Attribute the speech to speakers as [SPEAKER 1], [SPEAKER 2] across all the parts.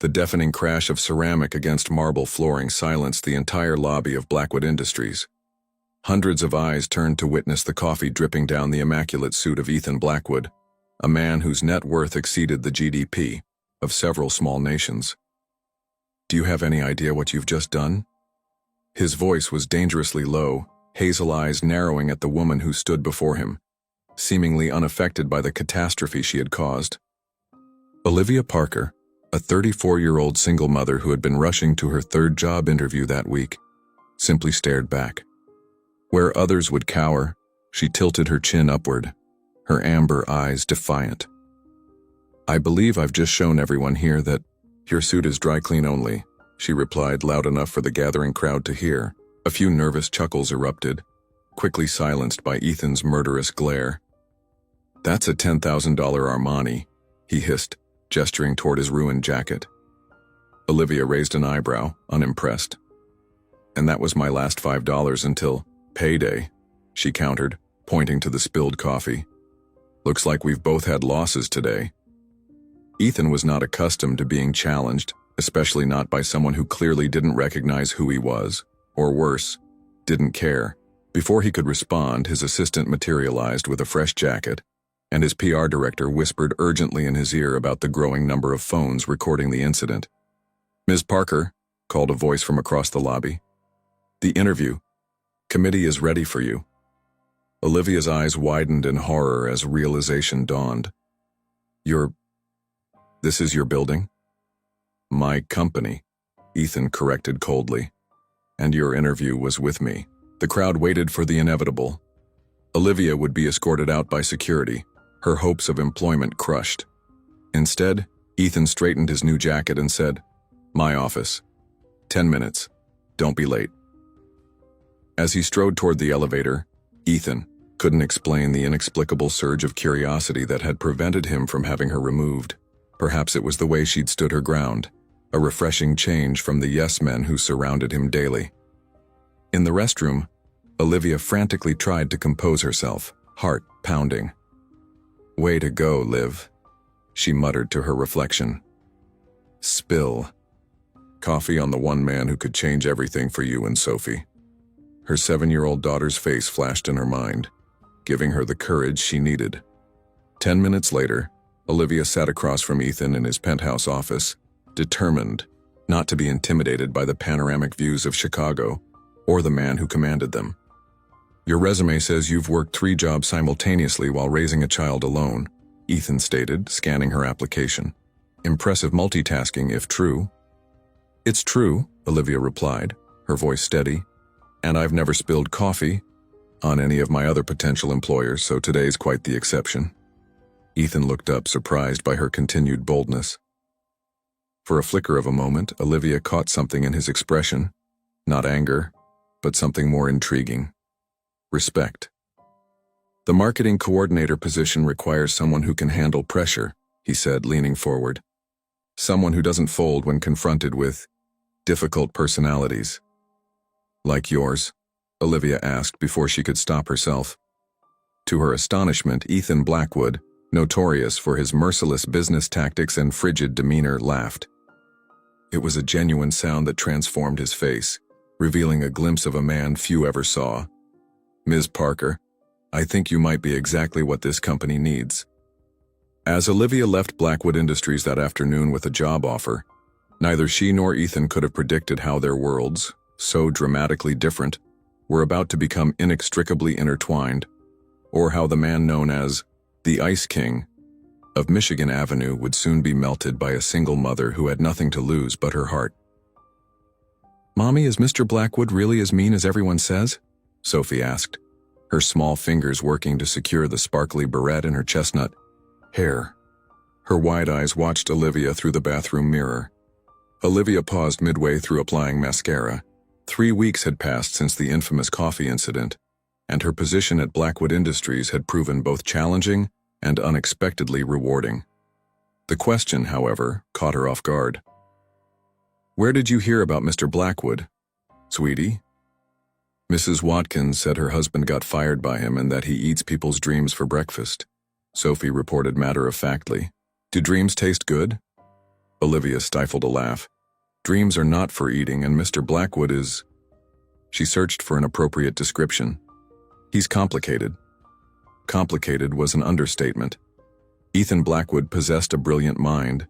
[SPEAKER 1] The deafening crash of ceramic against marble flooring silenced the entire lobby of Blackwood Industries. Hundreds of eyes turned to witness the coffee dripping down the immaculate suit of Ethan Blackwood, a man whose net worth exceeded the GDP of several small nations. "Do you have any idea what you've just done?" His voice was dangerously low, hazel eyes narrowing at the woman who stood before him, seemingly unaffected by the catastrophe she had caused. Olivia Parker, a 34-year-old single mother who had been rushing to her third job interview that week, simply stared back. Where others would cower, she tilted her chin upward, her amber eyes defiant. "I believe I've just shown everyone here that your suit is dry clean only," she replied loud enough for the gathering crowd to hear. A few nervous chuckles erupted, quickly silenced by Ethan's murderous glare. "That's a $10,000 Armani," he hissed, gesturing toward his ruined jacket. Olivia raised an eyebrow, unimpressed. "And that was my last $5 until payday," she countered, pointing to the spilled coffee. "Looks like we've both had losses today." Ethan was not accustomed to being challenged, especially not by someone who clearly didn't recognize who he was, or worse, didn't care. Before he could respond, his assistant materialized with a fresh jacket, and his PR director whispered urgently in his ear about the growing number of phones recording the incident. "Ms. Parker," called a voice from across the lobby. "The interview committee is ready for you." Olivia's eyes widened in horror as realization dawned. This is your building?" "My company," Ethan corrected coldly. "And your interview was with me." The crowd waited for the inevitable. Olivia would be escorted out by security, her hopes of employment crushed. Instead, Ethan straightened his new jacket and said, "My office. 10 minutes. Don't be late." As he strode toward the elevator, Ethan couldn't explain the inexplicable surge of curiosity that had prevented him from having her removed. Perhaps it was the way she'd stood her ground, a refreshing change from the yes-men who surrounded him daily. In the restroom, Olivia frantically tried to compose herself, heart pounding. "Way to go, Liv," she muttered to her reflection. "Spill coffee on the one man who could change everything for you and Sophie." Her 7-year-old daughter's face flashed in her mind, giving her the courage she needed. 10 minutes later, Olivia sat across from Ethan in his penthouse office, determined not to be intimidated by the panoramic views of Chicago or the man who commanded them. "Your resume says you've worked 3 jobs simultaneously while raising a child alone," Ethan stated, scanning her application. "Impressive multitasking, if true." "It's true," Olivia replied, her voice steady. "And I've never spilled coffee on any of my other potential employers, so today's quite the exception." Ethan looked up, surprised by her continued boldness. For a flicker of a moment, Olivia caught something in his expression, not anger, but something more intriguing. Respect. "The marketing coordinator position requires someone who can handle pressure," he said, leaning forward. "Someone who doesn't fold when confronted with difficult personalities." "Like yours?" Olivia asked before she could stop herself. To her astonishment, Ethan Blackwood, notorious for his merciless business tactics and frigid demeanor, laughed. It was a genuine sound that transformed his face, revealing a glimpse of a man few ever saw. "Ms. Parker, I think you might be exactly what this company needs." As Olivia left Blackwood Industries that afternoon with a job offer, neither she nor Ethan could have predicted how their worlds, so dramatically different, were about to become inextricably intertwined, or how the man known as the Ice King of Michigan Avenue would soon be melted by a single mother who had nothing to lose but her heart. "Mommy, is Mr. Blackwood really as mean as everyone says?" Sophie asked, her small fingers working to secure the sparkly barrette in her chestnut hair. Her wide eyes watched Olivia through the bathroom mirror. Olivia paused midway through applying mascara. 3 weeks had passed since the infamous coffee incident, and her position at Blackwood Industries had proven both challenging and unexpectedly rewarding. The question, however, caught her off guard. "Where did you hear about Mr. Blackwood, sweetie?" "Mrs. Watkins said her husband got fired by him and that he eats people's dreams for breakfast," Sophie reported matter-of-factly. "Do dreams taste good?" Olivia stifled a laugh. Dreams are not for eating, and Mr. Blackwood is... She searched for an appropriate description. He's complicated. Complicated was an understatement. Ethan Blackwood possessed a brilliant mind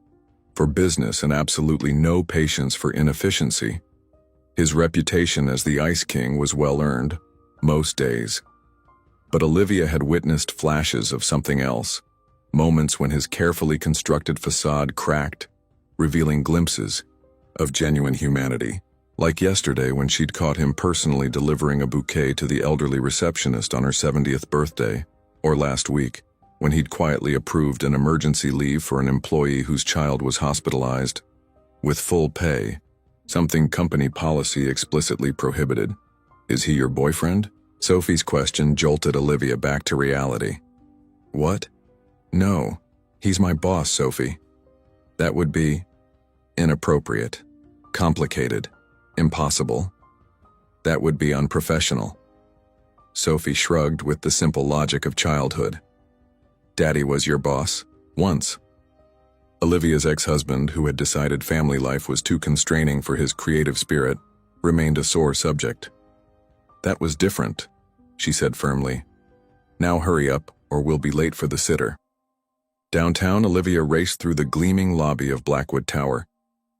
[SPEAKER 1] for business and absolutely no patience for inefficiency. His reputation as the Ice King was well earned, most days. But Olivia had witnessed flashes of something else, moments when his carefully constructed facade cracked, revealing glimpses of genuine humanity, like yesterday when she'd caught him personally delivering a bouquet to the elderly receptionist on her 70th birthday, or last week, when he'd quietly approved an emergency leave for an employee whose child was hospitalized, with full pay, something company policy explicitly prohibited. Is he your boyfriend? Sophie's question jolted Olivia back to reality. What? No, he's my boss, Sophie. That would be inappropriate, complicated, impossible. That would be unprofessional. Sophie shrugged with the simple logic of childhood. Daddy was your boss, once. Olivia's ex-husband, who had decided family life was too constraining for his creative spirit, remained a sore subject. That was different, she said firmly. Now hurry up, or we'll be late for the sitter. Downtown, Olivia raced through the gleaming lobby of Blackwood Tower,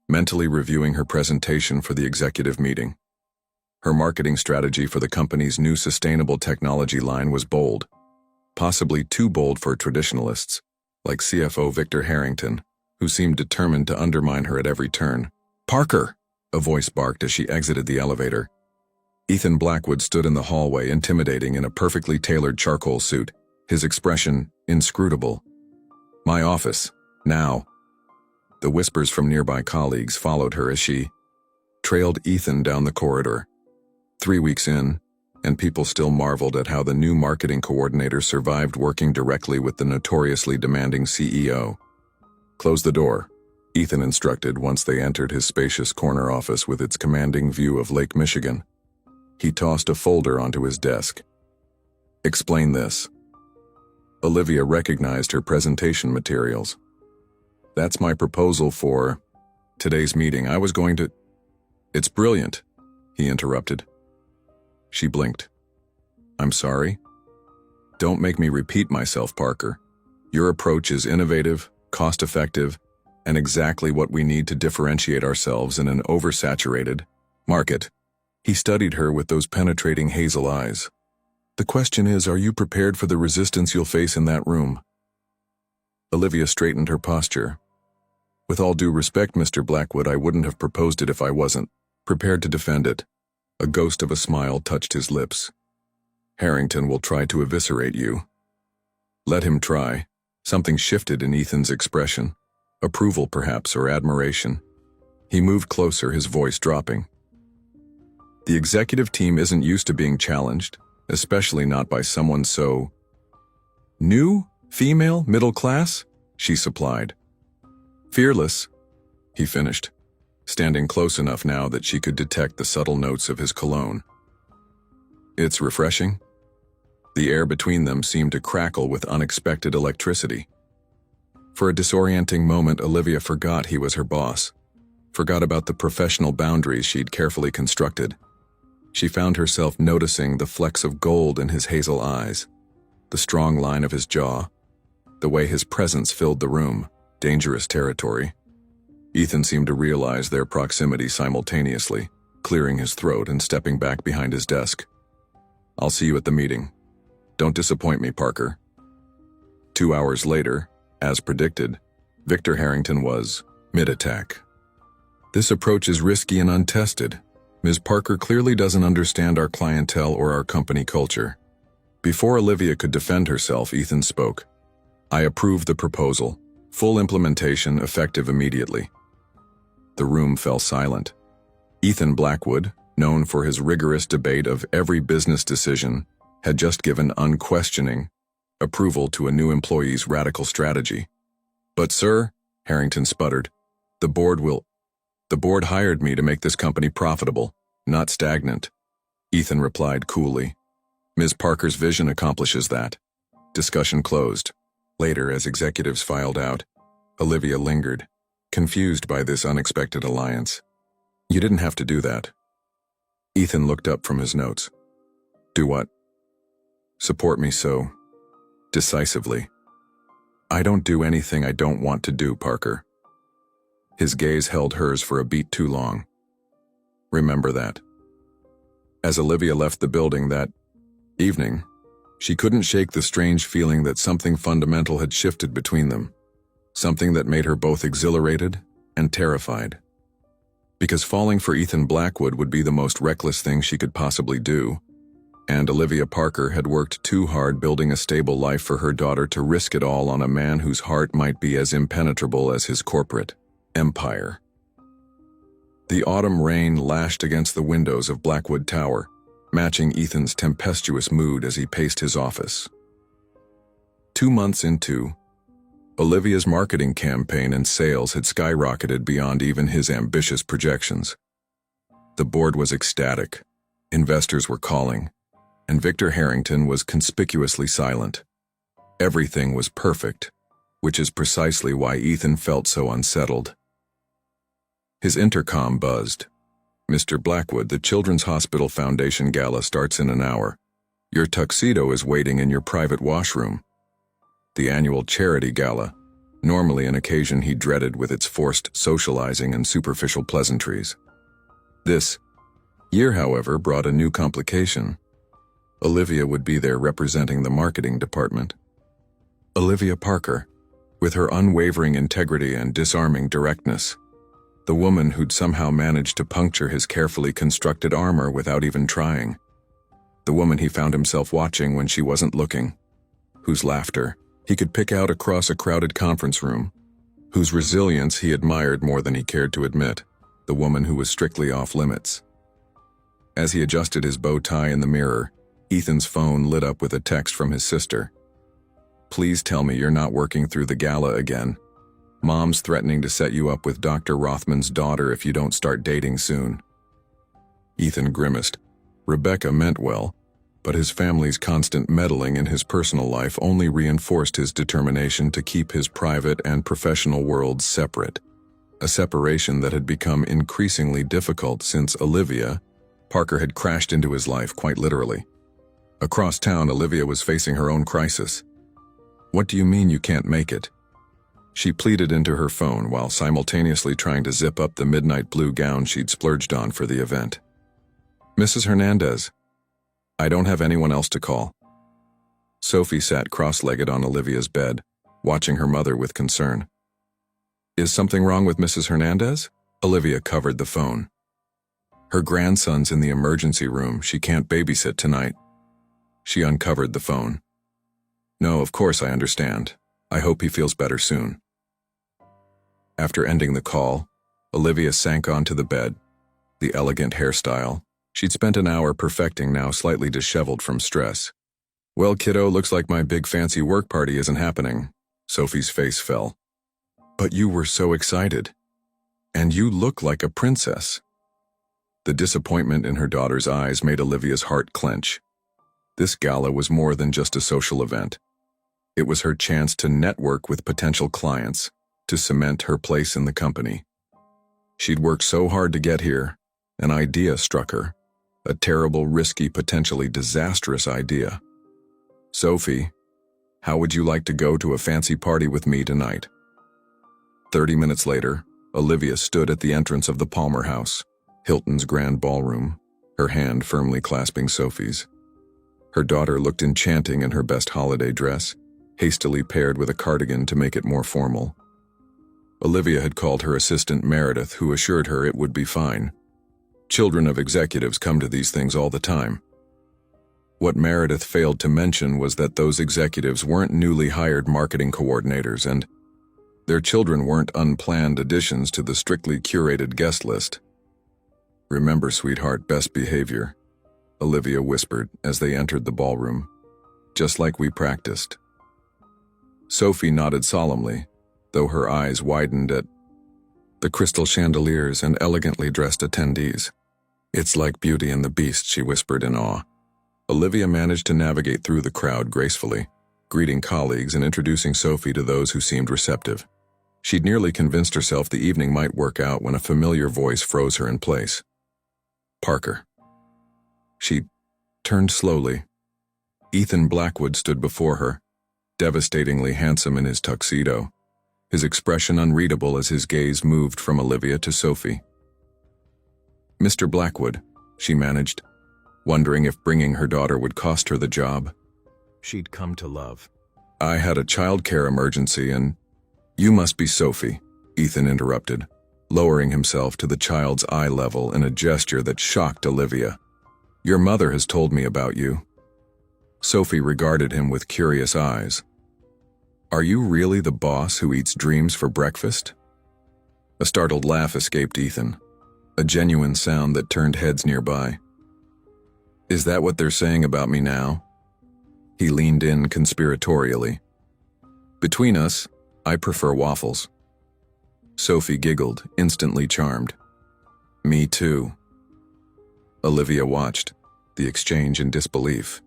[SPEAKER 1] mentally reviewing her presentation for the executive meeting. Her marketing strategy for the company's new sustainable technology line was bold, possibly too bold for traditionalists, like CFO Victor Harrington, who seemed determined to undermine her at every turn. "Parker!" a voice barked as she exited the elevator. Ethan Blackwood stood in the hallway, intimidating in a perfectly tailored charcoal suit, his expression inscrutable. "My office, now." The whispers from nearby colleagues followed her as she trailed Ethan down the corridor. 3 weeks in, and people still marveled at how the new marketing coordinator survived working directly with the notoriously demanding CEO. "Close the door," Ethan instructed once they entered his spacious corner office with its commanding view of Lake Michigan. He tossed a folder onto his desk. "Explain this." Olivia recognized her presentation materials. "That's my proposal for today's meeting. I was going to..." "It's brilliant," he interrupted. She blinked. "I'm sorry?" "Don't make me repeat myself, Parker. Your approach is innovative, cost-effective, and exactly what we need to differentiate ourselves in an oversaturated market." He studied her with those penetrating hazel eyes. "The question is, are you prepared for the resistance you'll face in that room?" Olivia straightened her posture. "With all due respect, Mr. Blackwood, I wouldn't have proposed it if I wasn't prepared to defend it." A ghost of a smile touched his lips. "Harrington will try to eviscerate you." "Let him try." Something shifted in Ethan's expression. Approval, perhaps, or admiration. He moved closer, his voice dropping. "The executive team isn't used to being challenged, especially not by someone so... new, female, middle class," she supplied. "Fearless," he finished, standing close enough now that she could detect the subtle notes of his cologne. "It's refreshing." The air between them seemed to crackle with unexpected electricity. For a disorienting moment, Olivia forgot he was her boss, forgot about the professional boundaries she'd carefully constructed. She found herself noticing the flecks of gold in his hazel eyes, the strong line of his jaw, the way his presence filled the room. Dangerous territory. Ethan seemed to realize their proximity simultaneously, clearing his throat and stepping back behind his desk. "I'll see you at the meeting. Don't disappoint me, Parker." 2 hours later, as predicted, Victor Harrington was mid-attack. "This approach is risky and untested. Ms. Parker clearly doesn't understand our clientele or our company culture." Before Olivia could defend herself, Ethan spoke. "I approve the proposal. Full implementation effective immediately." The room fell silent. Ethan Blackwood, known for his rigorous debate of every business decision, had just given unquestioning approval to a new employee's radical strategy. "But sir," Harrington sputtered, the board hired me to make this company profitable, not stagnant." Ethan replied coolly. "Ms. Parker's vision accomplishes that." Discussion closed. Later, as executives filed out, Olivia lingered, confused by this unexpected alliance. You didn't have to do that. Ethan looked up from his notes. Do what? Support me so decisively. I don't do anything I don't want to do, Parker. His gaze held hers for a beat too long. Remember that. As Olivia left the building that evening, she couldn't shake the strange feeling that something fundamental had shifted between them, something that made her both exhilarated and terrified. Because falling for Ethan Blackwood would be the most reckless thing she could possibly do, and Olivia Parker had worked too hard building a stable life for her daughter to risk it all on a man whose heart might be as impenetrable as his corporate empire. The autumn rain lashed against the windows of Blackwood Tower, matching Ethan's tempestuous mood as he paced his office. 2 months into, Olivia's marketing campaign and sales had skyrocketed beyond even his ambitious projections. The board was ecstatic, investors were calling, and Victor Harrington was conspicuously silent. Everything was perfect, which is precisely why Ethan felt so unsettled. His intercom buzzed. Mr. Blackwood, the Children's Hospital Foundation Gala starts in an hour. Your tuxedo is waiting in your private washroom. The annual charity gala, normally an occasion he dreaded with its forced socializing and superficial pleasantries. This year, however, brought a new complication. Olivia would be there representing the marketing department. Olivia Parker, with her unwavering integrity and disarming directness, the woman who'd somehow managed to puncture his carefully constructed armor without even trying. The woman he found himself watching when she wasn't looking, whose laughter he could pick out across a crowded conference room, whose resilience he admired more than he cared to admit, the woman who was strictly off limits. As he adjusted his bow tie in the mirror, Ethan's phone lit up with a text from his sister. Please tell me you're not working through the gala again. Mom's threatening to set you up with Dr. Rothman's daughter if you don't start dating soon. Ethan grimaced. Rebecca meant well, but his family's constant meddling in his personal life only reinforced his determination to keep his private and professional worlds separate, a separation that had become increasingly difficult since Olivia Parker had crashed into his life quite literally. Across town, Olivia was facing her own crisis. What do you mean you can't make it? She pleaded into her phone while simultaneously trying to zip up the midnight blue gown she'd splurged on for the event. Mrs. Hernandez, I don't have anyone else to call. Sophie sat cross-legged on Olivia's bed, watching her mother with concern. Is something wrong with Mrs. Hernandez? Olivia covered the phone. Her grandson's in the emergency room. She can't babysit tonight. She uncovered the phone. No, of course I understand. I hope he feels better soon. After ending the call, Olivia sank onto the bed, the elegant hairstyle she'd spent an hour perfecting now slightly disheveled from stress. Well, kiddo, looks like my big fancy work party isn't happening. Sophie's face fell. But you were so excited. And you look like a princess. The disappointment in her daughter's eyes made Olivia's heart clench. This gala was more than just a social event. It was her chance to network with potential clients, to cement her place in the company. She'd worked so hard to get here, an idea struck her. A terrible, risky, potentially disastrous idea. Sophie, how would you like to go to a fancy party with me tonight? 30 minutes later, Olivia stood at the entrance of the Palmer House, Hilton's grand ballroom, her hand firmly clasping Sophie's. Her daughter looked enchanting in her best holiday dress, hastily paired with a cardigan to make it more formal. Olivia had called her assistant Meredith, who assured her it would be fine. Children of executives come to these things all the time. What Meredith failed to mention was that those executives weren't newly hired marketing coordinators, and their children weren't unplanned additions to the strictly curated guest list. Remember, sweetheart, best behavior, Olivia whispered as they entered the ballroom. Just like we practiced. Sophie nodded solemnly, though her eyes widened at the crystal chandeliers and elegantly dressed attendees. It's like Beauty and the Beast, she whispered in awe. Olivia managed to navigate through the crowd gracefully, greeting colleagues and introducing Sophie to those who seemed receptive. She'd nearly convinced herself the evening might work out when a familiar voice froze her in place. Parker. She turned slowly. Ethan Blackwood stood before her, devastatingly handsome in his tuxedo, his expression unreadable as his gaze moved from Olivia to Sophie. Mr. Blackwood, she managed, wondering if bringing her daughter would cost her the job she'd come to love. I had a childcare emergency and— You must be Sophie, Ethan interrupted, lowering himself to the child's eye level in a gesture that shocked Olivia. Your mother has told me about you. Sophie regarded him with curious eyes. Are you really the boss who eats dreams for breakfast? A startled laugh escaped Ethan, a genuine sound that turned heads nearby. Is that what they're saying about me now? He leaned in conspiratorially. Between us, I prefer waffles. Sophie giggled, instantly charmed. Me too. Olivia watched, the exchange in disbelief.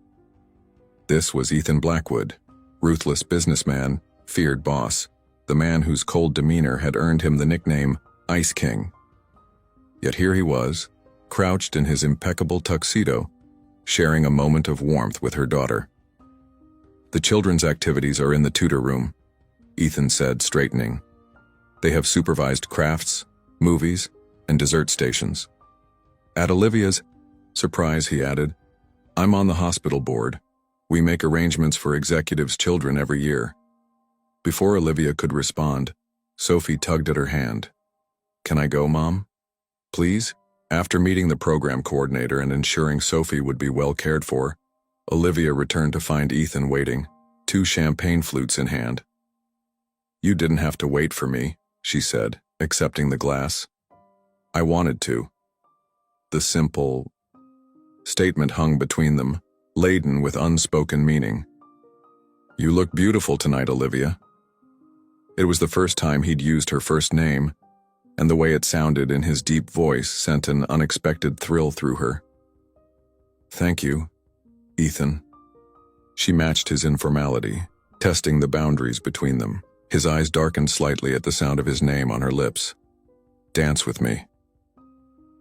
[SPEAKER 1] This was Ethan Blackwood, ruthless businessman, feared boss, the man whose cold demeanor had earned him the nickname Ice King. Yet here he was, crouched in his impeccable tuxedo, sharing a moment of warmth with her daughter. The children's activities are in the tutor room, Ethan said, straightening. They have supervised crafts, movies, and dessert stations. At Olivia's surprise, he added, I'm on the hospital board. We make arrangements for executives' children every year. Before Olivia could respond, Sophie tugged at her hand. Can I go, Mom? Please? After meeting the program coordinator and ensuring Sophie would be well cared for, Olivia returned to find Ethan waiting, 2 champagne flutes in hand. You didn't have to wait for me, she said, accepting the glass. I wanted to. The simple statement hung between them, laden with unspoken meaning. You look beautiful tonight, Olivia. It was the first time he'd used her first name, and the way it sounded in his deep voice sent an unexpected thrill through her. Thank you, Ethan. She matched his informality, testing the boundaries between them. His eyes darkened slightly at the sound of his name on her lips. Dance with me.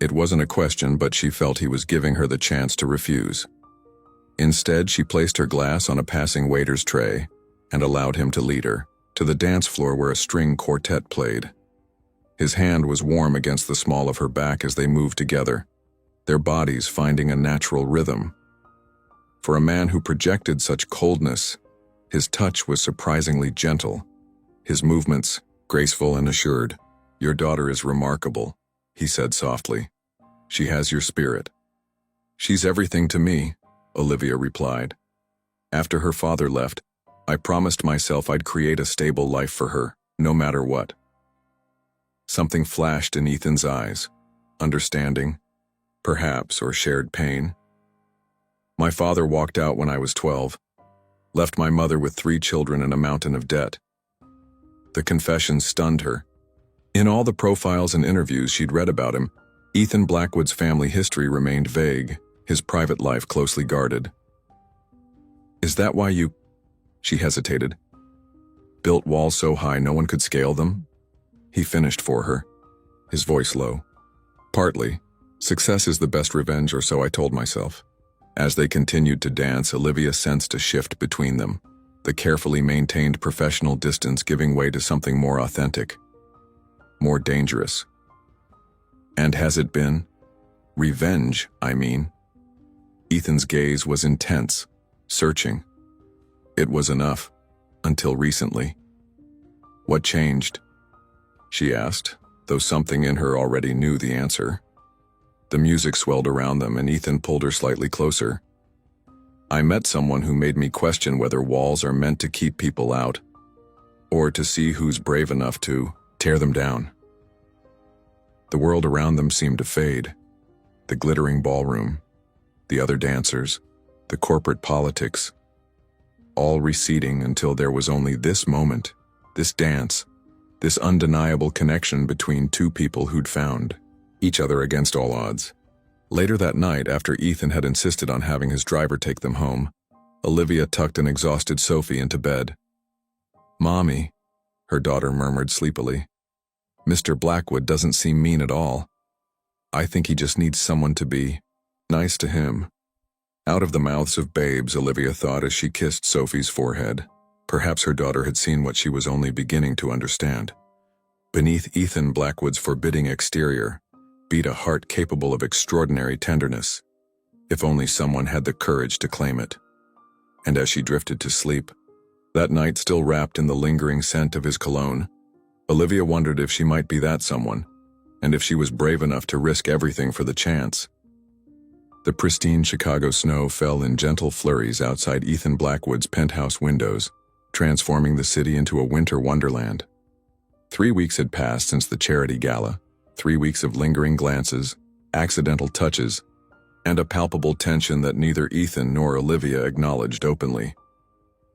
[SPEAKER 1] It wasn't a question, but she felt he was giving her the chance to refuse. Instead, she placed her glass on a passing waiter's tray and allowed him to lead her to the dance floor where a string quartet played. His hand was warm against the small of her back as they moved together, their bodies finding a natural rhythm. For a man who projected such coldness, his touch was surprisingly gentle, his movements graceful and assured. Your daughter is remarkable, he said softly. She has your spirit. She's everything to me, Olivia replied. After her father left, I promised myself I'd create a stable life for her, no matter what. Something flashed in Ethan's eyes. Understanding, perhaps, or shared pain. My father walked out when I was 12, left my mother with 3 children and a mountain of debt. The confession stunned her. In all the profiles and interviews she'd read about him, Ethan Blackwood's family history remained vague, his private life closely guarded. Is that why you— She hesitated. Built walls so high no one could scale them? He finished for her, his voice low. Partly. Success is the best revenge, or so I told myself. As they continued to dance, Olivia sensed a shift between them, the carefully maintained professional distance giving way to something more authentic, more dangerous. And has it been? Revenge, I mean. Ethan's gaze was intense, searching. It was enough, until recently. What changed? She asked, though something in her already knew the answer. The music swelled around them and Ethan pulled her slightly closer. I met someone who made me question whether walls are meant to keep people out, or to see who's brave enough to tear them down. The world around them seemed to fade. The glittering ballroom, the other dancers, the corporate politics, all receding until there was only this moment, this dance, this undeniable connection between 2 people who'd found each other against all odds. Later that night, after Ethan had insisted on having his driver take them home, Olivia tucked an exhausted Sophie into bed. Mommy, her daughter murmured sleepily. Mr. Blackwood doesn't seem mean at all. I think he just needs someone to be nice to him. Out of the mouths of babes, Olivia thought as she kissed Sophie's forehead. Perhaps her daughter had seen what she was only beginning to understand. Beneath Ethan Blackwood's forbidding exterior beat a heart capable of extraordinary tenderness, if only someone had the courage to claim it. And as she drifted to sleep, that night still wrapped in the lingering scent of his cologne, Olivia wondered if she might be that someone, and if she was brave enough to risk everything for the chance. The pristine Chicago snow fell in gentle flurries outside Ethan Blackwood's penthouse windows, transforming the city into a winter wonderland. 3 weeks had passed since the charity gala, 3 weeks of lingering glances, accidental touches, and a palpable tension that neither Ethan nor Olivia acknowledged openly.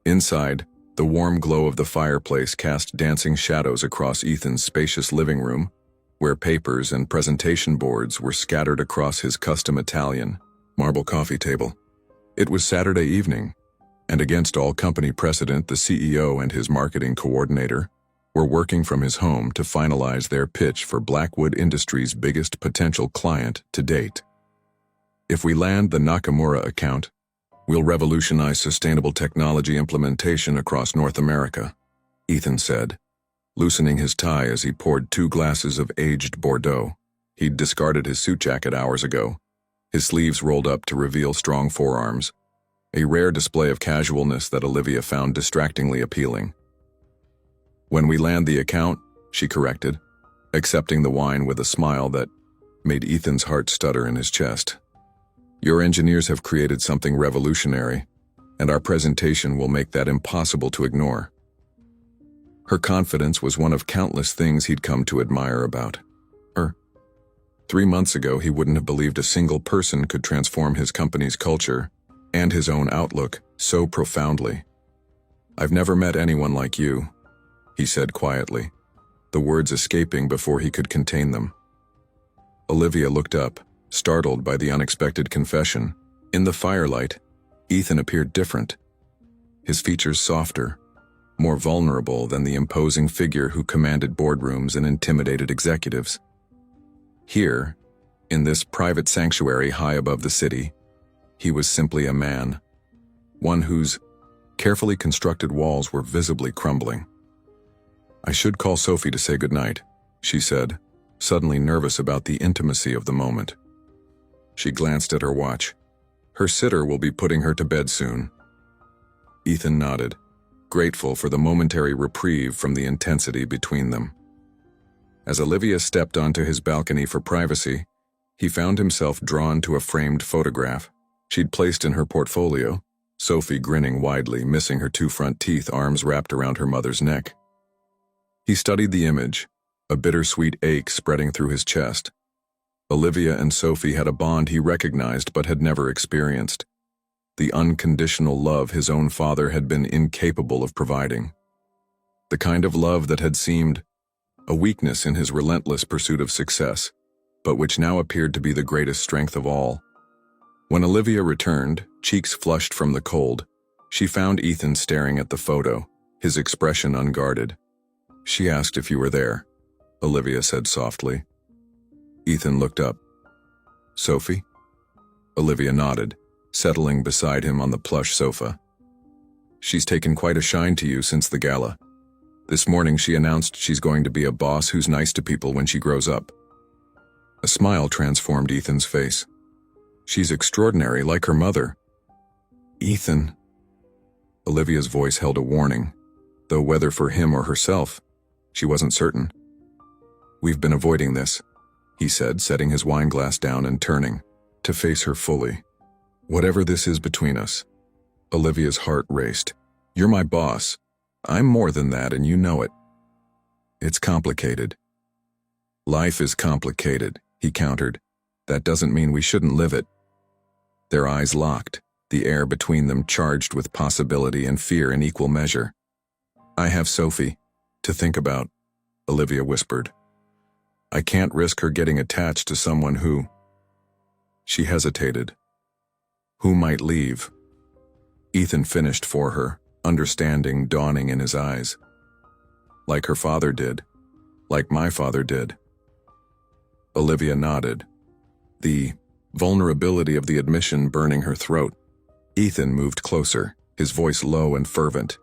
[SPEAKER 1] Inside, the warm glow of the fireplace cast dancing shadows across Ethan's spacious living room, where papers and presentation boards were scattered across his custom Italian marble coffee table. It was Saturday evening, and against all company precedent, the CEO and his marketing coordinator were working from his home to finalize their pitch for Blackwood Industries' biggest potential client to date. If we land the Nakamura account, we'll revolutionize sustainable technology implementation across North America, Ethan said, loosening his tie as he poured 2 glasses of aged Bordeaux. He'd discarded his suit jacket hours ago, his sleeves rolled up to reveal strong forearms, a rare display of casualness that Olivia found distractingly appealing. When we land the account, she corrected, accepting the wine with a smile that made Ethan's heart stutter in his chest. Your engineers have created something revolutionary, and our presentation will make that impossible to ignore. Her confidence was one of countless things he'd come to admire about her. 3 months ago, he wouldn't have believed a single person could transform his company's culture and his own outlook so profoundly. I've never met anyone like you, he said quietly, the words escaping before he could contain them. Olivia looked up, startled by the unexpected confession. In the firelight, Ethan appeared different, his features softer, more vulnerable than the imposing figure who commanded boardrooms and intimidated executives. Here, in this private sanctuary high above the city, he was simply a man, one whose carefully constructed walls were visibly crumbling. I should call Sophie to say goodnight, she said, suddenly nervous about the intimacy of the moment. She glanced at her watch. Her sitter will be putting her to bed soon. Ethan nodded, grateful for the momentary reprieve from the intensity between them. As Olivia stepped onto his balcony for privacy, he found himself drawn to a framed photograph she'd placed in her portfolio, Sophie grinning widely, missing her 2 front teeth, arms wrapped around her mother's neck. He studied the image, a bittersweet ache spreading through his chest. Olivia and Sophie had a bond he recognized but had never experienced, the unconditional love his own father had been incapable of providing. The kind of love that had seemed a weakness in his relentless pursuit of success, but which now appeared to be the greatest strength of all. When Olivia returned, cheeks flushed from the cold, she found Ethan staring at the photo, his expression unguarded. She asked if you were there, Olivia said softly. Ethan looked up. Sophie? Olivia nodded, settling beside him on the plush sofa. She's taken quite a shine to you since the gala. This morning she announced she's going to be a boss who's nice to people when she grows up. A smile transformed Ethan's face. She's extraordinary, like her mother. Ethan. Olivia's voice held a warning, though whether for him or herself, she wasn't certain. We've been avoiding this, he said, setting his wine glass down and turning to face her fully. Whatever this is between us. Olivia's heart raced. You're my boss. I'm more than that, and you know it. It's complicated. Life is complicated, he countered. That doesn't mean we shouldn't live it. Their eyes locked, the air between them charged with possibility and fear in equal measure. I have Sophie to think about, Olivia whispered. I can't risk her getting attached to someone who... She hesitated. Who might leave? Ethan finished for her, understanding dawning in his eyes. like her father did, like my father did. Olivia nodded, the vulnerability of the admission burning her throat. Ethan moved closer, his voice low and fervent.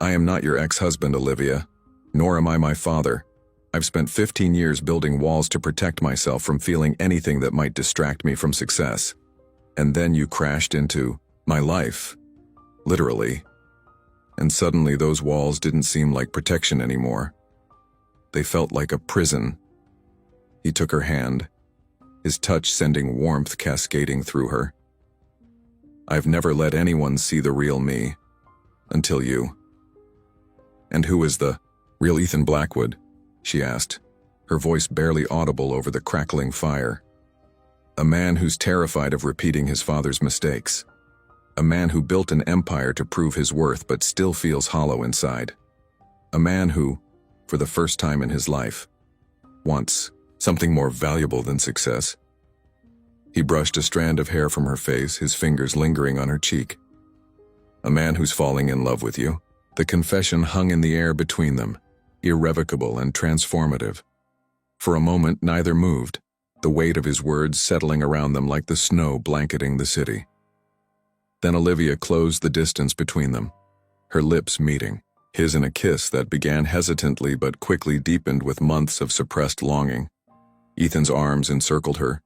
[SPEAKER 1] I am not your ex-husband, Olivia, nor am I my father. I've spent 15 years building walls to protect myself from feeling anything that might distract me from success. And then you crashed into my life, literally. And suddenly those walls didn't seem like protection anymore. They felt like a prison. He took her hand, his touch sending warmth cascading through her. I've never let anyone see the real me, until you. And who is the real Ethan Blackwood? She asked, her voice barely audible over the crackling fire. A man who's terrified of repeating his father's mistakes. A man who built an empire to prove his worth but still feels hollow inside. A man who, for the first time in his life, wants something more valuable than success. He brushed a strand of hair from her face, his fingers lingering on her cheek. A man who's falling in love with you. The confession hung in the air between them, irrevocable and transformative. For a moment, neither moved, the weight of his words settling around them like the snow blanketing the city. Then Olivia closed the distance between them, her lips meeting, his in a kiss that began hesitantly but quickly deepened with months of suppressed longing. Ethan's arms encircled her,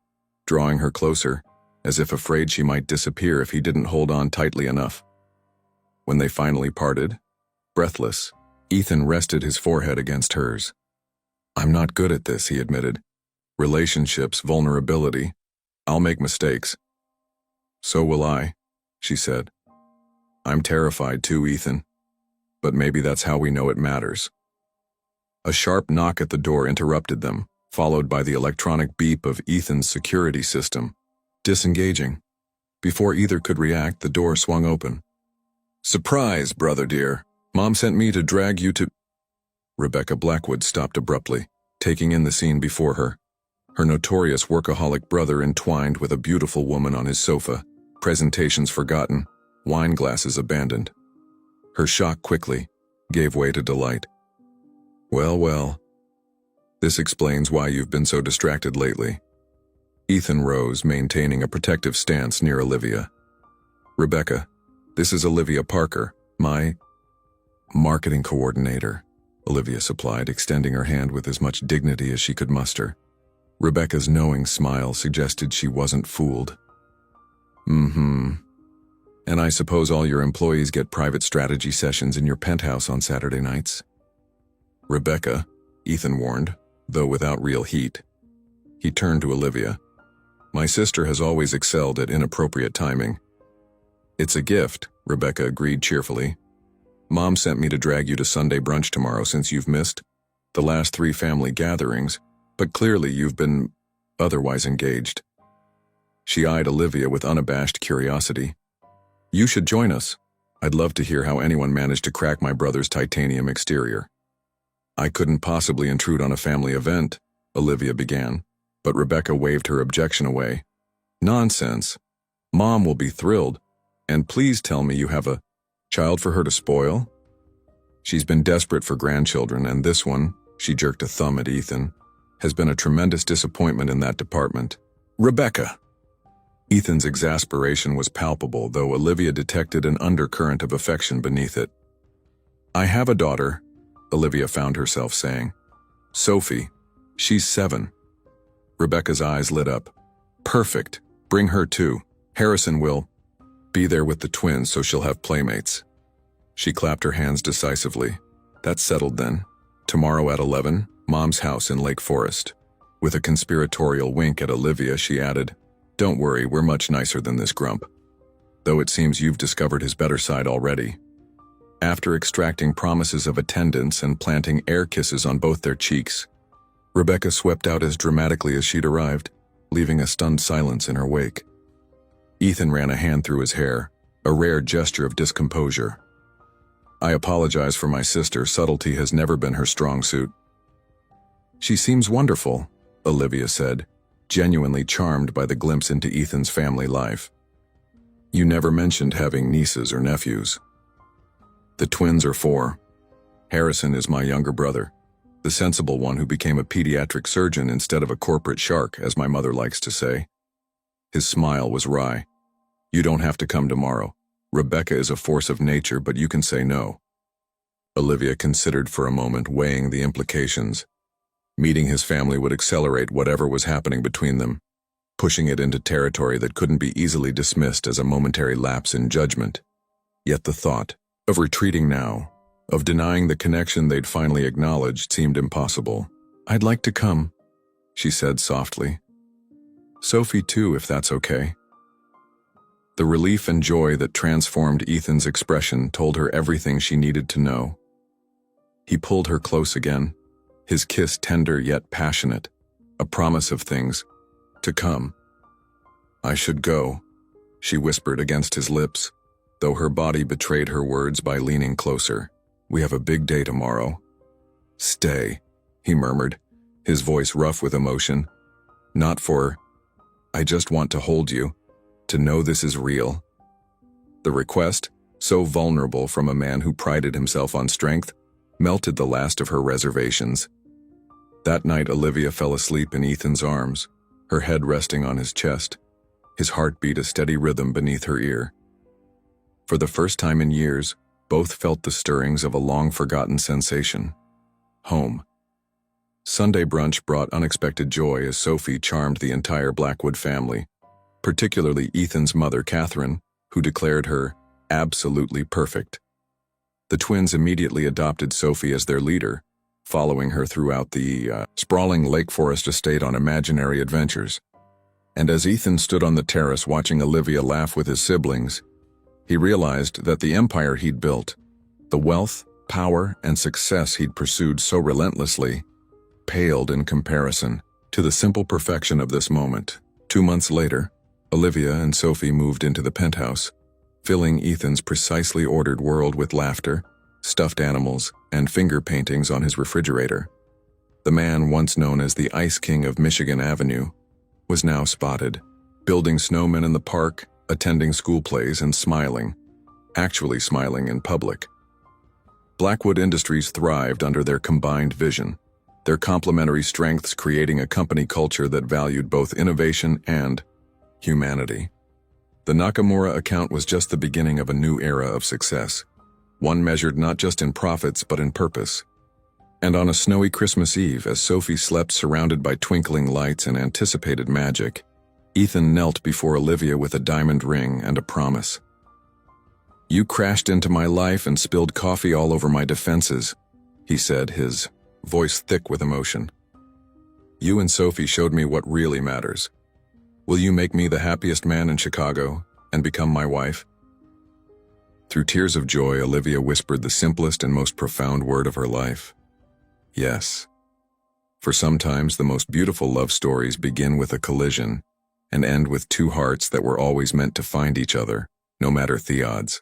[SPEAKER 1] drawing her closer, as if afraid she might disappear if he didn't hold on tightly enough. When they finally parted, breathless, Ethan rested his forehead against hers. I'm not good at this, he admitted. Relationships, vulnerability. I'll make mistakes. So will I, she said. I'm terrified too, Ethan. But maybe that's how we know it matters. A sharp knock at the door interrupted them, followed by the electronic beep of Ethan's security system, disengaging. Before either could react, the door swung open. Surprise, brother dear. Mom sent me to drag you to... Rebecca Blackwood stopped abruptly, taking in the scene before her. Her notorious workaholic brother entwined with a beautiful woman on his sofa, presentations forgotten, wine glasses abandoned. Her shock quickly gave way to delight. Well, well. This explains why you've been so distracted lately. Ethan rose, maintaining a protective stance near Olivia. Rebecca, this is Olivia Parker, my marketing coordinator, Olivia supplied, extending her hand with as much dignity as she could muster. Rebecca's knowing smile suggested she wasn't fooled. And I suppose all your employees get private strategy sessions in your penthouse on Saturday nights? Rebecca, Ethan warned, though without real heat. He turned to Olivia. My sister has always excelled at inappropriate timing. It's a gift, Rebecca agreed cheerfully. Mom sent me to drag you to Sunday brunch tomorrow since you've missed the last 3 family gatherings, but clearly you've been otherwise engaged. She eyed Olivia with unabashed curiosity. You should join us. I'd love to hear how anyone managed to crack my brother's titanium exterior. I couldn't possibly intrude on a family event, Olivia began, but Rebecca waved her objection away. Nonsense. Mom will be thrilled, and please tell me you have a child for her to spoil? She's been desperate for grandchildren, and this one, she jerked a thumb at Ethan, has been a tremendous disappointment in that department. Rebecca! Ethan's exasperation was palpable, though Olivia detected an undercurrent of affection beneath it. I have a daughter, Olivia found herself saying. Sophie. She's 7. Rebecca's eyes lit up. Perfect. Bring her too. Harrison will be there with the twins so she'll have playmates. She clapped her hands decisively. That's settled then. Tomorrow at 11, Mom's house in Lake Forest. With a conspiratorial wink at Olivia, she added, Don't worry, we're much nicer than this grump. Though it seems you've discovered his better side already. After extracting promises of attendance and planting air kisses on both their cheeks, Rebecca swept out as dramatically as she'd arrived, leaving a stunned silence in her wake. Ethan ran a hand through his hair, a rare gesture of discomposure. I apologize for my sister. Subtlety has never been her strong suit. She seems wonderful, Olivia said, genuinely charmed by the glimpse into Ethan's family life. You never mentioned having nieces or nephews. The twins are 4. Harrison is my younger brother, the sensible one who became a pediatric surgeon instead of a corporate shark, as my mother likes to say. His smile was wry. You don't have to come tomorrow. Rebecca is a force of nature, but you can say no. Olivia considered for a moment, weighing the implications. Meeting his family would accelerate whatever was happening between them, pushing it into territory that couldn't be easily dismissed as a momentary lapse in judgment. Yet the thought of retreating now, of denying the connection they'd finally acknowledged, seemed impossible. I'd like to come, she said softly. Sophie too, if that's okay. The relief and joy that transformed Ethan's expression told her everything she needed to know. He pulled her close again, his kiss tender yet passionate, a promise of things to come. I should go, she whispered against his lips, though her body betrayed her words by leaning closer. We have a big day tomorrow. Stay, he murmured, his voice rough with emotion. Not for, I just want to hold you, to know this is real. The request, so vulnerable from a man who prided himself on strength, melted the last of her reservations. That night Olivia fell asleep in Ethan's arms, her head resting on his chest, his heartbeat a steady rhythm beneath her ear. For the first time in years, both felt the stirrings of a long-forgotten sensation. Home. Sunday brunch brought unexpected joy as Sophie charmed the entire Blackwood family, particularly Ethan's mother, Catherine, who declared her absolutely perfect. The twins immediately adopted Sophie as their leader, following her throughout the sprawling Lake Forest estate on imaginary adventures. And as Ethan stood on the terrace watching Olivia laugh with his siblings, he realized that the empire he'd built, the wealth, power, and success he'd pursued so relentlessly, paled in comparison to the simple perfection of this moment. 2 months later, Olivia and Sophie moved into the penthouse, filling Ethan's precisely ordered world with laughter, stuffed animals, and finger paintings on his refrigerator. The man once known as the Ice King of Michigan Avenue was now spotted, building snowmen in the park, attending school plays, and smiling, actually smiling in public. Blackwood Industries thrived under their combined vision, their complementary strengths creating a company culture that valued both innovation and humanity. The Nakamura account was just the beginning of a new era of success, one measured not just in profits but in purpose. And on a snowy Christmas Eve, as Sophie slept surrounded by twinkling lights and anticipated magic, Ethan knelt before Olivia with a diamond ring and a promise. You crashed into my life and spilled coffee all over my defenses, he said, his voice thick with emotion. You and Sophie showed me what really matters. Will you make me the happiest man in Chicago and become my wife? Through tears of joy, Olivia whispered the simplest and most profound word of her life. Yes. For sometimes the most beautiful love stories begin with a collision and end with two hearts that were always meant to find each other, no matter the odds.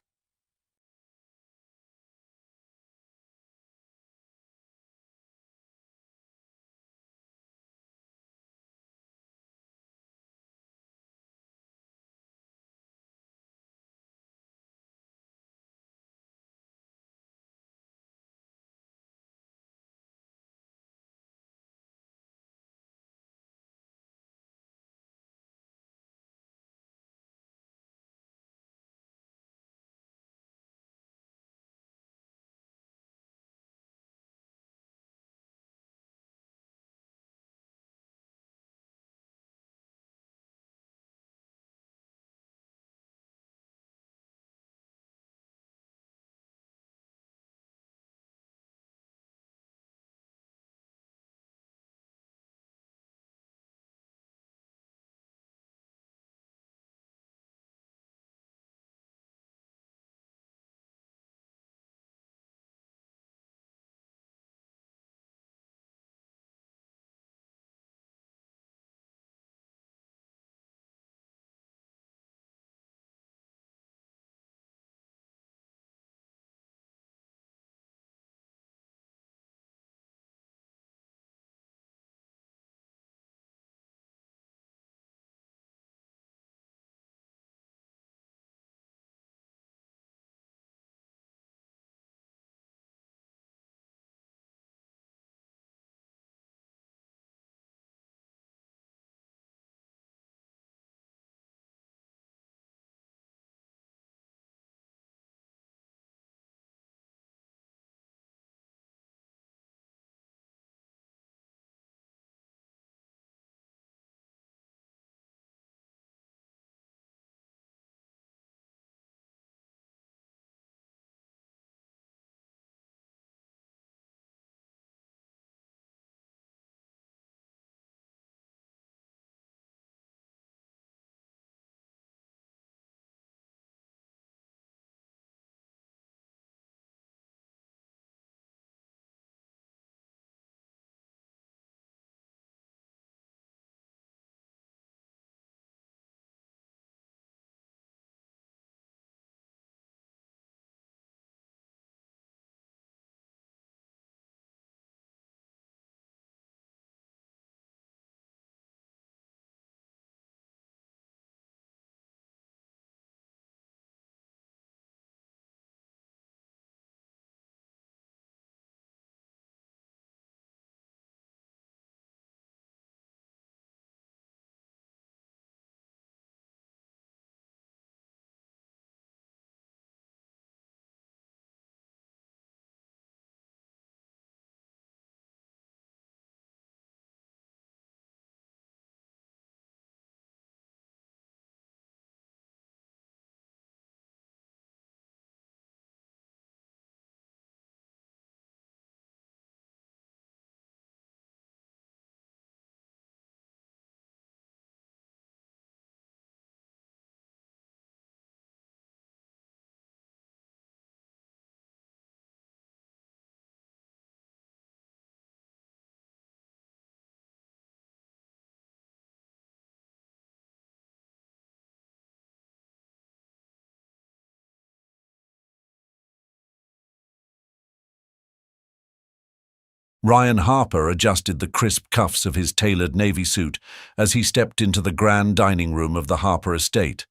[SPEAKER 2] Ryan Harper adjusted the crisp cuffs of his tailored navy suit as he stepped into the grand dining room of the Harper estate.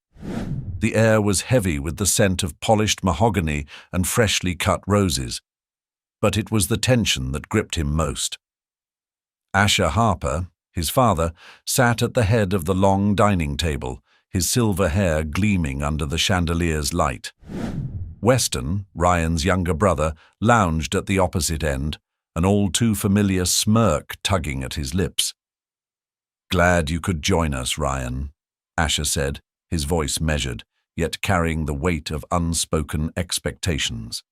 [SPEAKER 2] The air was heavy with the scent of polished mahogany and freshly cut roses, but it was the tension that gripped him most. Asher Harper, his father, sat at the head of the long dining table, his silver hair gleaming under the chandelier's light. Weston, Ryan's younger brother, lounged at the opposite end, an all-too-familiar smirk tugging at his lips. "Glad you could join us, Ryan," Asher said, his voice measured, yet carrying the weight of unspoken expectations.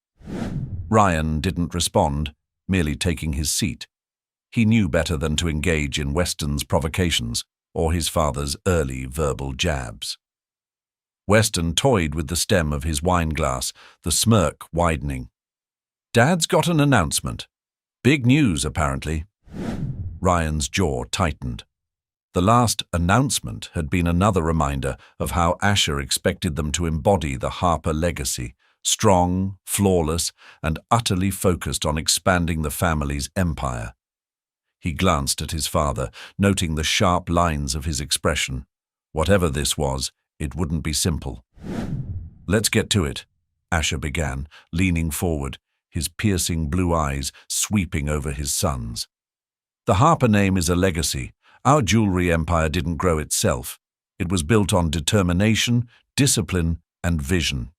[SPEAKER 2] Ryan didn't respond, merely taking his seat. He knew better than to engage in Weston's provocations or his father's early verbal jabs. Weston toyed with the stem of his wine glass, the smirk widening. "Dad's got an announcement. Big news, apparently." Ryan's jaw tightened. The last announcement had been another reminder of how Asher expected them to embody the Harper legacy, strong, flawless, and utterly focused on expanding the family's empire. He glanced at his father, noting the sharp lines of his expression. Whatever this was, it wouldn't be simple. "Let's get to it," Asher began, leaning forward, his piercing blue eyes sweeping over his sons. "The Harper name is a legacy. Our jewelry empire didn't grow itself. It was built on determination, discipline, and vision.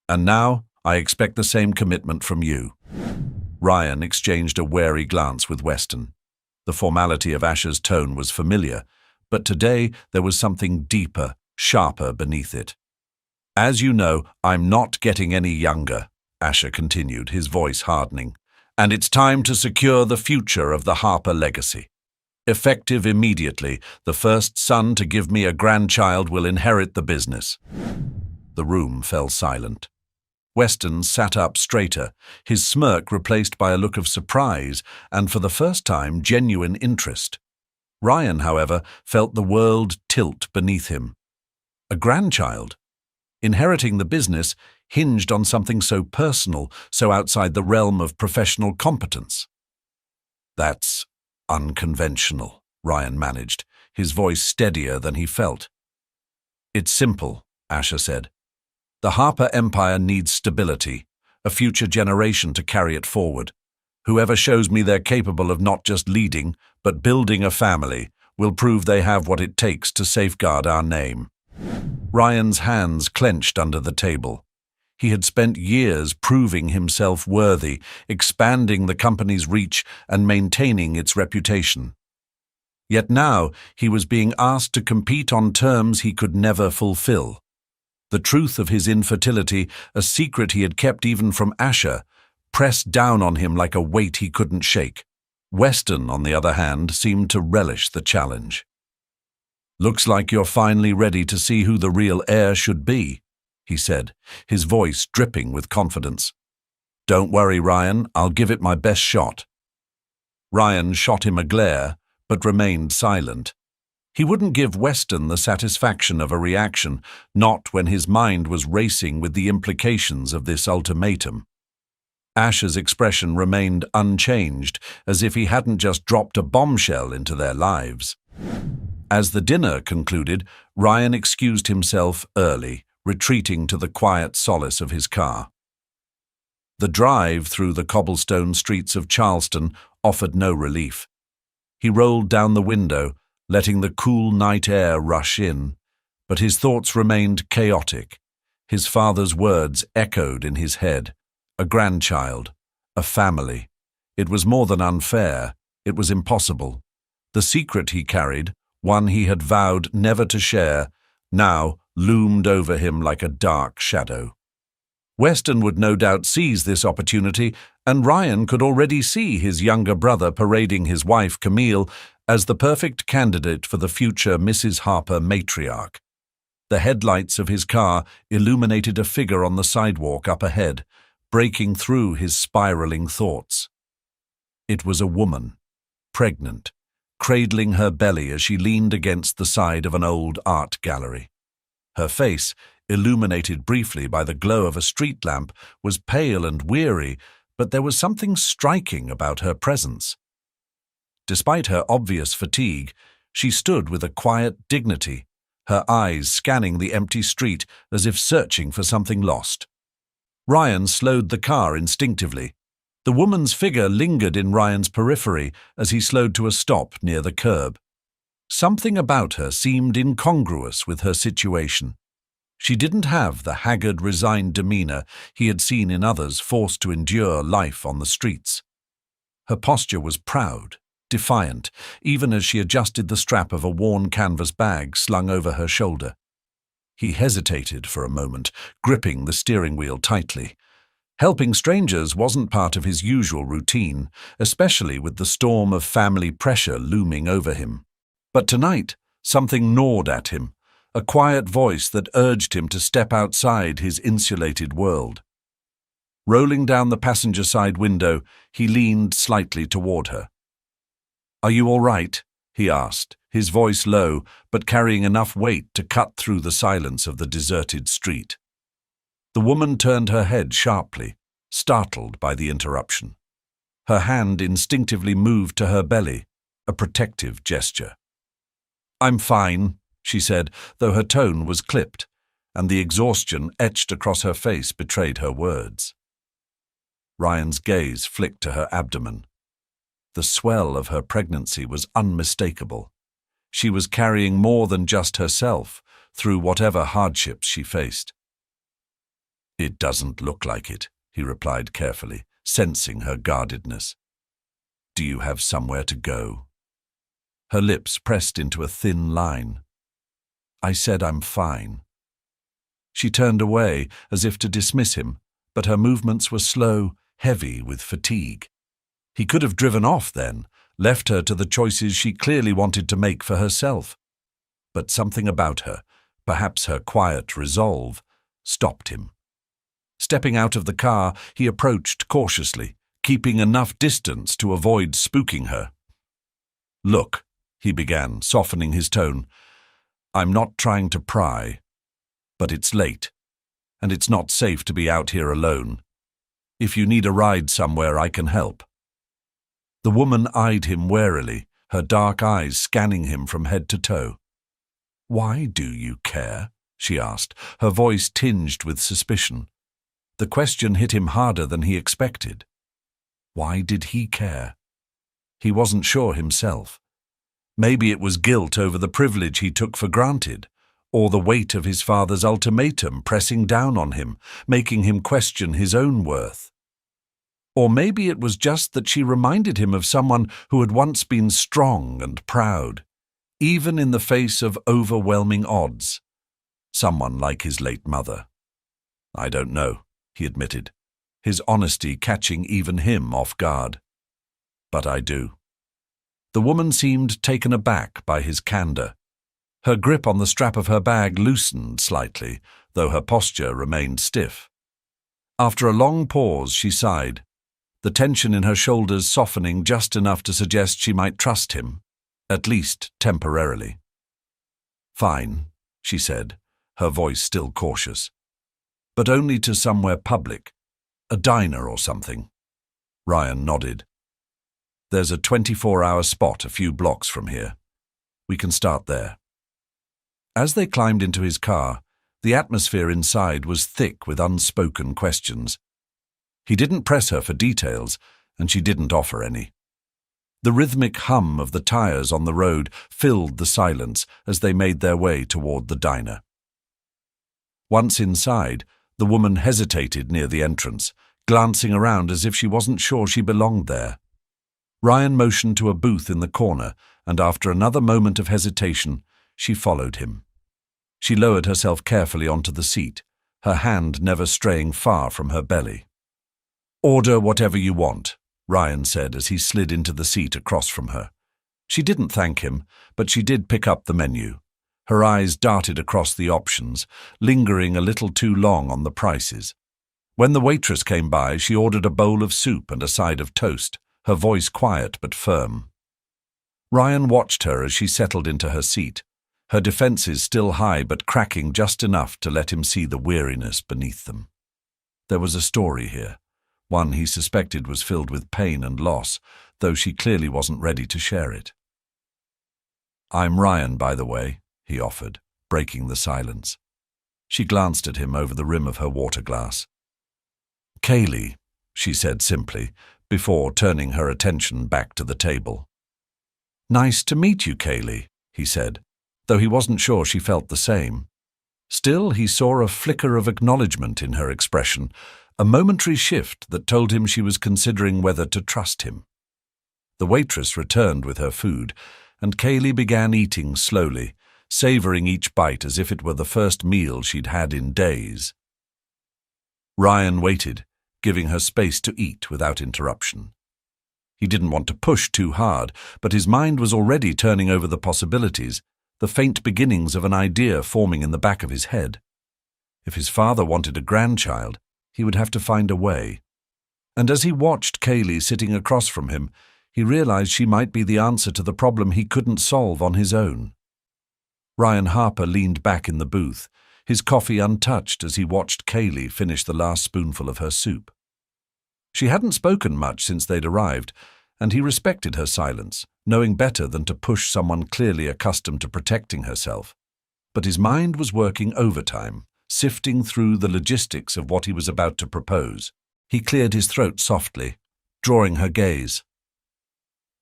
[SPEAKER 2] And now, I expect the same commitment from you." Ryan exchanged a wary glance with Weston. The formality of Asher's tone was familiar, but today there was something deeper, sharper beneath it. "As you know, I'm not getting any younger," Asher continued, his voice hardening, "and it's time to secure the future of the Harper legacy. Effective immediately, the first son to give me a grandchild will inherit the business." The room fell silent. Weston sat up straighter, his smirk replaced by a look of surprise and, for the first time, genuine interest. Ryan, however, felt the world tilt beneath him. A grandchild? Inheriting the business hinged on something so personal, so outside the realm of professional competence. "That's unconventional," Ryan managed, his voice steadier than he felt. "It's simple," Asher said. "The Harper Empire needs stability, a future generation to carry it forward. Whoever shows me they're capable of not just leading, but building a family, will prove they have what it takes to safeguard our name." Ryan's hands clenched under the table. He had spent years proving himself worthy, expanding the company's reach and maintaining its reputation. Yet now he was being asked to compete on terms he could never fulfill. The truth of his infertility, a secret he had kept even from Asher, pressed down on him like a weight he couldn't shake. Weston, on the other hand, seemed to relish the challenge. "Looks like you're finally ready to see who the real heir should be," he said, his voice dripping with confidence. "Don't worry, Ryan, I'll give it my best shot." Ryan shot him a glare, but remained silent. He wouldn't give Weston the satisfaction of a reaction, not when his mind was racing with the implications of this ultimatum. Asher's expression remained unchanged, as if he hadn't just dropped a bombshell into their lives. As the dinner concluded, Ryan excused himself early, retreating to the quiet solace of his car. The drive through the cobblestone streets of Charleston offered no relief. He rolled down the window, letting the cool night air rush in, but his thoughts remained chaotic. His father's words echoed in his head. A grandchild, a family. It was more than unfair, it was impossible. The secret he carried, one he had vowed never to share, now loomed over him like a dark shadow. Weston would no doubt seize this opportunity, and Ryan could already see his younger brother parading his wife, Camille, as the perfect candidate for the future Mrs. Harper matriarch. The headlights of his car illuminated a figure on the sidewalk up ahead, breaking through his spiraling thoughts. It was a woman, pregnant, cradling her belly as she leaned against the side of an old art gallery. Her face, illuminated briefly by the glow of a street lamp, was pale and weary, but there was something striking about her presence. Despite her obvious fatigue, she stood with a quiet dignity, her eyes scanning the empty street as if searching for something lost. Ryan slowed the car instinctively. The woman's figure lingered in Ryan's periphery as he slowed to a stop near the curb. Something about her seemed incongruous with her situation. She didn't have the haggard, resigned demeanor he had seen in others forced to endure life on the streets. Her posture was proud, defiant, even as she adjusted the strap of a worn canvas bag slung over her shoulder. He hesitated for a moment, gripping the steering wheel tightly. Helping strangers wasn't part of his usual routine, especially with the storm of family pressure looming over him. But tonight, something gnawed at him, a quiet voice that urged him to step outside his insulated world. Rolling down the passenger side window, he leaned slightly toward her. "Are you all right?" he asked, his voice low, but carrying enough weight to cut through the silence of the deserted street. The woman turned her head sharply, startled by the interruption. Her hand instinctively moved to her belly, a protective gesture. "I'm fine," she said, though her tone was clipped, and the exhaustion etched across her face betrayed her words. Ryan's gaze flicked to her abdomen. The swell of her pregnancy was unmistakable. She was carrying more than just herself through whatever hardships she faced. "It doesn't look like it," he replied carefully, sensing her guardedness. "Do you have somewhere to go?" Her lips pressed into a thin line. "I said I'm fine." She turned away as if to dismiss him, but her movements were slow, heavy with fatigue. He could have driven off then, left her to the choices she clearly wanted to make for herself. But something about her, perhaps her quiet resolve, stopped him. Stepping out of the car, he approached cautiously, keeping enough distance to avoid spooking her. "Look," he began, softening his tone, "I'm not trying to pry, but it's late, and it's not safe to be out here alone. If you need a ride somewhere, I can help." The woman eyed him warily, her dark eyes scanning him from head to toe. "Why do you care?" she asked, her voice tinged with suspicion. The question hit him harder than he expected. Why did he care? He wasn't sure himself. Maybe it was guilt over the privilege he took for granted, or the weight of his father's ultimatum pressing down on him, making him question his own worth. Or maybe it was just that she reminded him of someone who had once been strong and proud, even in the face of overwhelming odds. Someone like his late mother. "I don't know," he admitted, his honesty catching even him off guard. "But I do." The woman seemed taken aback by his candor. Her grip on the strap of her bag loosened slightly, though her posture remained stiff. After a long pause, she sighed, the tension in her shoulders softening just enough to suggest she might trust him, at least temporarily. "Fine," she said, her voice still cautious. "But only to somewhere public, a diner or something." Ryan nodded. "There's a 24-hour spot a few blocks from here. We can start there." As they climbed into his car, the atmosphere inside was thick with unspoken questions. He didn't press her for details, and she didn't offer any. The rhythmic hum of the tires on the road filled the silence as they made their way toward the diner. Once inside, the woman hesitated near the entrance, glancing around as if she wasn't sure she belonged there. Ryan motioned to a booth in the corner, and after another moment of hesitation, she followed him. She lowered herself carefully onto the seat, her hand never straying far from her belly. "Order whatever you want," Ryan said as he slid into the seat across from her. She didn't thank him, but she did pick up the menu. Her eyes darted across the options, lingering a little too long on the prices. When the waitress came by, she ordered a bowl of soup and a side of toast, her voice quiet but firm. Ryan watched her as she settled into her seat, her defenses still high but cracking just enough to let him see the weariness beneath them. There was a story here, one he suspected was filled with pain and loss, though she clearly wasn't ready to share it. "I'm Ryan, by the way," he offered, breaking the silence. She glanced at him over the rim of her water glass. "Kaylee," she said simply, before turning her attention back to the table. "Nice to meet you, Kaylee," he said, though he wasn't sure she felt the same. Still, he saw a flicker of acknowledgement in her expression, a momentary shift that told him she was considering whether to trust him. The waitress returned with her food, and Kaylee began eating slowly, savoring each bite as if it were the first meal she'd had in days. Ryan waited, giving her space to eat without interruption. He didn't want to push too hard, but his mind was already turning over the possibilities, the faint beginnings of an idea forming in the back of his head. If his father wanted a grandchild, he would have to find a way. And as he watched Kaylee sitting across from him, he realized she might be the answer to the problem he couldn't solve on his own. Ryan Harper leaned back in the booth, his coffee untouched as he watched Kaylee finish the last spoonful of her soup. She hadn't spoken much since they'd arrived, and he respected her silence, knowing better than to push someone clearly accustomed to protecting herself. But his mind was working overtime, sifting through the logistics of what he was about to propose. He cleared his throat softly, drawing her gaze.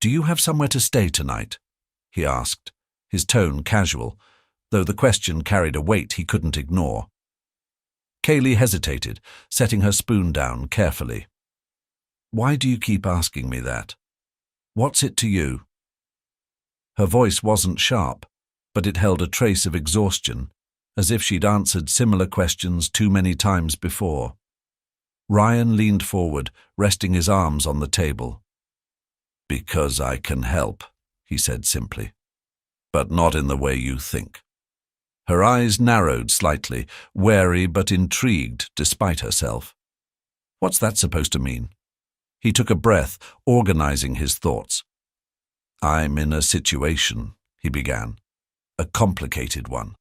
[SPEAKER 2] "Do you have somewhere to stay tonight?" he asked, his tone casual, though the question carried a weight he couldn't ignore. Kaylee hesitated, setting her spoon down carefully. "Why do you keep asking me that? What's it to you?" Her voice wasn't sharp, but it held a trace of exhaustion, as if she'd answered similar questions too many times before. Ryan leaned forward, resting his arms on the table. "Because I can help," he said simply, "but not in the way you think." Her eyes narrowed slightly, wary but intrigued despite herself. What's that supposed to mean? He took a breath, organizing his thoughts. "I'm in a situation," he began. "A complicated one.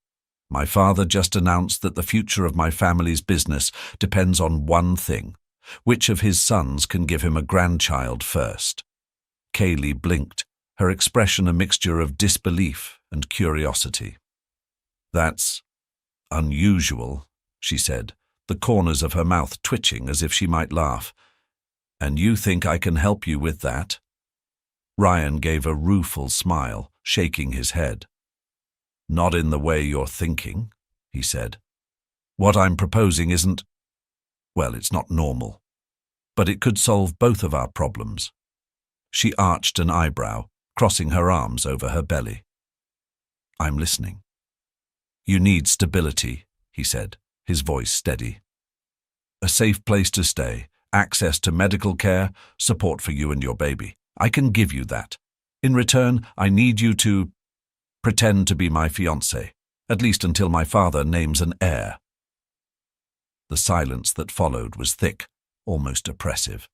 [SPEAKER 2] My father just announced that the future of my family's business depends on one thing: which of his sons can give him a grandchild first." Kaylee blinked, her expression a mixture of disbelief and curiosity. "That's unusual," she said, the corners of her mouth twitching as if she might laugh. "And you think I can help you with that?" Ryan gave a rueful smile, shaking his head. "Not in the way you're thinking," he said. "What I'm proposing isn't, well, it's not normal. But it could solve both of our problems." She arched an eyebrow, crossing her arms over her belly. "I'm listening." "You need stability," he said, his voice steady. "A safe place to stay, access to medical care, support for you and your baby. I can give you that. In return, I need you to pretend to be my fiancé, at least until my father names an heir." The silence that followed was thick, almost oppressive.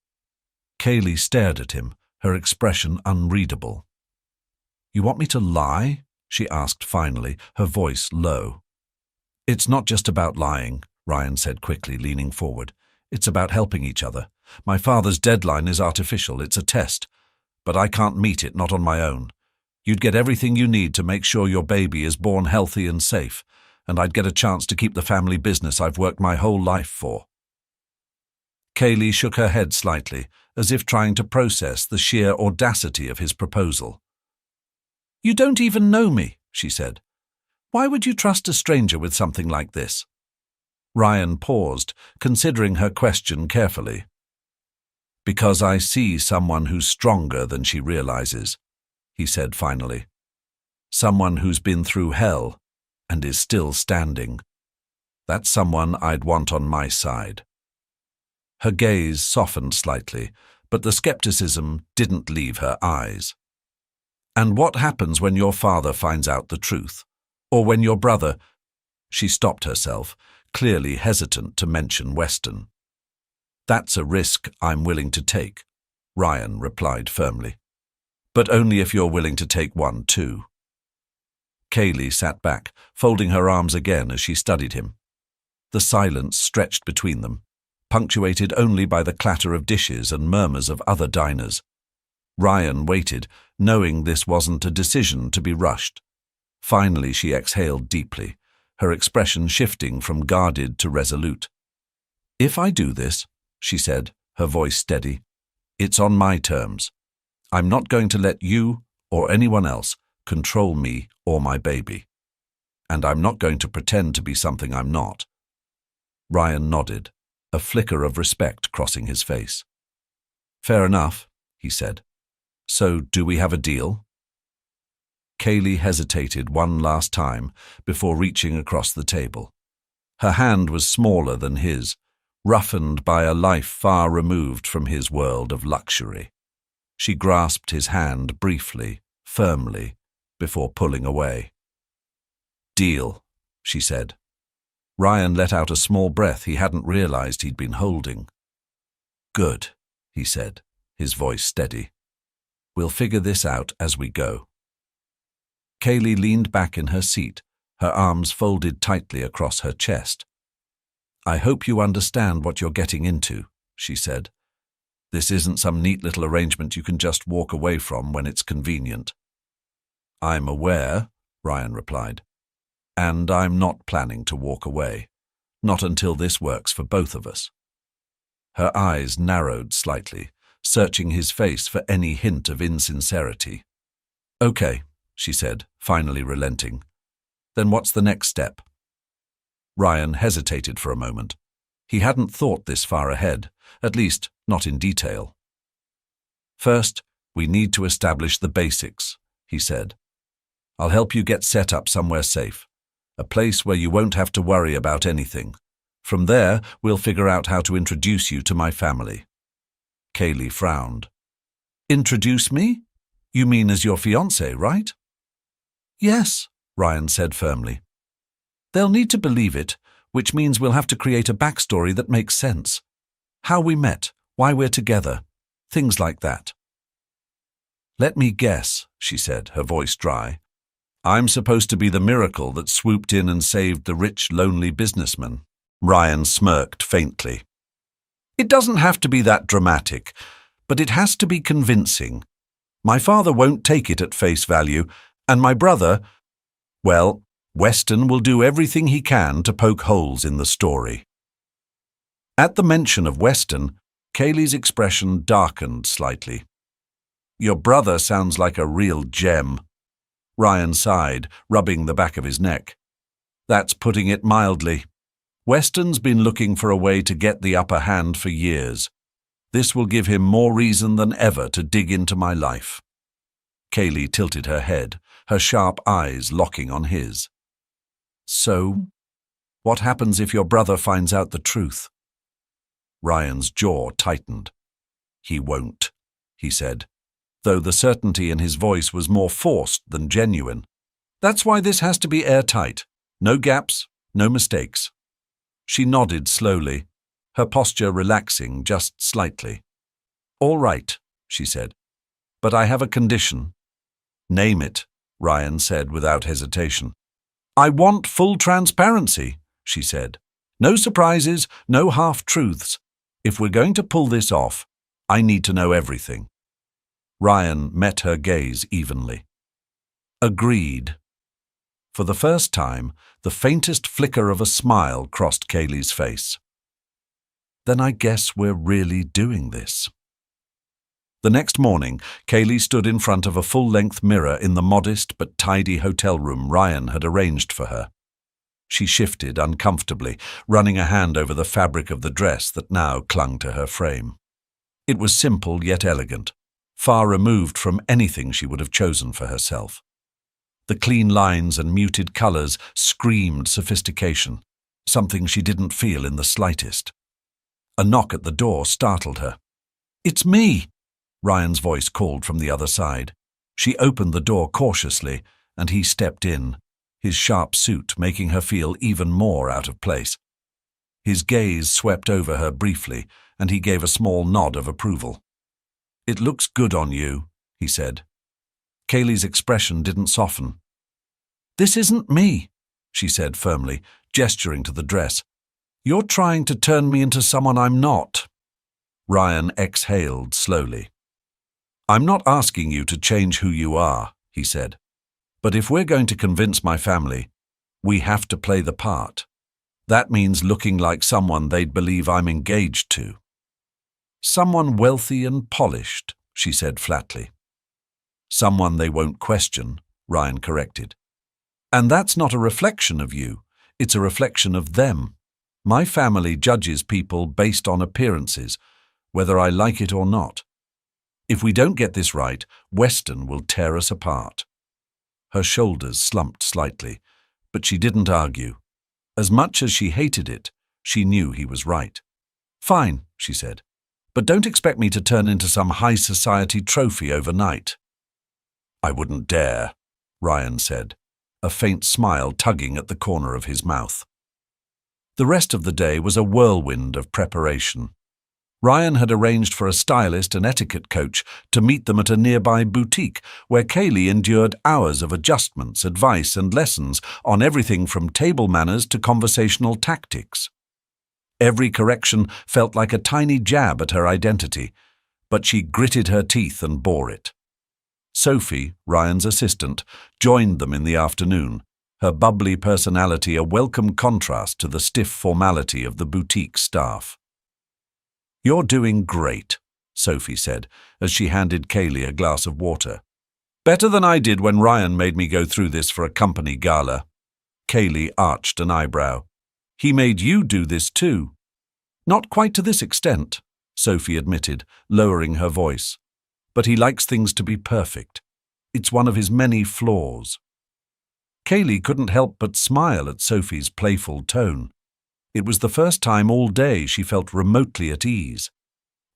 [SPEAKER 2] Kaylee stared at him, her expression unreadable. "You want me to lie?" she asked finally, her voice low. "It's not just about lying," Ryan said quickly, leaning forward. "It's about helping each other. My father's deadline is artificial, it's a test. But I can't meet it, not on my own. You'd get everything you need to make sure your baby is born healthy and safe, and I'd get a chance to keep the family business I've worked my whole life for." Kaylee shook her head slightly, as if trying to process the sheer audacity of his proposal. "You don't even know me," she said. "Why would you trust a stranger with something like this?" Ryan paused, considering her question carefully. "Because I see someone who's stronger than she realizes," he said finally. "Someone who's been through hell and is still standing. That's someone I'd want on my side." Her gaze softened slightly, but the skepticism didn't leave her eyes. "And what happens when your father finds out the truth? Or when your brother—" She stopped herself, clearly hesitant to mention Weston. "That's a risk I'm willing to take," Ryan replied firmly. "But only if you're willing to take one too." Kaylee sat back, folding her arms again as she studied him. The silence stretched between them, punctuated only by the clatter of dishes and murmurs of other diners. Ryan waited, knowing this wasn't a decision to be rushed. Finally, she exhaled deeply, her expression shifting from guarded to resolute. "If I do this," she said, her voice steady, "it's on my terms. I'm not going to let you or anyone else control me or my baby. And I'm not going to pretend to be something I'm not." Ryan nodded, a flicker of respect crossing his face. "Fair enough," he said. "So do we have a deal?" Kaylee hesitated one last time before reaching across the table. Her hand was smaller than his, roughened by a life far removed from his world of luxury. She grasped his hand briefly, firmly, before pulling away. "Deal," she said. Ryan let out a small breath he hadn't realized he'd been holding. "Good," he said, his voice steady. "We'll figure this out as we go." Kaylee leaned back in her seat, her arms folded tightly across her chest. "I hope you understand what you're getting into," she said. "This isn't some neat little arrangement you can just walk away from when it's convenient." "I'm aware," Ryan replied. "And I'm not planning to walk away. Not until this works for both of us." Her eyes narrowed slightly, searching his face for any hint of insincerity. "Okay," she said, finally relenting. "Then what's the next step?" Ryan hesitated for a moment. He hadn't thought this far ahead, at least not in detail. "First, we need to establish the basics," he said. "I'll help you get set up somewhere safe, a place where you won't have to worry about anything. From there, we'll figure out how to introduce you to my family." Kaylee frowned. "Introduce me? You mean as your fiancé, right?" "Yes," Ryan said firmly. "They'll need to believe it, which means we'll have to create a backstory that makes sense. How we met, why we're together, things like that." "Let me guess," she said, her voice dry. "I'm supposed to be the miracle that swooped in and saved the rich, lonely businessman." Ryan smirked faintly. "It doesn't have to be that dramatic, but it has to be convincing. My father won't take it at face value, and my brother, well, Weston will do everything he can to poke holes in the story." At the mention of Weston, Kaylee's expression darkened slightly. "Your brother sounds like a real gem." Ryan sighed, rubbing the back of his neck. "That's putting it mildly. Weston's been looking for a way to get the upper hand for years. This will give him more reason than ever to dig into my life." Kaylee tilted her head, her sharp eyes locking on his. "So, what happens if your brother finds out the truth?" Ryan's jaw tightened. "He won't," he said, though the certainty in his voice was more forced than genuine. "That's why this has to be airtight. No gaps, no mistakes." She nodded slowly, her posture relaxing just slightly. "All right," she said, "but I have a condition." "Name it," Ryan said without hesitation. "I want full transparency," she said. "No surprises, no half-truths. If we're going to pull this off, I need to know everything." Ryan met her gaze evenly. "Agreed." For the first time, the faintest flicker of a smile crossed Kaylee's face. "Then I guess we're really doing this." The next morning, Kaylee stood in front of a full-length mirror in the modest but tidy hotel room Ryan had arranged for her. She shifted uncomfortably, running a hand over the fabric of the dress that now clung to her frame. It was simple yet elegant, far removed from anything she would have chosen for herself. The clean lines and muted colors screamed sophistication, something she didn't feel in the slightest. A knock at the door startled her. "It's me," Ryan's voice called from the other side. She opened the door cautiously, and he stepped in, his sharp suit making her feel even more out of place. His gaze swept over her briefly, and he gave a small nod of approval. "It looks good on you," he said. Kaylee's expression didn't soften. "This isn't me," she said firmly, gesturing to the dress. You're trying to turn me into someone I'm not. Ryan exhaled slowly. I'm not asking you to change who you are, he said. But if we're going to convince my family, we have to play the part. That means looking like someone they'd believe I'm engaged to. Someone wealthy and polished, she said flatly. Someone they won't question, Ryan corrected. And that's not a reflection of you, it's a reflection of them. My family judges people based on appearances, whether I like it or not. If we don't get this right, Weston will tear us apart. Her shoulders slumped slightly, but she didn't argue. As much as she hated it, she knew he was right. Fine, she said, but don't expect me to turn into some high society trophy overnight. I wouldn't dare, Ryan said, a faint smile tugging at the corner of his mouth. The rest of the day was a whirlwind of preparation. Ryan had arranged for a stylist and etiquette coach to meet them at a nearby boutique where Kaylee endured hours of adjustments, advice and lessons on everything from table manners to conversational tactics. Every correction felt like a tiny jab at her identity, but she gritted her teeth and bore it. Sophie, Ryan's assistant, joined them in the afternoon, her bubbly personality a welcome contrast to the stiff formality of the boutique staff. You're doing great, Sophie said, as she handed Kaylee a glass of water. Better than I did when Ryan made me go through this for a company gala. Kaylee arched an eyebrow. He made you do this too. Not quite to this extent, Sophie admitted, lowering her voice. But he likes things to be perfect. It's one of his many flaws. Kaylee couldn't help but smile at Sophie's playful tone. It was the first time all day she felt remotely at ease.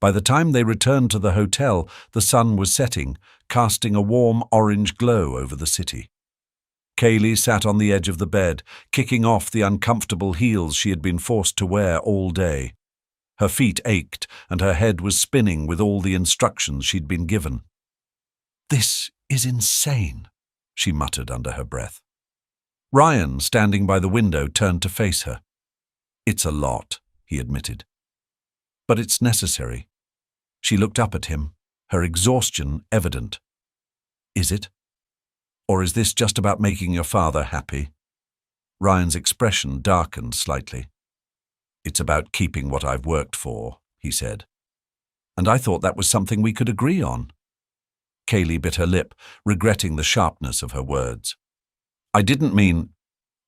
[SPEAKER 2] By the time they returned to the hotel, the sun was setting, casting a warm orange glow over the city. Kaylee sat on the edge of the bed, kicking off the uncomfortable heels she had been forced to wear all day. Her feet ached, and her head was spinning with all the instructions she'd been given. "This is insane," she muttered under her breath. Ryan, standing by the window, turned to face her. "It's a lot," he admitted. "But it's necessary." She looked up at him, her exhaustion evident. "Is it? Or is this just about making your father happy?" Ryan's expression darkened slightly. "It's about keeping what I've worked for," he said. "And I thought that was something we could agree on." Kaylee bit her lip, regretting the sharpness of her words. "I didn't mean—"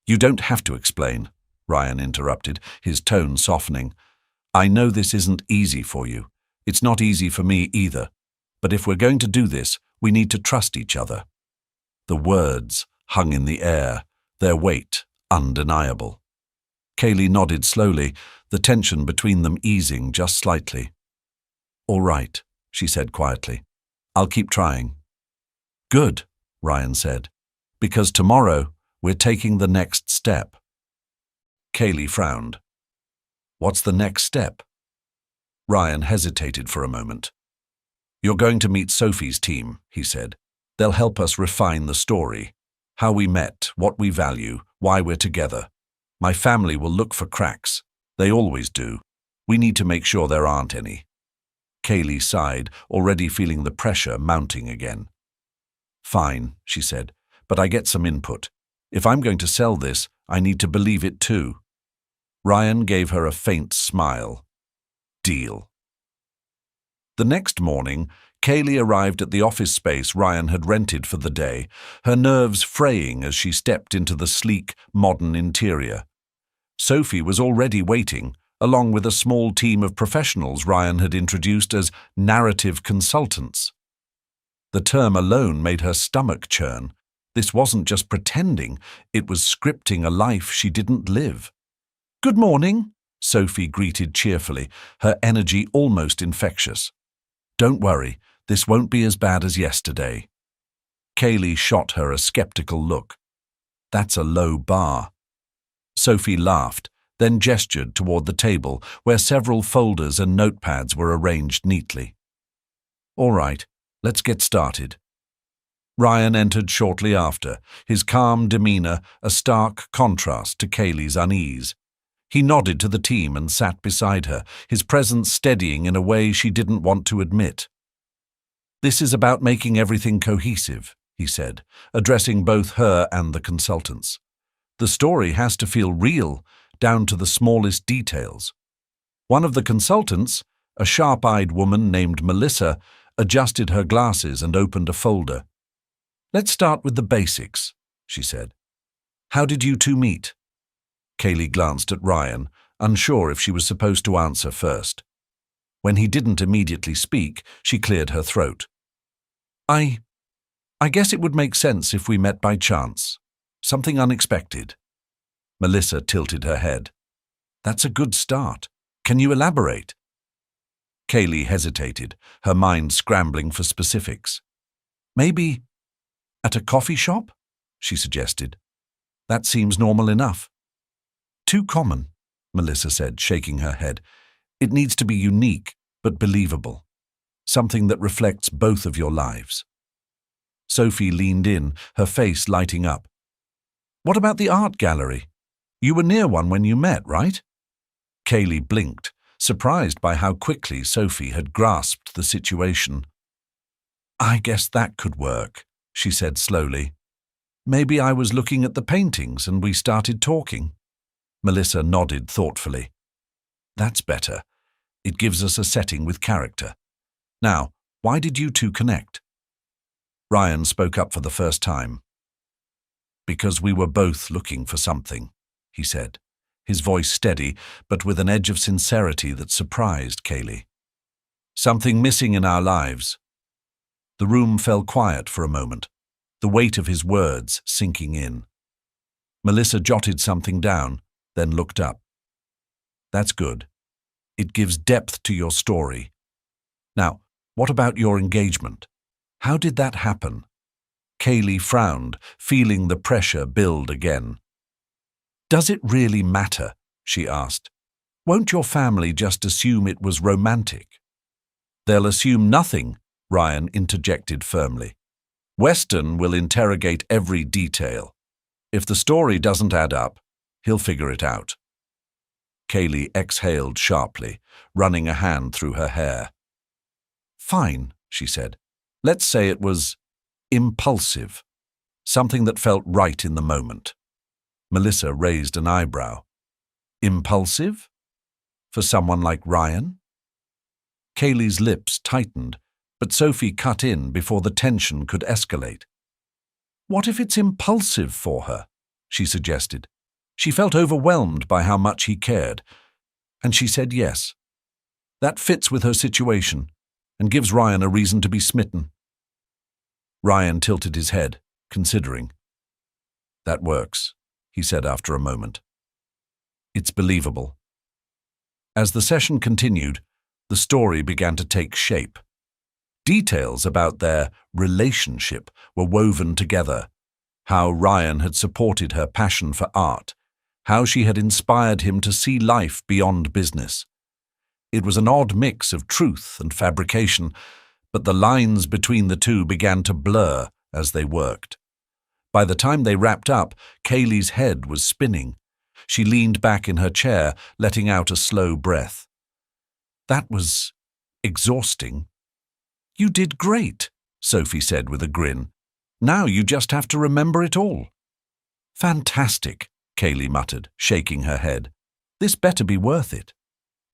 [SPEAKER 2] "You don't have to explain," Ryan interrupted, his tone softening. "I know this isn't easy for you. It's not easy for me either. But if we're going to do this, we need to trust each other." The words hung in the air, their weight undeniable. Kaylee nodded slowly, the tension between them easing just slightly. "All right," she said quietly. "I'll keep trying." "Good," Ryan said, "because tomorrow we're taking the next step." Kaylee frowned. "What's the next step?" Ryan hesitated for a moment. "You're going to meet Sophie's team," he said. "They'll help us refine the story. How we met, what we value, why we're together. My family will look for cracks. They always do. We need to make sure there aren't any." Kaylee sighed, already feeling the pressure mounting again. "Fine," she said, "but I get some input. If I'm going to sell this, I need to believe it too." Ryan gave her a faint smile. "Deal." The next morning, Kaylee arrived at the office space Ryan had rented for the day, her nerves fraying as she stepped into the sleek, modern interior. Sophie was already waiting, along with a small team of professionals Ryan had introduced as narrative consultants. The term alone made her stomach churn. This wasn't just pretending, it was scripting a life she didn't live. "Good morning," Sophie greeted cheerfully, her energy almost infectious. "Don't worry, this won't be as bad as yesterday." Kaylee shot her a skeptical look. "That's a low bar." Sophie laughed, then gestured toward the table where several folders and notepads were arranged neatly. "All right, let's get started." Ryan entered shortly after, his calm demeanor a stark contrast to Kaylee's unease. He nodded to the team and sat beside her, his presence steadying in a way she didn't want to admit. "This is about making everything cohesive," he said, addressing both her and the consultants. "The story has to feel real, down to the smallest details." One of the consultants, a sharp-eyed woman named Melissa, adjusted her glasses and opened a folder. "Let's start with the basics," she said. "How did you two meet?" Kaylee glanced at Ryan, unsure if she was supposed to answer first. When he didn't immediately speak, she cleared her throat. I guess it would make sense if we met by chance. Something unexpected." Melissa tilted her head. "That's a good start. Can you elaborate?" Kaylee hesitated, her mind scrambling for specifics. "Maybe at a coffee shop?" she suggested. "That seems normal enough." "Too common," Melissa said, shaking her head. "It needs to be unique, but believable. Something that reflects both of your lives." Sophie leaned in, her face lighting up. "What about the art gallery? You were near one when you met, right?" Kaylee blinked, surprised by how quickly Sophie had grasped the situation. "I guess that could work," she said slowly. "Maybe I was looking at the paintings and we started talking." Melissa nodded thoughtfully. "That's better. It gives us a setting with character. Now, why did you two connect?" Ryan spoke up for the first time. "Because we were both looking for something," he said, his voice steady, but with an edge of sincerity that surprised Kaylee. "Something missing in our lives." The room fell quiet for a moment, the weight of his words sinking in. Melissa jotted something down, then looked up. "That's good. It gives depth to your story. Now, what about your engagement? How did that happen?" Kaylee frowned, feeling the pressure build again. "Does it really matter?" she asked. "Won't your family just assume it was romantic?" "They'll assume nothing," Ryan interjected firmly. "Weston will interrogate every detail. If the story doesn't add up, he'll figure it out." Kaylee exhaled sharply, running a hand through her hair. "Fine," she said. "Let's say it was impulsive. Something that felt right in the moment." Melissa raised an eyebrow. "Impulsive? For someone like Ryan?" Kaylee's lips tightened, but Sophie cut in before the tension could escalate. "What if it's impulsive for her?" she suggested. She felt overwhelmed by how much he cared, and she said yes. That fits with her situation and gives Ryan a reason to be smitten. Ryan tilted his head, considering. "That works," he said after a moment. "It's believable." As the session continued, the story began to take shape. Details about their relationship were woven together. How Ryan had supported her passion for art, how she had inspired him to see life beyond business. It was an odd mix of truth and fabrication, but the lines between the two began to blur as they worked. By the time they wrapped up, Kaylee's head was spinning. She leaned back in her chair, letting out a slow breath. "That was exhausting." "You did great," Sophie said with a grin. "Now you just have to remember it all." "Fantastic," Kaylee muttered, shaking her head. "This better be worth it."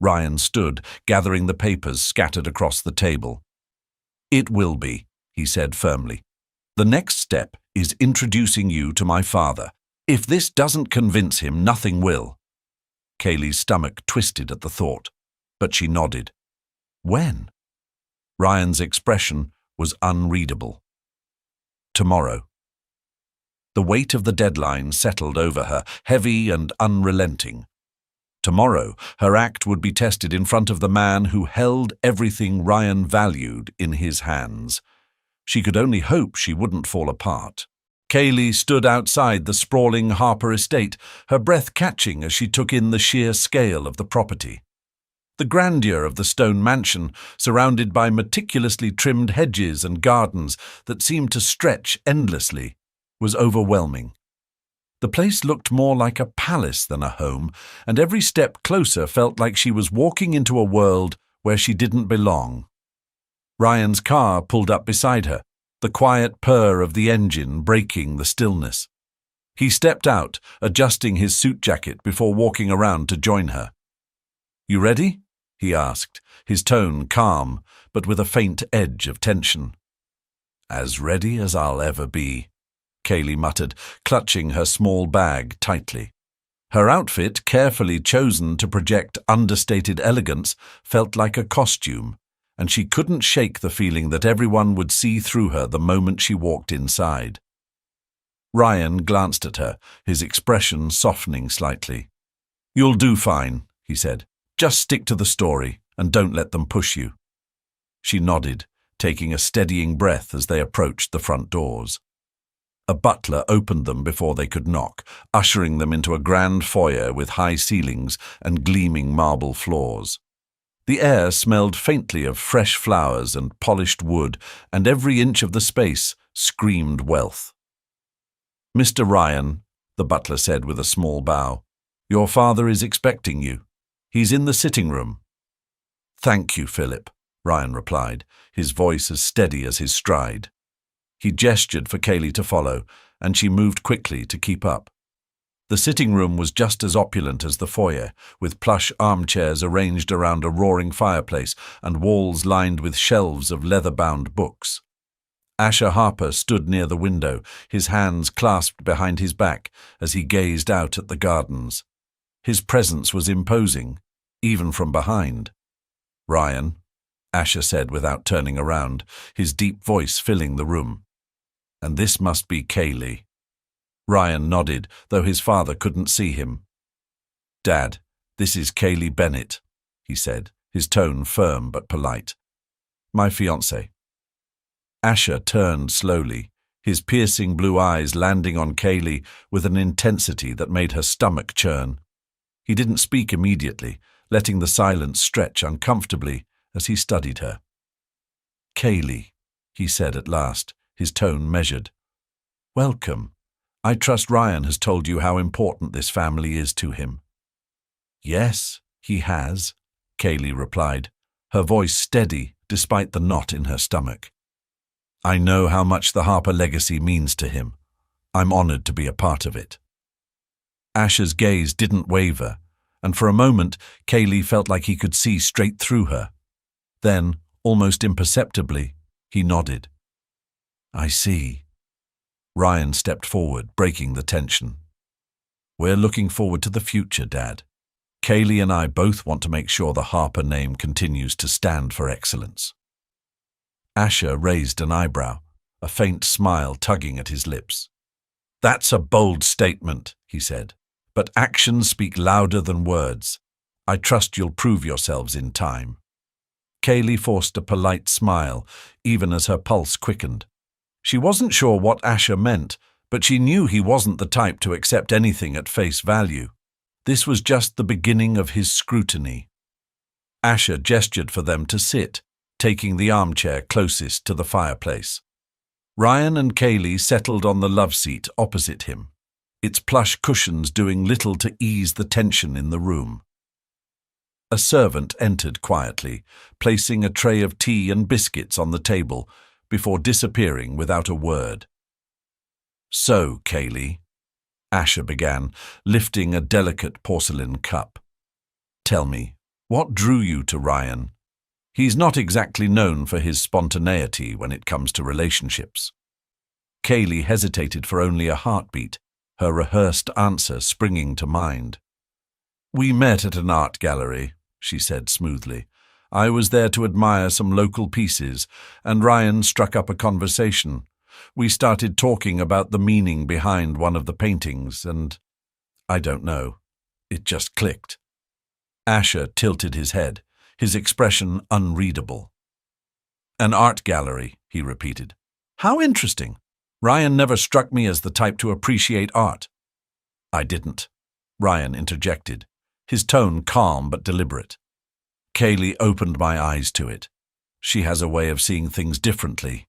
[SPEAKER 2] Ryan stood, gathering the papers scattered across the table. "It will be," he said firmly. "The next step is introducing you to my father. If this doesn't convince him, nothing will." Kaylee's stomach twisted at the thought, but she nodded. "When?" Ryan's expression was unreadable. "Tomorrow." The weight of the deadline settled over her, heavy and unrelenting. Tomorrow, her act would be tested in front of the man who held everything Ryan valued in his hands. She could only hope she wouldn't fall apart. Kaylee stood outside the sprawling Harper estate, her breath catching as she took in the sheer scale of the property. The grandeur of the stone mansion, surrounded by meticulously trimmed hedges and gardens that seemed to stretch endlessly, was overwhelming. The place looked more like a palace than a home, and every step closer felt like she was walking into a world where she didn't belong. Ryan's car pulled up beside her, the quiet purr of the engine breaking the stillness. He stepped out, adjusting his suit jacket before walking around to join her. "You ready?" he asked, his tone calm, but with a faint edge of tension. "As ready as I'll ever be," Kaylee muttered, clutching her small bag tightly. Her outfit, carefully chosen to project understated elegance, felt like a costume, and she couldn't shake the feeling that everyone would see through her the moment she walked inside. Ryan glanced at her, his expression softening slightly. "You'll do fine," he said. "Just stick to the story, and don't let them push you." She nodded, taking a steadying breath as they approached the front doors. A butler opened them before they could knock, ushering them into a grand foyer with high ceilings and gleaming marble floors. The air smelled faintly of fresh flowers and polished wood, and every inch of the space screamed wealth. "Mr. Ryan," the butler said with a small bow, "your father is expecting you. He's in the sitting room." "Thank you, Philip," Ryan replied, his voice as steady as his stride. He gestured for Kaylee to follow, and she moved quickly to keep up. The sitting room was just as opulent as the foyer, with plush armchairs arranged around a roaring fireplace and walls lined with shelves of leather-bound books. Asher Harper stood near the window, his hands clasped behind his back as he gazed out at the gardens. His presence was imposing, even from behind. "Ryan," Asher said without turning around, his deep voice filling the room. "And this must be Kaylee." Ryan nodded, though his father couldn't see him. "Dad, this is Kaylee Bennett," he said, his tone firm but polite. "My fiancée." Asher turned slowly, his piercing blue eyes landing on Kaylee with an intensity that made her stomach churn. He didn't speak immediately, letting the silence stretch uncomfortably as he studied her. "Kaylee," he said at last, his tone measured. "Welcome. I trust Ryan has told you how important this family is to him." "Yes, he has," Kaylee replied, her voice steady despite the knot in her stomach. "I know how much the Harper legacy means to him. I'm honored to be a part of it." Asher's gaze didn't waver, and for a moment Kaylee felt like he could see straight through her. Then, almost imperceptibly, he nodded. "I see." Ryan stepped forward, breaking the tension. "We're looking forward to the future, Dad. Kaylee and I both want to make sure the Harper name continues to stand for excellence." Asher raised an eyebrow, a faint smile tugging at his lips. "That's a bold statement," he said, "but actions speak louder than words. I trust you'll prove yourselves in time." Kaylee forced a polite smile, even as her pulse quickened. She wasn't sure what Asher meant, but she knew he wasn't the type to accept anything at face value. This was just the beginning of his scrutiny. Asher gestured for them to sit, taking the armchair closest to the fireplace. Ryan and Kaylee settled on the love seat opposite him, its plush cushions doing little to ease the tension in the room. A servant entered quietly, placing a tray of tea and biscuits on the table before disappearing without a word. "So, Kaylee," Asher began, lifting a delicate porcelain cup. "Tell me, what drew you to Ryan? He's not exactly known for his spontaneity when it comes to relationships." Kaylee hesitated for only a heartbeat, her rehearsed answer springing to mind. "We met at an art gallery," she said smoothly. "I was there to admire some local pieces, and Ryan struck up a conversation. We started talking about the meaning behind one of the paintings, and I don't know. It just clicked." Asher tilted his head, his expression unreadable. "An art gallery," he repeated. "How interesting. Ryan never struck me as the type to appreciate art." "I didn't," Ryan interjected, his tone calm but deliberate. "Kaylee opened my eyes to it. She has a way of seeing things differently.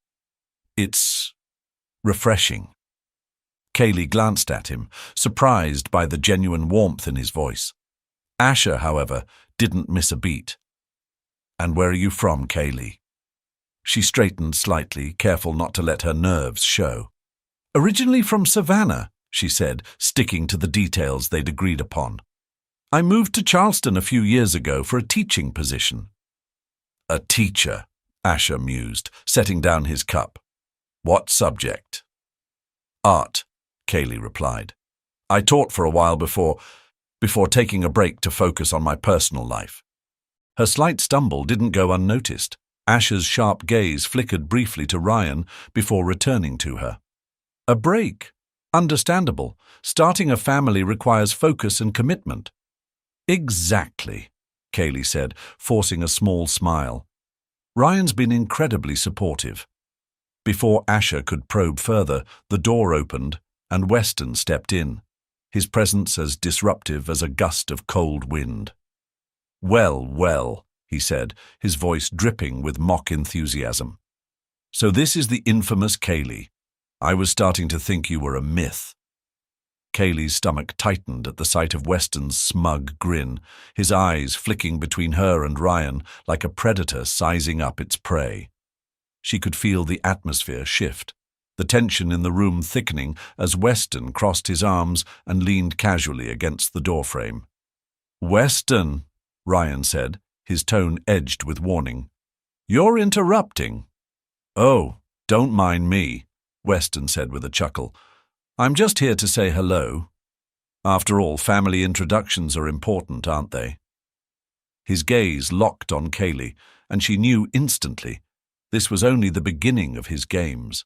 [SPEAKER 2] It's refreshing." Kaylee glanced at him, surprised by the genuine warmth in his voice. Asher, however, didn't miss a beat. "And where are you from, Kaylee?" She straightened slightly, careful not to let her nerves show. "Originally from Savannah," she said, sticking to the details they'd agreed upon. "I moved to Charleston a few years ago for a teaching position." "A teacher," Asher mused, setting down his cup. "What subject?" "Art," Kaylee replied. "I taught for a while before taking a break to focus on my personal life." Her slight stumble didn't go unnoticed. Asher's sharp gaze flickered briefly to Ryan before returning to her. "A break? Understandable. Starting a family requires focus and commitment." "Exactly," Kaylee said, forcing a small smile. "Ryan's been incredibly supportive." Before Asher could probe further, the door opened and Weston stepped in, his presence as disruptive as a gust of cold wind. "Well, well," he said, his voice dripping with mock enthusiasm. "So this is the infamous Kaylee. I was starting to think you were a myth." Kaylee's stomach tightened at the sight of Weston's smug grin, his eyes flicking between her and Ryan like a predator sizing up its prey. She could feel the atmosphere shift, the tension in the room thickening as Weston crossed his arms and leaned casually against the doorframe. "Weston," Ryan said, his tone edged with warning. "You're interrupting." "Oh, don't mind me," Weston said with a chuckle. "I'm just here to say hello. After all, family introductions are important, aren't they?" His gaze locked on Kaylee, and she knew instantly this was only the beginning of his games.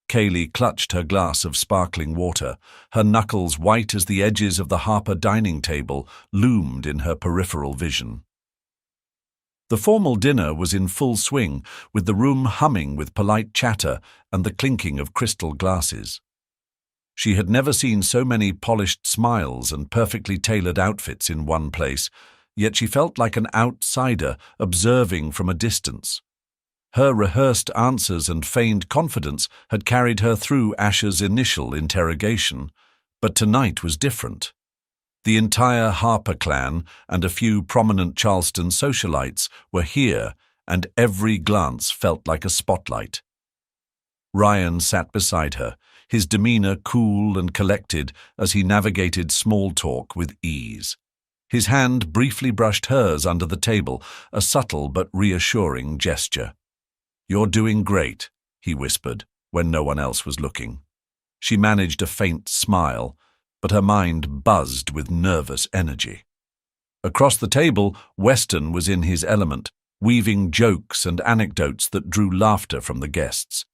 [SPEAKER 2] Kaylee clutched her glass of sparkling water, her knuckles white as the edges of the Harper dining table loomed in her peripheral vision. The formal dinner was in full swing, with the room humming with polite chatter and the clinking of crystal glasses. She had never seen so many polished smiles and perfectly tailored outfits in one place, yet she felt like an outsider observing from a distance. Her rehearsed answers and feigned confidence had carried her through Asher's initial interrogation, but tonight was different. The entire Harper clan and a few prominent Charleston socialites were here, and every glance felt like a spotlight. Ryan sat beside her, his demeanor cool and collected as he navigated small talk with ease. His hand briefly brushed hers under the table, a subtle but reassuring gesture. "You're doing great," he whispered, when no one else was looking. She managed a faint smile, but her mind buzzed with nervous energy. Across the table, Weston was in his element, weaving jokes and anecdotes that drew laughter from the guests.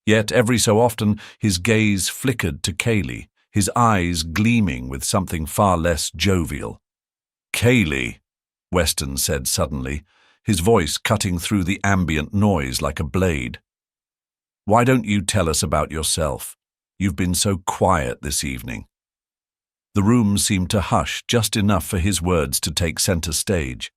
[SPEAKER 2] Yet every so often his gaze flickered to Kaylee, his eyes gleaming with something far less jovial. "Kaylee," Weston said suddenly, his voice cutting through the ambient noise like a blade. "Why don't you tell us about yourself? You've been so quiet this evening." The room seemed to hush just enough for his words to take center stage.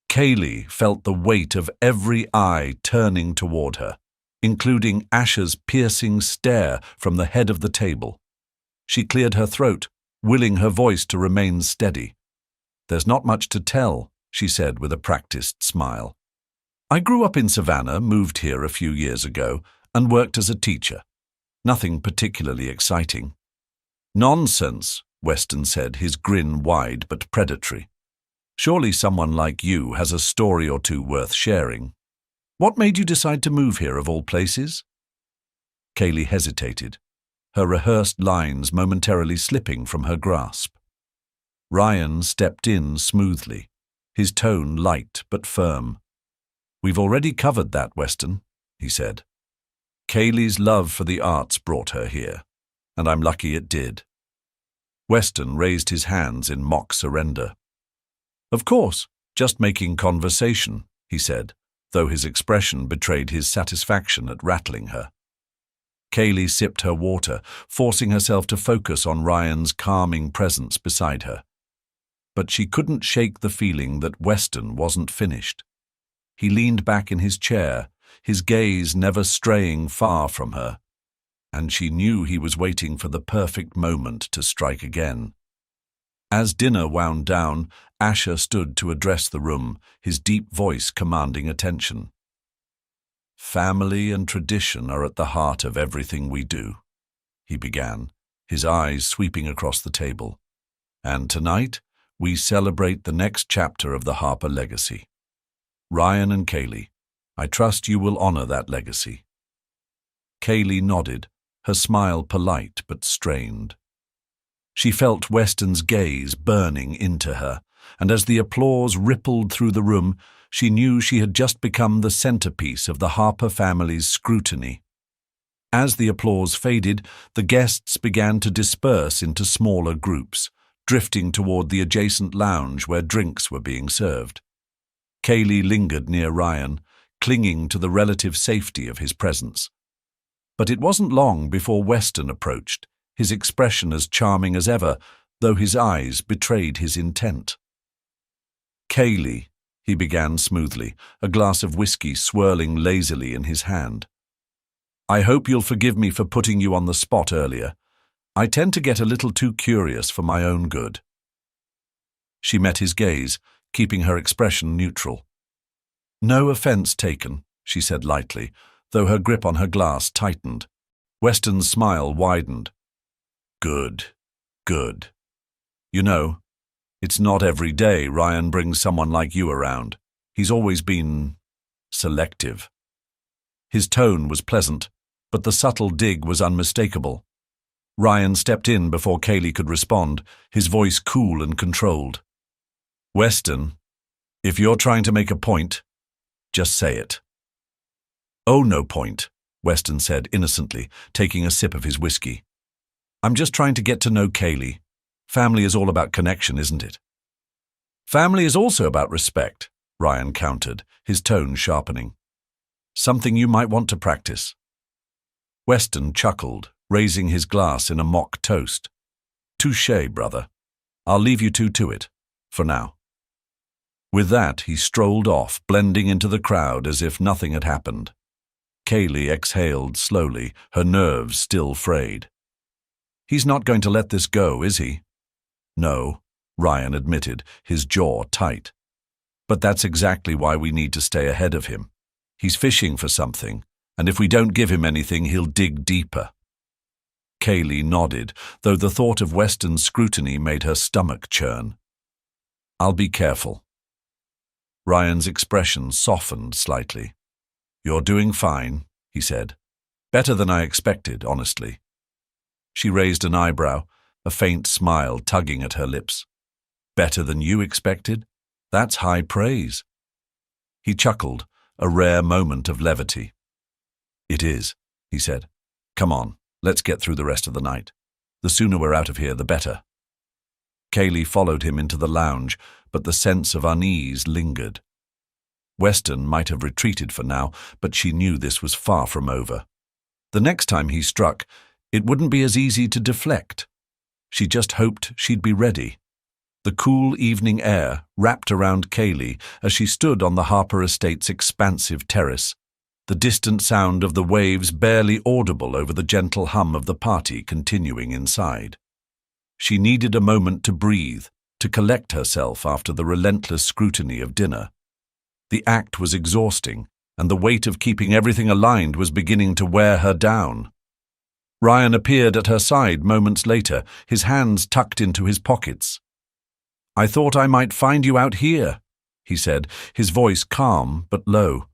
[SPEAKER 2] Kaylee felt the weight of every eye turning toward her, including Asher's piercing stare from the head of the table. She cleared her throat, willing her voice to remain steady. "There's not much to tell," she said with a practiced smile. "I grew up in Savannah, moved here a few years ago, and worked as a teacher. Nothing particularly exciting." "Nonsense," Weston said, his grin wide but predatory. "Surely someone like you has a story or two worth sharing. What made you decide to move here of all places?" Kaylee hesitated, her rehearsed lines momentarily slipping from her grasp. Ryan stepped in smoothly, his tone light but firm. "We've already covered that, Weston," he said. "Kaylee's love for the arts brought her here, and I'm lucky it did." Weston raised his hands in mock surrender. "Of course, just making conversation," he said, though his expression betrayed his satisfaction at rattling her. Kaylee sipped her water, forcing herself to focus on Ryan's calming presence beside her. But she couldn't shake the feeling that Weston wasn't finished. He leaned back in his chair, his gaze never straying far from her. and she knew he was waiting for the perfect moment to strike again. As dinner wound down, Asher stood to address the room, his deep voice commanding attention. "Family and tradition are at the heart of everything we do," he began, his eyes sweeping across the table. "And tonight, we celebrate the next chapter of the Harper legacy. Ryan and Kaylee, I trust you will honor that legacy." Kaylee nodded, her smile polite but strained. She felt Weston's gaze burning into her, and as the applause rippled through the room, she knew she had just become the centerpiece of the Harper family's scrutiny. As the applause faded, the guests began to disperse into smaller groups, drifting toward the adjacent lounge where drinks were being served. Kaylee lingered near Ryan, clinging to the relative safety of his presence. But it wasn't long before Weston approached, his expression as charming as ever, though his eyes betrayed his intent. "Kaylee," he began smoothly, a glass of whiskey swirling lazily in his hand. "I hope you'll forgive me for putting you on the spot earlier. I tend to get a little too curious for my own good." She met his gaze, keeping her expression neutral. "No offense taken," she said lightly, though her grip on her glass tightened. Weston's smile widened. "Good, good. You know, it's not every day Ryan brings someone like you around. He's always been selective." His tone was pleasant, but the subtle dig was unmistakable. Ryan stepped in before Kaylee could respond, his voice cool and controlled. "Weston, if you're trying to make a point, just say it." "Oh, no point," Weston said innocently, taking a sip of his whiskey. "I'm just trying to get to know Kaylee. Family is all about connection, isn't it?" "Family is also about respect," Ryan countered, his tone sharpening. "Something you might want to practice." Weston chuckled, raising his glass in a mock toast. "Touché, brother. I'll leave you two to it, for now." With that, he strolled off, blending into the crowd as if nothing had happened. Kaylee exhaled slowly, her nerves still frayed. "He's not going to let this go, is he?" "No," Ryan admitted, his jaw tight. "But that's exactly why we need to stay ahead of him. He's fishing for something, and if we don't give him anything, he'll dig deeper." Kaylee nodded, though the thought of Weston's scrutiny made her stomach churn. "I'll be careful." Ryan's expression softened slightly. "You're doing fine," he said. "Better than I expected, honestly." She raised an eyebrow, a faint smile tugging at her lips. "Better than you expected? That's high praise." He chuckled, a rare moment of levity. "It is," he said. "Come on, let's get through the rest of the night. The sooner we're out of here, the better." Kaylee followed him into the lounge, but the sense of unease lingered. Weston might have retreated for now, but she knew this was far from over. The next time he struck, it wouldn't be as easy to deflect. She just hoped she'd be ready. The cool evening air wrapped around Kaylee as she stood on the Harper estate's expansive terrace, the distant sound of the waves barely audible over the gentle hum of the party continuing inside. She needed a moment to breathe, to collect herself after the relentless scrutiny of dinner. The act was exhausting, and the weight of keeping everything aligned was beginning to wear her down. Ryan appeared at her side moments later, his hands tucked into his pockets. "I thought I might find you out here," he said, his voice calm but low.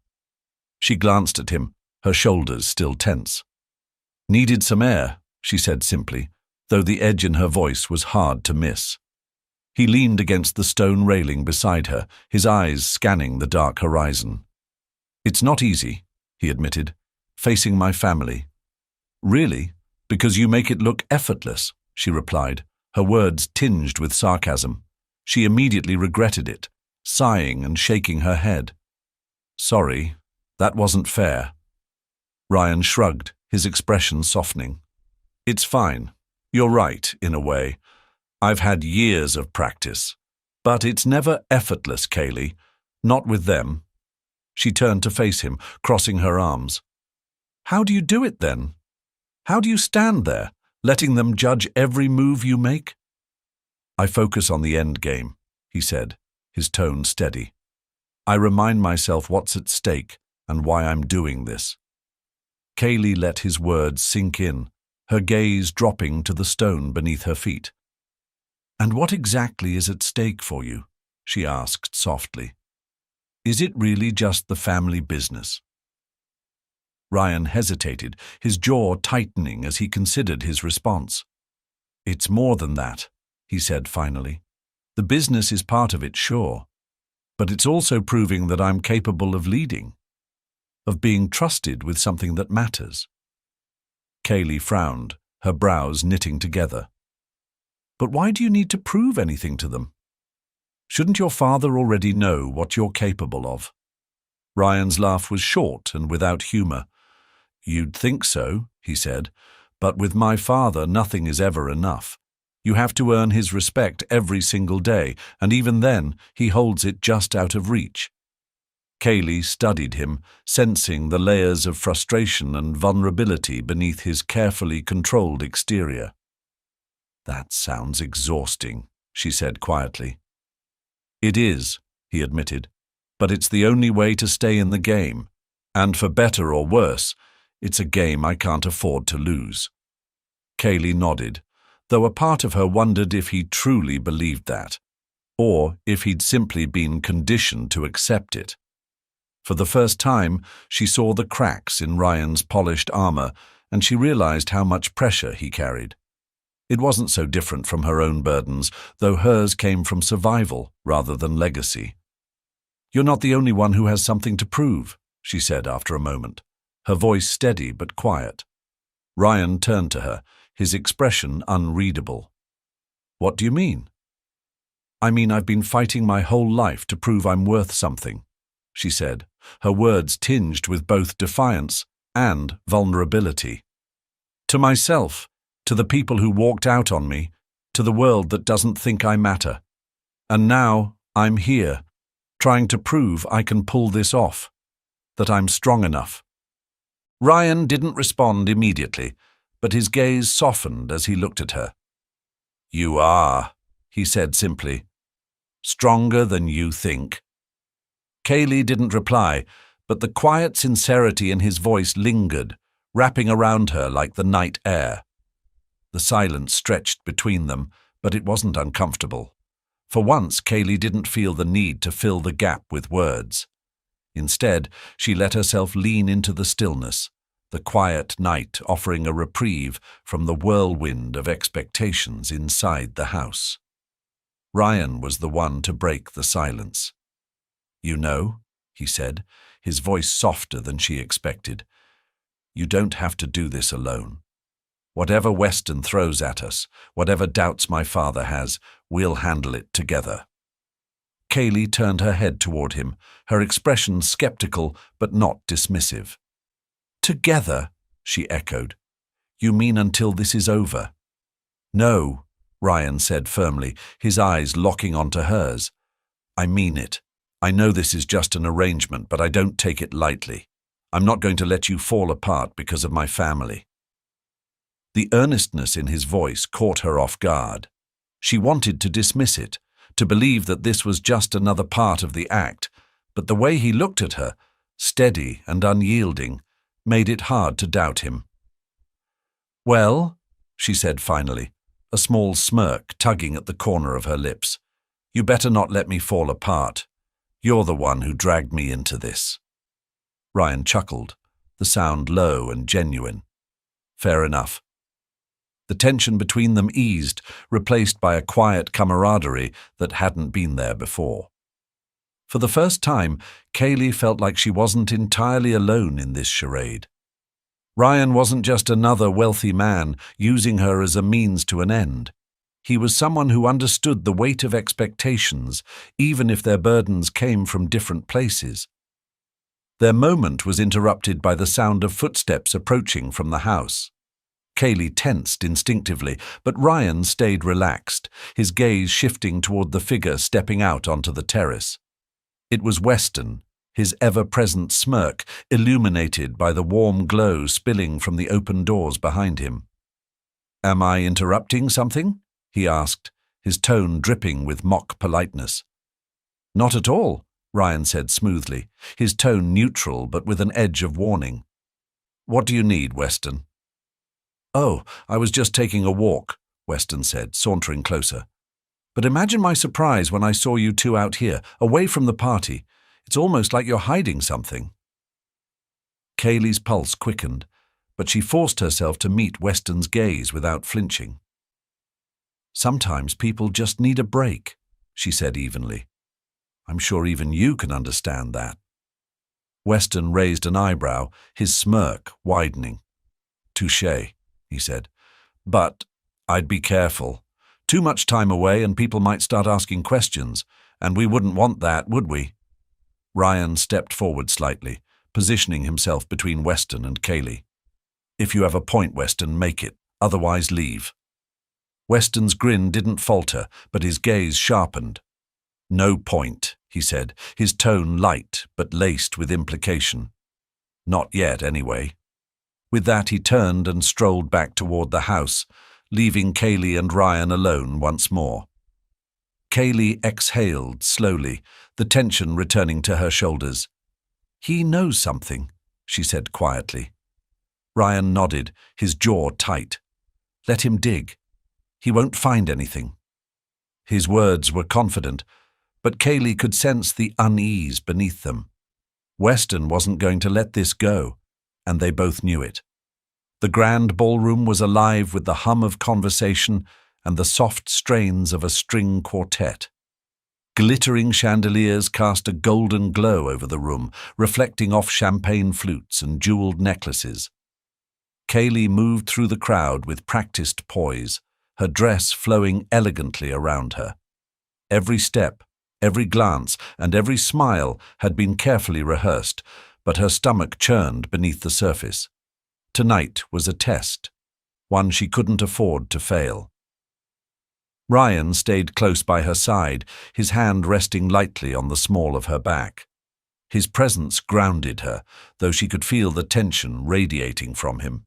[SPEAKER 2] She glanced at him, her shoulders still tense. "Needed some air," she said simply, though the edge in her voice was hard to miss. He leaned against the stone railing beside her, his eyes scanning the dark horizon. "It's not easy," he admitted, "facing my family." "Really? Because you make it look effortless," she replied, her words tinged with sarcasm. She immediately regretted it, sighing and shaking her head. "Sorry, that wasn't fair." Ryan shrugged, his expression softening. "It's fine. You're right, in a way. I've had years of practice. But it's never effortless, Kaylee. Not with them." She turned to face him, crossing her arms. "How do you do it, then?" How do you stand there, letting them judge every move you make? I focus on the end game, he said, his tone steady. I remind myself what's at stake and why I'm doing this. Kaylee let his words sink in, her gaze dropping to the stone beneath her feet. And what exactly is at stake for you? She asked softly. Is it really just the family business? Ryan hesitated, his jaw tightening as he considered his response. It's more than that, he said finally. The business is part of it, sure, but it's also proving that I'm capable of leading, of being trusted with something that matters. Kaylee frowned, her brows knitting together. But why do you need to prove anything to them? Shouldn't your father already know what you're capable of? Ryan's laugh was short and without humor. You'd think so, he said, but with my father nothing is ever enough. You have to earn his respect every single day, and even then he holds it just out of reach. Kaylee studied him, sensing the layers of frustration and vulnerability beneath his carefully controlled exterior. That sounds exhausting, she said quietly. It is, he admitted, but it's the only way to stay in the game, and for better or worse, it's a game I can't afford to lose. Kaylee nodded, though a part of her wondered if he truly believed that, or if he'd simply been conditioned to accept it. For the first time, she saw the cracks in Ryan's polished armor, and she realized how much pressure he carried. It wasn't so different from her own burdens, though hers came from survival rather than legacy. You're not the only one who has something to prove, she said after a moment, her voice steady but quiet. Ryan turned to her, his expression unreadable. What do you mean? I mean, I've been fighting my whole life to prove I'm worth something, she said, her words tinged with both defiance and vulnerability. To myself, to the people who walked out on me, to the world that doesn't think I matter. And now I'm here, trying to prove I can pull this off, that I'm strong enough. Ryan didn't respond immediately, but his gaze softened as he looked at her. You are, he said simply, stronger than you think. Kaylee didn't reply, but the quiet sincerity in his voice lingered, wrapping around her like the night air. The silence stretched between them, but it wasn't uncomfortable. For once, Kaylee didn't feel the need to fill the gap with words. Instead, she let herself lean into the stillness, the quiet night offering a reprieve from the whirlwind of expectations inside the house. Ryan was the one to break the silence. You know, he said, his voice softer than she expected, you don't have to do this alone. Whatever Weston throws at us, whatever doubts my father has, we'll handle it together. Kaylee turned her head toward him, her expression skeptical but not dismissive. Together, she echoed. You mean until this is over? No, Ryan said firmly, his eyes locking onto hers. I mean it. I know this is just an arrangement, but I don't take it lightly. I'm not going to let you fall apart because of my family. The earnestness in his voice caught her off guard. She wanted to dismiss it, to believe that this was just another part of the act, but the way he looked at her, steady and unyielding, made it hard to doubt him. Well, she said finally, a small smirk tugging at the corner of her lips, you better not let me fall apart. You're the one who dragged me into this. Ryan chuckled, the sound low and genuine. Fair enough. The tension between them eased, replaced by a quiet camaraderie that hadn't been there before. For the first time, Kaylee felt like she wasn't entirely alone in this charade. Ryan wasn't just another wealthy man using her as a means to an end. He was someone who understood the weight of expectations, even if their burdens came from different places. Their moment was interrupted by the sound of footsteps approaching from the house. Kaylee tensed instinctively, but Ryan stayed relaxed, his gaze shifting toward the figure stepping out onto the terrace. It was Weston, his ever-present smirk illuminated by the warm glow spilling from the open doors behind him. "Am I interrupting something?" he asked, his tone dripping with mock politeness. "Not at all," Ryan said smoothly, his tone neutral but with an edge of warning. "What do you need, Weston?" "Oh, I was just taking a walk," Weston said, sauntering closer. "But imagine my surprise when I saw you two out here, away from the party. It's almost like you're hiding something." Kaylee's pulse quickened, but she forced herself to meet Weston's gaze without flinching. "Sometimes people just need a break," she said evenly. "I'm sure even you can understand that." Weston raised an eyebrow, his smirk widening. "Touché," he said. "But I'd be careful. Too much time away and people might start asking questions, and we wouldn't want that, would we?" Ryan stepped forward slightly, positioning himself between Weston and Kaylee. "If you have a point, Weston, make it. Otherwise, leave." Weston's grin didn't falter, but his gaze sharpened. "No point," he said, his tone light but laced with implication. "Not yet, anyway." With that, he turned and strolled back toward the house, leaving Kaylee and Ryan alone once more. Kaylee exhaled slowly, the tension returning to her shoulders. "He knows something," she said quietly. Ryan nodded, his jaw tight. "Let him dig. He won't find anything." His words were confident, but Kaylee could sense the unease beneath them. Weston wasn't going to let this go, and they both knew it. The grand ballroom was alive with the hum of conversation and the soft strains of a string quartet. Glittering chandeliers cast a golden glow over the room, reflecting off champagne flutes and jeweled necklaces. Kaylee moved through the crowd with practiced poise, her dress flowing elegantly around her. Every step, every glance, and every smile had been carefully rehearsed, but her stomach churned beneath the surface. Tonight was a test, one she couldn't afford to fail. Ryan stayed close by her side, his hand resting lightly on the small of her back. His presence grounded her, though she could feel the tension radiating from him.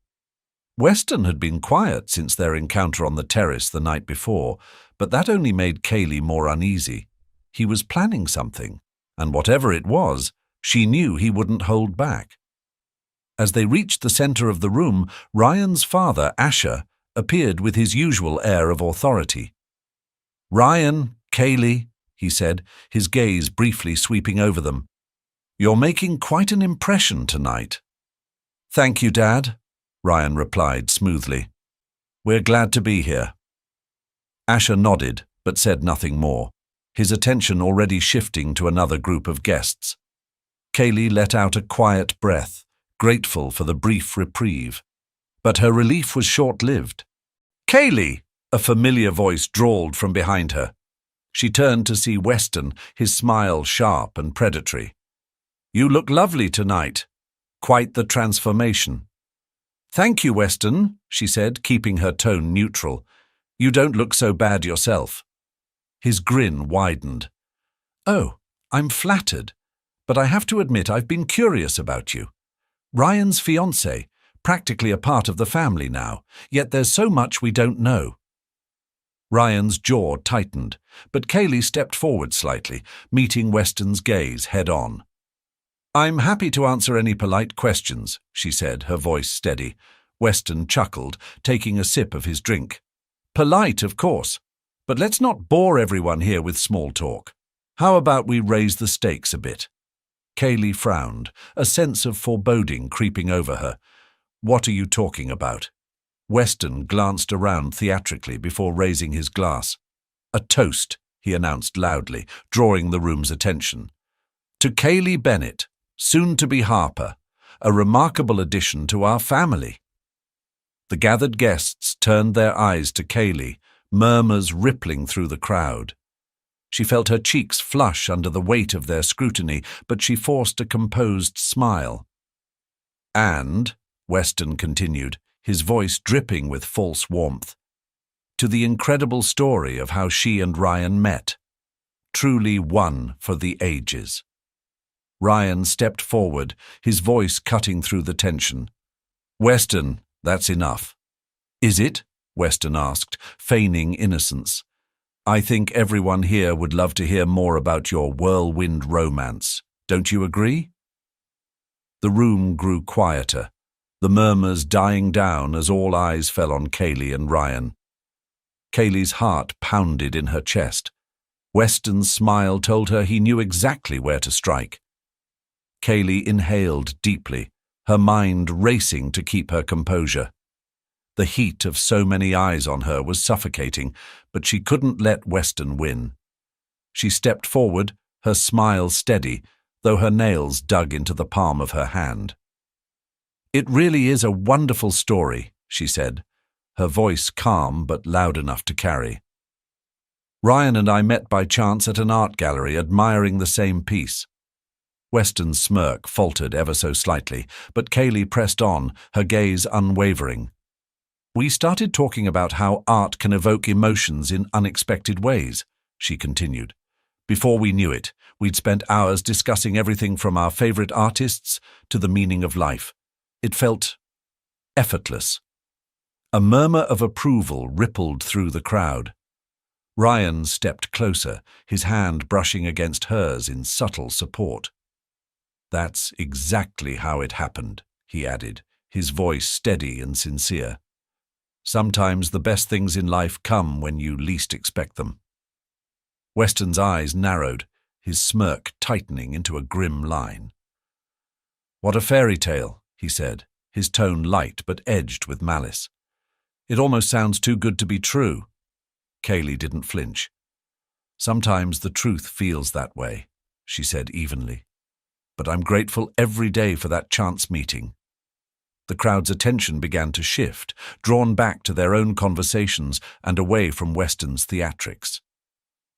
[SPEAKER 2] Weston had been quiet since their encounter on the terrace the night before, but that only made Kaylee more uneasy. He was planning something, and whatever it was, she knew he wouldn't hold back. As they reached the center of the room, Ryan's father, Asher, appeared with his usual air of authority. "Ryan, Kaylee," he said, his gaze briefly sweeping over them. "You're making quite an impression tonight." "Thank you, Dad," Ryan replied smoothly. "We're glad to be here." Asher nodded, but said nothing more, his attention already shifting to another group of guests. Kaylee let out a quiet breath, grateful for the brief reprieve. But her relief was short-lived. "Kaylee!" a familiar voice drawled from behind her. She turned to see Weston, his smile sharp and predatory. "You look lovely tonight. Quite the transformation." "Thank you, Weston," she said, keeping her tone neutral. "You don't look so bad yourself." His grin widened. "Oh, I'm flattered, but I have to admit I've been curious about you. Ryan's fiancée, practically a part of the family now, yet there's so much we don't know." Ryan's jaw tightened, but Kaylee stepped forward slightly, meeting Weston's gaze head-on. "I'm happy to answer any polite questions," she said, her voice steady. Weston chuckled, taking a sip of his drink. "Polite, of course, but let's not bore everyone here with small talk. How about we raise the stakes a bit?" Kaylee frowned, a sense of foreboding creeping over her. "What are you talking about?" Weston glanced around theatrically before raising his glass. "A toast," he announced loudly, drawing the room's attention. "To Kaylee Bennett, soon-to-be Harper, a remarkable addition to our family." The gathered guests turned their eyes to Kaylee, murmurs rippling through the crowd. She felt her cheeks flush under the weight of their scrutiny, but she forced a composed smile. "And," Weston continued, his voice dripping with false warmth, "to the incredible story of how she and Ryan met. Truly one for the ages." Ryan stepped forward, his voice cutting through the tension. "Weston, that's enough." "Is it?" Weston asked, feigning innocence. "I think everyone here would love to hear more about your whirlwind romance. Don't you agree?" The room grew quieter, the murmurs dying down as all eyes fell on Kaylee and Ryan. Kaylee's heart pounded in her chest. Weston's smile told her he knew exactly where to strike. Kaylee inhaled deeply, her mind racing to keep her composure. The heat of so many eyes on her was suffocating, but she couldn't let Weston win. She stepped forward, her smile steady, though her nails dug into the palm of her hand. "It really is a wonderful story," she said, her voice calm but loud enough to carry. "Ryan and I met by chance at an art gallery admiring the same piece." Weston's smirk faltered ever so slightly, but Kaylee pressed on, her gaze unwavering. "We started talking about how art can evoke emotions in unexpected ways," she continued. "Before we knew it, we'd spent hours discussing everything from our favorite artists to the meaning of life. It felt effortless." A murmur of approval rippled through the crowd. Ryan stepped closer, his hand brushing against hers in subtle support. "That's exactly how it happened," he added, his voice steady and sincere. "Sometimes the best things in life come when you least expect them." Weston's eyes narrowed, his smirk tightening into a grim line. "What a fairy tale," he said, his tone light but edged with malice. "It almost sounds too good to be true." Kaylee didn't flinch. "Sometimes the truth feels that way," she said evenly. "But I'm grateful every day for that chance meeting." The crowd's attention began to shift, drawn back to their own conversations and away from Weston's theatrics.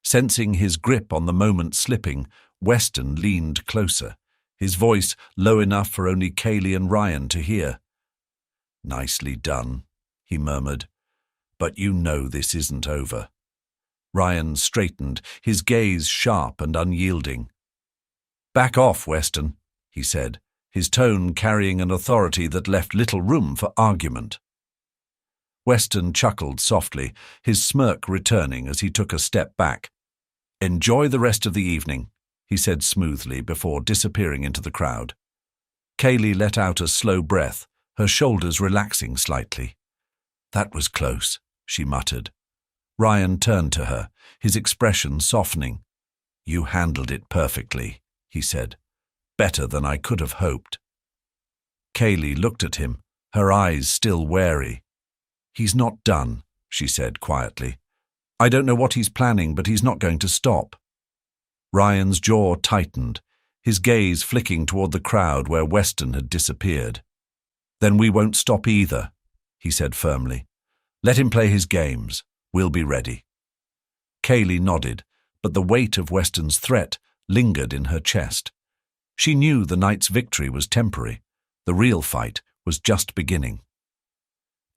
[SPEAKER 2] Sensing his grip on the moment slipping, Weston leaned closer, his voice low enough for only Kaylee and Ryan to hear. "Nicely done," he murmured. "But you know this isn't over." Ryan straightened, his gaze sharp and unyielding. "Back off, Weston," he said, his tone carrying an authority that left little room for argument. Weston chuckled softly, his smirk returning as he took a step back. "Enjoy the rest of the evening," he said smoothly before disappearing into the crowd. Kaylee let out a slow breath, her shoulders relaxing slightly. "That was close," she muttered. Ryan turned to her, his expression softening. "You handled it perfectly," he said. "Better than I could have hoped." Kaylee looked at him, her eyes still wary. "He's not done," she said quietly. "I don't know what he's planning, but he's not going to stop." Ryan's jaw tightened, his gaze flicking toward the crowd where Weston had disappeared. "Then we won't stop either," he said firmly. "Let him play his games. We'll be ready." Kaylee nodded, but the weight of Weston's threat lingered in her chest. She knew the night's victory was temporary. The real fight was just beginning.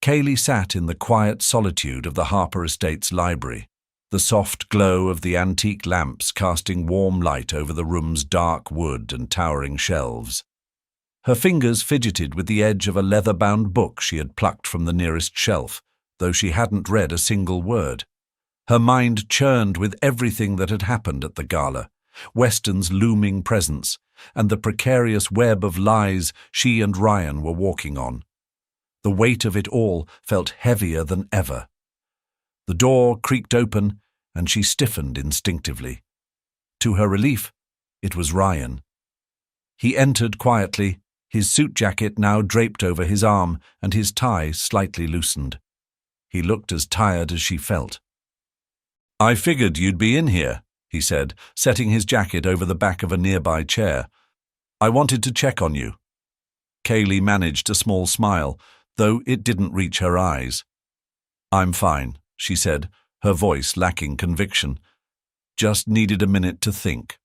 [SPEAKER 2] Kaylee sat in the quiet solitude of the Harper Estate's library, the soft glow of the antique lamps casting warm light over the room's dark wood and towering shelves. Her fingers fidgeted with the edge of a leather-bound book she had plucked from the nearest shelf, though she hadn't read a single word. Her mind churned with everything that had happened at the gala, Weston's looming presence, and the precarious web of lies she and Ryan were walking on. The weight of it all felt heavier than ever. The door creaked open, and she stiffened instinctively. To her relief, it was Ryan. He entered quietly, his suit jacket now draped over his arm and his tie slightly loosened. He looked as tired as she felt. "I figured you'd be in here," he said, setting his jacket over the back of a nearby chair. "I wanted to check on you." Kaylee managed a small smile, though it didn't reach her eyes. "I'm fine," she said, her voice lacking conviction. "Just needed a minute to think."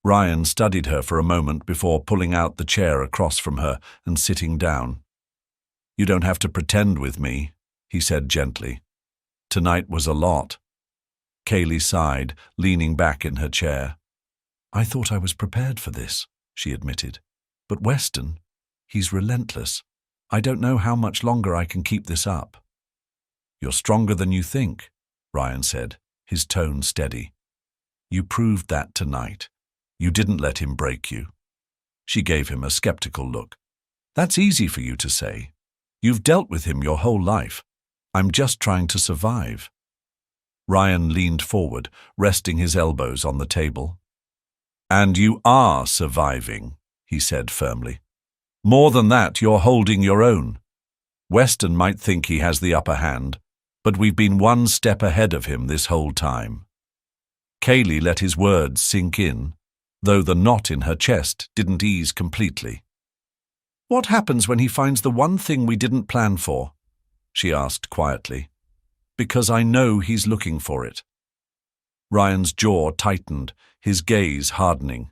[SPEAKER 2] Ryan studied her for a moment before pulling out the chair across from her and sitting down. "You don't have to pretend with me," he said gently. "Tonight was a lot." Kaylee sighed, leaning back in her chair. "I thought I was prepared for this," she admitted. But Weston, he's relentless. I don't know how much longer I can keep this up. You're stronger than you think, Ryan said, his tone steady. You proved that tonight. You didn't let him break you. She gave him a skeptical look. That's easy for you to say. You've dealt with him your whole life. I'm just trying to survive. Ryan leaned forward, resting his elbows on the table. And you are surviving, he said firmly. More than that, you're holding your own. Weston might think he has the upper hand, but we've been one step ahead of him this whole time. Kaylee let his words sink in, though the knot in her chest didn't ease completely. What happens when he finds the one thing we didn't plan for? She asked quietly. Because I know he's looking for it. Ryan's jaw tightened, his gaze hardening.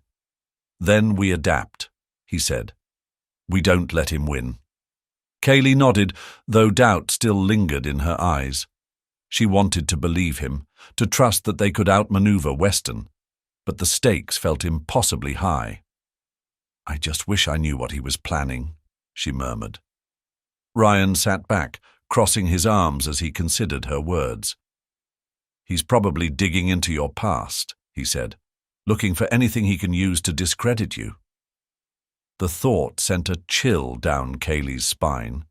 [SPEAKER 2] Then we adapt, he said. We don't let him win. Kaylee nodded, though doubt still lingered in her eyes. She wanted to believe him, to trust that they could outmaneuver Weston, but the stakes felt impossibly high. I just wish I knew what he was planning, she murmured. Ryan sat back, crossing his arms as he considered her words. He's probably digging into your past, he said, looking for anything he can use to discredit you. The thought sent a chill down Kaylee's spine.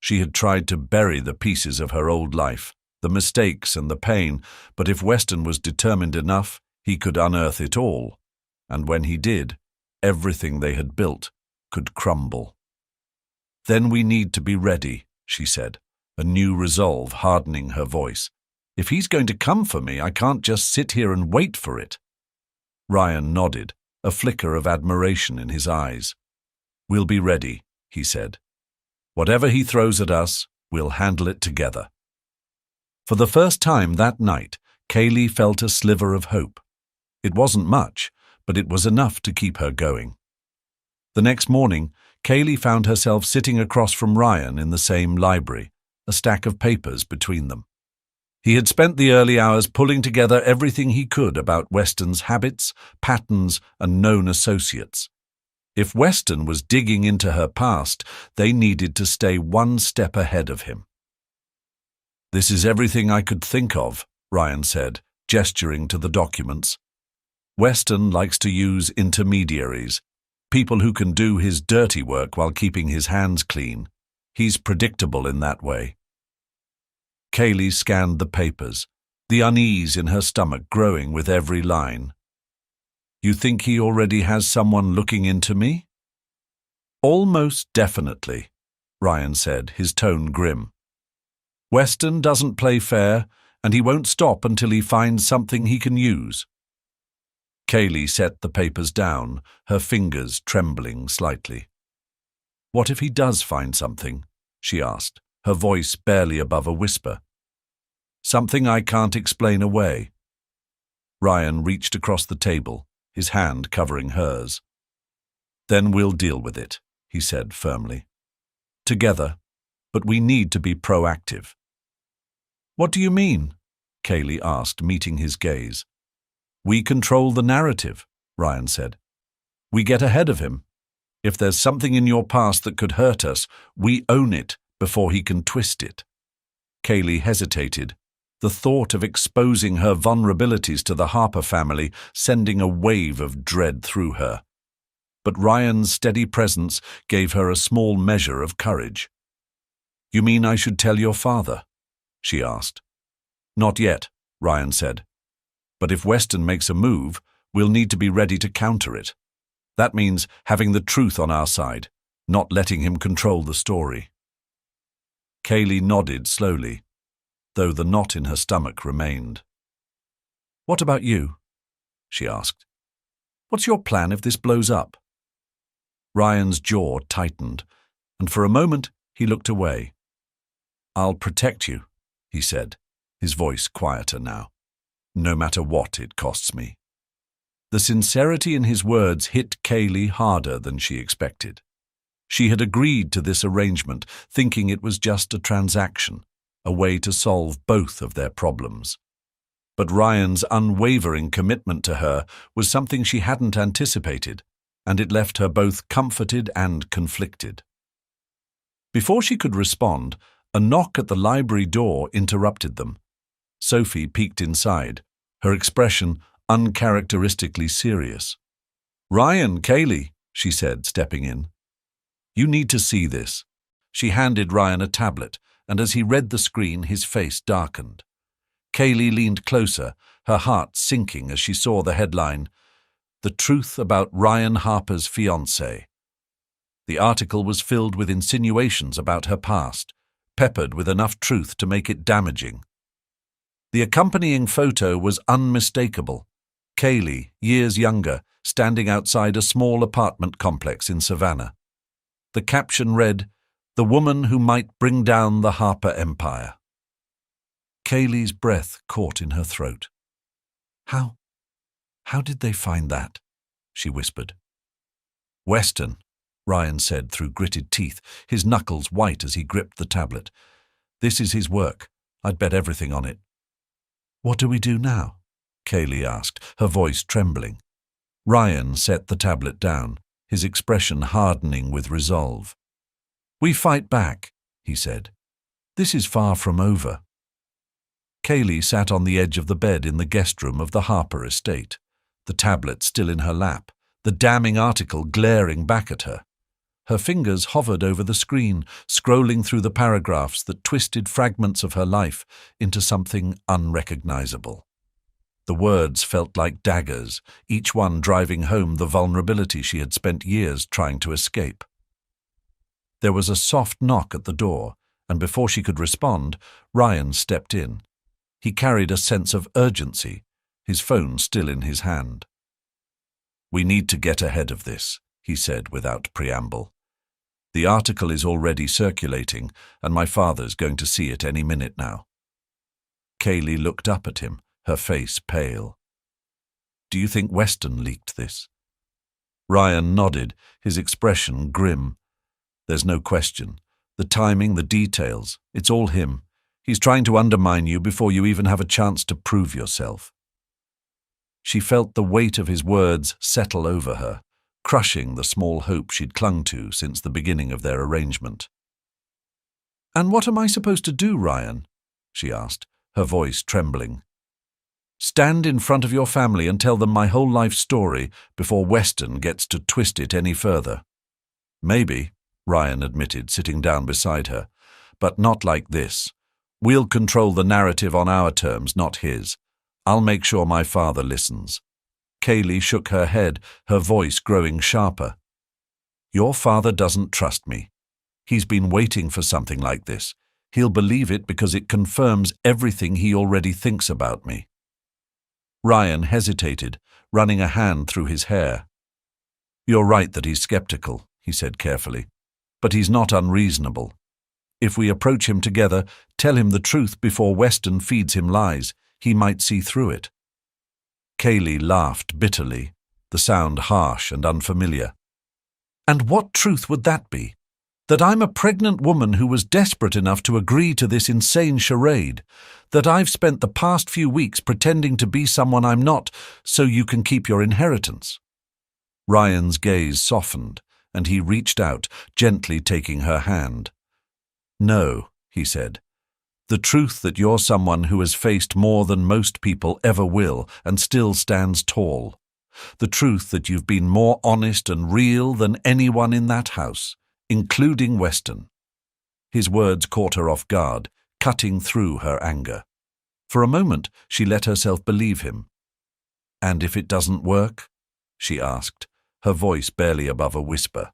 [SPEAKER 2] She had tried to bury the pieces of her old life, the mistakes and the pain, but if Weston was determined enough, he could unearth it all, and when he did, everything they had built could crumble. Then we need to be ready, she said, a new resolve hardening her voice. If he's going to come for me, I can't just sit here and wait for it. Ryan nodded, a flicker of admiration in his eyes. We'll be ready, he said. Whatever he throws at us, we'll handle it together. For the first time that night, Kaylee felt a sliver of hope. It wasn't much, but it was enough to keep her going. The next morning, Kaylee found herself sitting across from Ryan in the same library, a stack of papers between them. He had spent the early hours pulling together everything he could about Weston's habits, patterns, and known associates. If Weston was digging into her past, they needed to stay one step ahead of him. This is everything I could think of, Ryan said, gesturing to the documents. Weston likes to use intermediaries, people who can do his dirty work while keeping his hands clean. He's predictable in that way. Kaylee scanned the papers, the unease in her stomach growing with every line. You think he already has someone looking into me? Almost definitely, Ryan said, his tone grim. Weston doesn't play fair, and he won't stop until he finds something he can use. Kaylee set the papers down, her fingers trembling slightly. What if he does find something? She asked, her voice barely above a whisper. Something I can't explain away. Ryan reached across the table, his hand covering hers. Then we'll deal with it, he said firmly. Together, but we need to be proactive. What do you mean? Kaylee asked, meeting his gaze. We control the narrative, Ryan said. We get ahead of him. If there's something in your past that could hurt us, we own it before he can twist it. Kaylee hesitated, the thought of exposing her vulnerabilities to the Harper family sending a wave of dread through her. But Ryan's steady presence gave her a small measure of courage. You mean I should tell your father? She asked. Not yet, Ryan said. But if Weston makes a move, we'll need to be ready to counter it. That means having the truth on our side, not letting him control the story. Kaylee nodded slowly, though the knot in her stomach remained. What about you? She asked. What's your plan if this blows up? Ryan's jaw tightened, and for a moment he looked away. I'll protect you, he said, his voice quieter now, no matter what it costs me. The sincerity in his words hit Kaylee harder than she expected. She had agreed to this arrangement, thinking it was just a transaction, a way to solve both of their problems. But Ryan's unwavering commitment to her was something she hadn't anticipated, and it left her both comforted and conflicted. Before she could respond, a knock at the library door interrupted them. Sophie peeked inside, her expression uncharacteristically serious. "Ryan, Kaylee," she said, stepping in. "You need to see this." She handed Ryan a tablet, and as he read the screen, his face darkened. Kaylee leaned closer, her heart sinking as she saw the headline, "The Truth About Ryan Harper's Fiancée." The article was filled with insinuations about her past, peppered with enough truth to make it damaging. The accompanying photo was unmistakable. Kaylee, years younger, standing outside a small apartment complex in Savannah. The caption read, "The woman who might bring down the Harper empire." Kaylee's breath caught in her throat. How did they find that?" she whispered. "Weston," Ryan said through gritted teeth, his knuckles white as he gripped the tablet. "This is his work. I'd bet everything on it." "What do we do now?" Kaylee asked, her voice trembling. Ryan set the tablet down, his expression hardening with resolve. "We fight back," he said. "This is far from over." Kaylee sat on the edge of the bed in the guest room of the Harper estate, the tablet still in her lap, the damning article glaring back at her. Her fingers hovered over the screen, scrolling through the paragraphs that twisted fragments of her life into something unrecognizable. The words felt like daggers, each one driving home the vulnerability she had spent years trying to escape. There was a soft knock at the door, and before she could respond, Ryan stepped in. He carried a sense of urgency, his phone still in his hand. "We need to get ahead of this," he said without preamble. "The article is already circulating, and my father's going to see it any minute now." Kaylee looked up at him, her face pale. "Do you think Weston leaked this?" Ryan nodded, his expression grim. "There's no question. The timing, the details, it's all him. He's trying to undermine you before you even have a chance to prove yourself." She felt the weight of his words settle over her, crushing the small hope she'd clung to since the beginning of their arrangement. "And what am I supposed to do, Ryan?" she asked, her voice trembling. "Stand in front of your family and tell them my whole life story before Weston gets to twist it any further." "Maybe," Ryan admitted, sitting down beside her, "but not like this. We'll control the narrative on our terms, not his. I'll make sure my father listens." Kaylee shook her head, her voice growing sharper. "Your father doesn't trust me. He's been waiting for something like this. He'll believe it because it confirms everything he already thinks about me." Ryan hesitated, running a hand through his hair. "You're right that he's skeptical," he said carefully, "but he's not unreasonable. If we approach him together, tell him the truth before Weston feeds him lies, he might see through it." Kaylee laughed bitterly, the sound harsh and unfamiliar. "And what truth would that be? That I'm a pregnant woman who was desperate enough to agree to this insane charade? That I've spent the past few weeks pretending to be someone I'm not so you can keep your inheritance?" Ryan's gaze softened, and he reached out, gently taking her hand. "No," he said. "The truth that you're someone who has faced more than most people ever will and still stands tall. The truth that you've been more honest and real than anyone in that house, including Weston." His words caught her off guard, cutting through her anger. For a moment, she let herself believe him. "And if it doesn't work?" she asked, her voice barely above a whisper.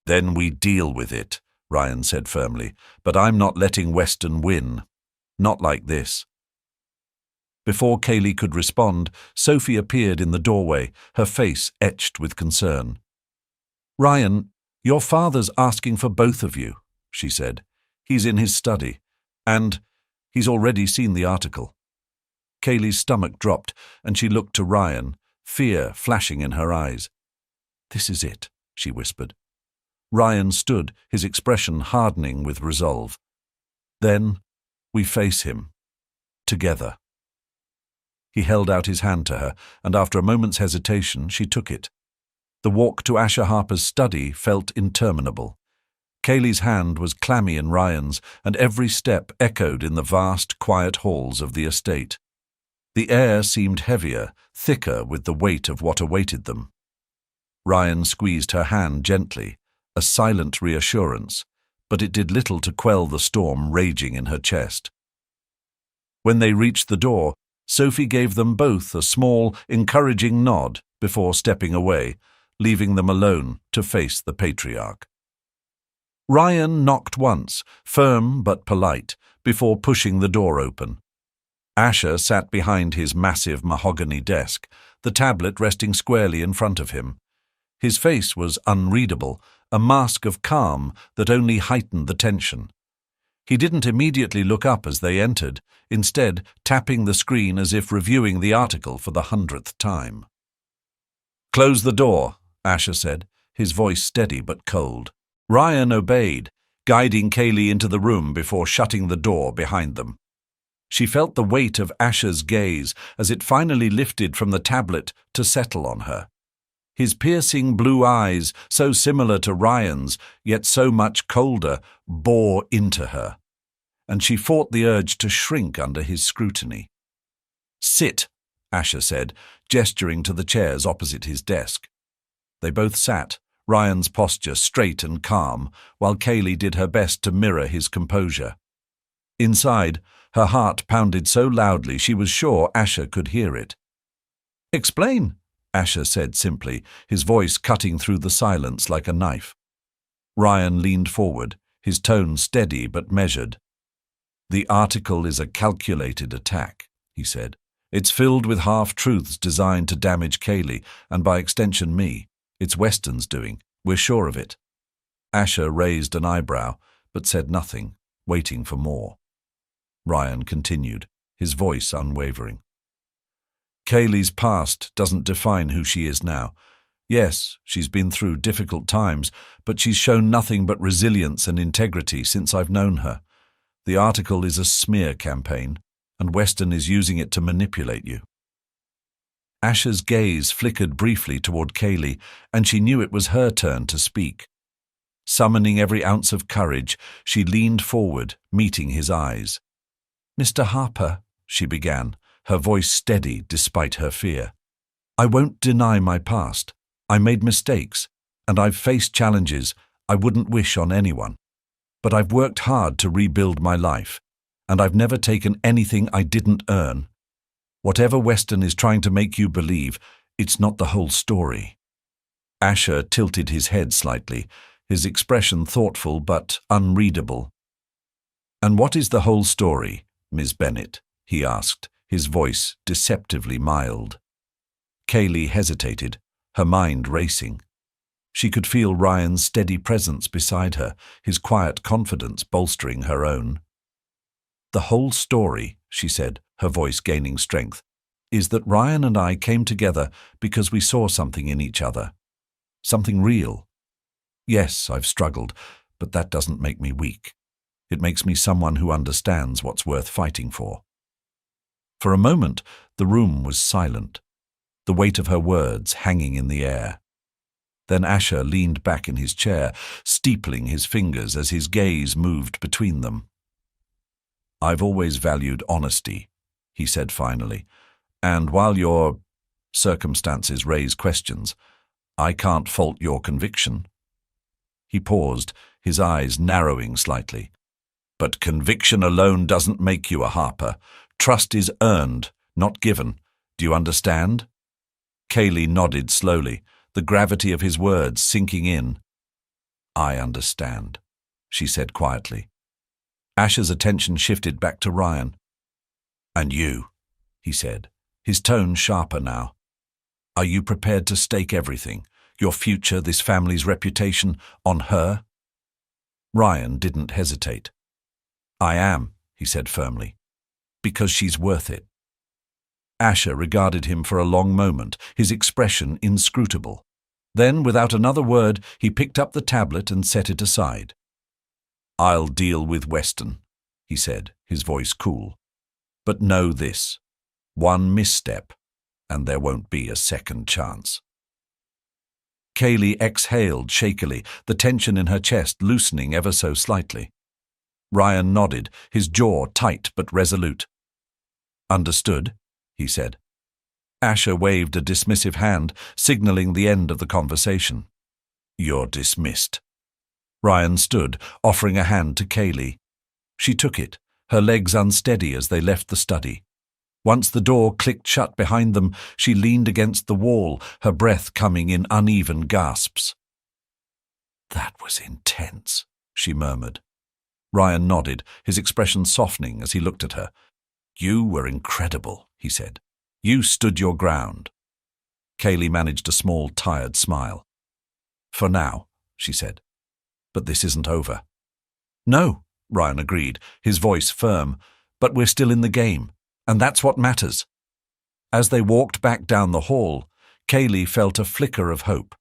[SPEAKER 2] "Then we deal with it," Ryan said firmly, "but I'm not letting Weston win. Not like this." Before Kaylee could respond, Sophie appeared in the doorway, her face etched with concern. "Ryan, your father's asking for both of you," she said. "He's in his study, and he's already seen the article." Kaylee's stomach dropped, and she looked to Ryan, fear flashing in her eyes. "This is it," she whispered. Ryan stood, his expression hardening with resolve. "Then we face him. Together." He held out his hand to her, and after a moment's hesitation, she took it. The walk to Asher Harper's study felt interminable. Kaylee's hand was clammy in Ryan's, and every step echoed in the vast, quiet halls of the estate. The air seemed heavier, thicker with the weight of what awaited them. Ryan squeezed her hand gently, a silent reassurance, but it did little to quell the storm raging in her chest. When they reached the door, Sophie gave them both a small, encouraging nod before stepping away, leaving them alone to face the patriarch. Ryan knocked once, firm but polite, before pushing the door open. Asher sat behind his massive mahogany desk, the tablet resting squarely in front of him. His face was unreadable, a mask of calm that only heightened the tension. He didn't immediately look up as they entered, instead tapping the screen as if reviewing the article for the 100th time. "Close the door," Asher said, his voice steady but cold. Ryan obeyed, guiding Kaylee into the room before shutting the door behind them. She felt the weight of Asher's gaze as it finally lifted from the tablet to settle on her. His piercing blue eyes, so similar to Ryan's, yet so much colder, bore into her, and she fought the urge to shrink under his scrutiny. "Sit," Asher said, gesturing to the chairs opposite his desk. They both sat, Ryan's posture straight and calm, while Kaylee did her best to mirror his composure. Inside, her heart pounded so loudly she was sure Asher could hear it. "Explain," Asher said simply, his voice cutting through the silence like a knife. Ryan leaned forward, his tone steady but measured. "The article is a calculated attack," he said. "It's filled with half-truths designed to damage Kaylee, and by extension me. It's Weston's doing. We're sure of it." Asher raised an eyebrow, but said nothing, waiting for more. Ryan continued, his voice unwavering. "Kaylee's past doesn't define who she is now. Yes, she's been through difficult times, but she's shown nothing but resilience and integrity since I've known her. The article is a smear campaign, and Weston is using it to manipulate you." Asher's gaze flickered briefly toward Kaylee, and she knew it was her turn to speak. Summoning every ounce of courage, she leaned forward, meeting his eyes. "Mr. Harper," she began, her voice steady despite her fear. "I won't deny my past. I made mistakes, and I've faced challenges I wouldn't wish on anyone. But I've worked hard to rebuild my life, and I've never taken anything I didn't earn. Whatever Weston is trying to make you believe, it's not the whole story." Asher tilted his head slightly, his expression thoughtful but unreadable. "And what is the whole story, Ms. Bennett?" he asked, his voice deceptively mild. Kaylee hesitated, her mind racing. She could feel Ryan's steady presence beside her, his quiet confidence bolstering her own. "The whole story," she said, her voice gaining strength, "is that Ryan and I came together because we saw something in each other. Something real. Yes, I've struggled, but that doesn't make me weak. It makes me someone who understands what's worth fighting for." For a moment, the room was silent, the weight of her words hanging in the air. Then Asher leaned back in his chair, steepling his fingers as his gaze moved between them. "I've always valued honesty," he said finally, "and while your circumstances raise questions, I can't fault your conviction." He paused, his eyes narrowing slightly. "But conviction alone doesn't make you a Harper. Trust is earned, not given. Do you understand?" Kaylee nodded slowly, the gravity of his words sinking in. "I understand," she said quietly. Asher's attention shifted back to Ryan. "And you," he said, his tone sharper now. "Are you prepared to stake everything, your future, this family's reputation, on her?" Ryan didn't hesitate. "I am," he said firmly, "because she's worth it." Asher regarded him for a long moment, his expression inscrutable. Then, without another word, he picked up the tablet and set it aside. "I'll deal with Weston," he said, his voice cool. "But know this, one misstep, and there won't be a second chance." Kaylee exhaled shakily, the tension in her chest loosening ever so slightly. Ryan nodded, his jaw tight but resolute. "Understood," he said. Asher waved a dismissive hand, signaling the end of the conversation. "You're dismissed." Ryan stood, offering a hand to Kaylee. She took it, her legs unsteady as they left the study. Once the door clicked shut behind them, she leaned against the wall, her breath coming in uneven gasps. "That was intense," she murmured. Ryan nodded, his expression softening as he looked at her. "You were incredible," he said. "You stood your ground." Kaylee managed a small, tired smile. "For now," she said. "But this isn't over." "No," Ryan agreed, his voice firm, "but we're still in the game, and that's what matters." As they walked back down the hall, Kaylee felt a flicker of hope.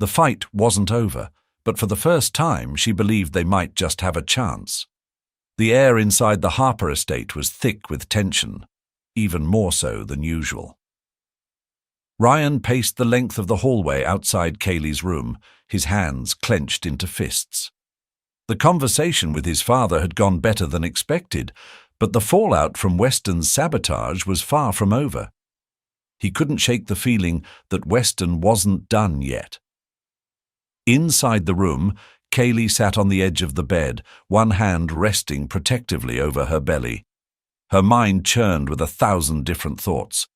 [SPEAKER 2] The fight wasn't over, but for the first time she believed they might just have a chance. The air inside the Harper estate was thick with tension, even more so than usual. Ryan paced the length of the hallway outside Kaylee's room, his hands clenched into fists. The conversation with his father had gone better than expected, but the fallout from Weston's sabotage was far from over. He couldn't shake the feeling that Weston wasn't done yet. Inside the room, Kaylee sat on the edge of the bed, one hand resting protectively over her belly. Her mind churned with 1,000 different thoughts.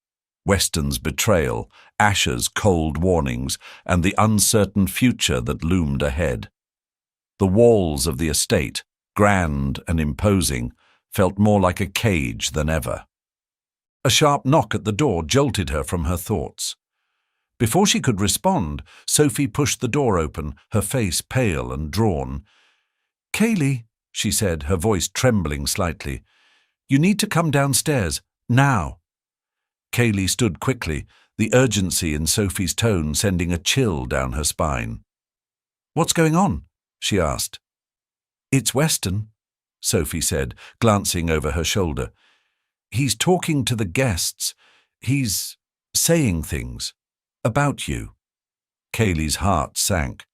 [SPEAKER 2] Weston's betrayal, Asher's cold warnings, and the uncertain future that loomed ahead. The walls of the estate, grand and imposing, felt more like a cage than ever. A sharp knock at the door jolted her from her thoughts. Before she could respond, Sophie pushed the door open, her face pale and drawn. "Kaylee," she said, her voice trembling slightly, "you need to come downstairs, now." Kaylee stood quickly, the urgency in Sophie's tone sending a chill down her spine. "What's going on?" she asked. "It's Weston," Sophie said, glancing over her shoulder. "He's talking to the guests. He's saying things. About you." Kaylee's heart sank.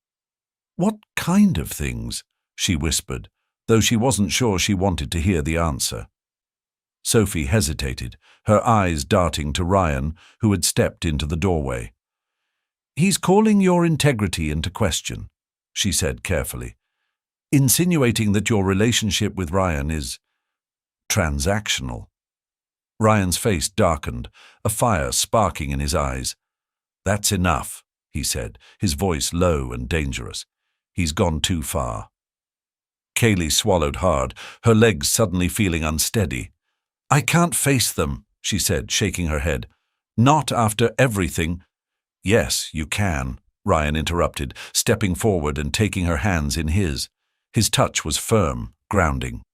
[SPEAKER 2] "What kind of things?" she whispered, though she wasn't sure she wanted to hear the answer. Sophie hesitated, her eyes darting to Ryan, who had stepped into the doorway. "He's calling your integrity into question," she said carefully, "insinuating that your relationship with Ryan is transactional." Ryan's face darkened, a fire sparking in his eyes. "That's enough," he said, his voice low and dangerous. "He's gone too far." Kaylee swallowed hard, her legs suddenly feeling unsteady. "I can't face them," she said, shaking her head. "Not after everything." "Yes, you can," Ryan interrupted, stepping forward and taking her hands in his. His touch was firm, grounding.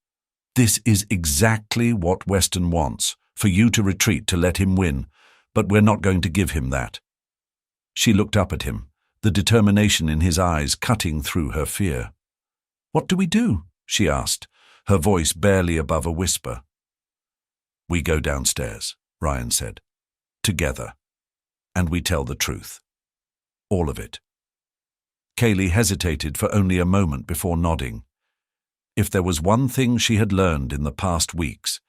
[SPEAKER 2] "This is exactly what Weston wants, for you to retreat to let him win, but we're not going to give him that." She looked up at him, the determination in his eyes cutting through her fear. "What do we do?" she asked, her voice barely above a whisper. "We go downstairs," Ryan said. "Together. And we tell the truth. All of it." Kaylee hesitated for only a moment before nodding. If there was one thing she had learned in the past weeks,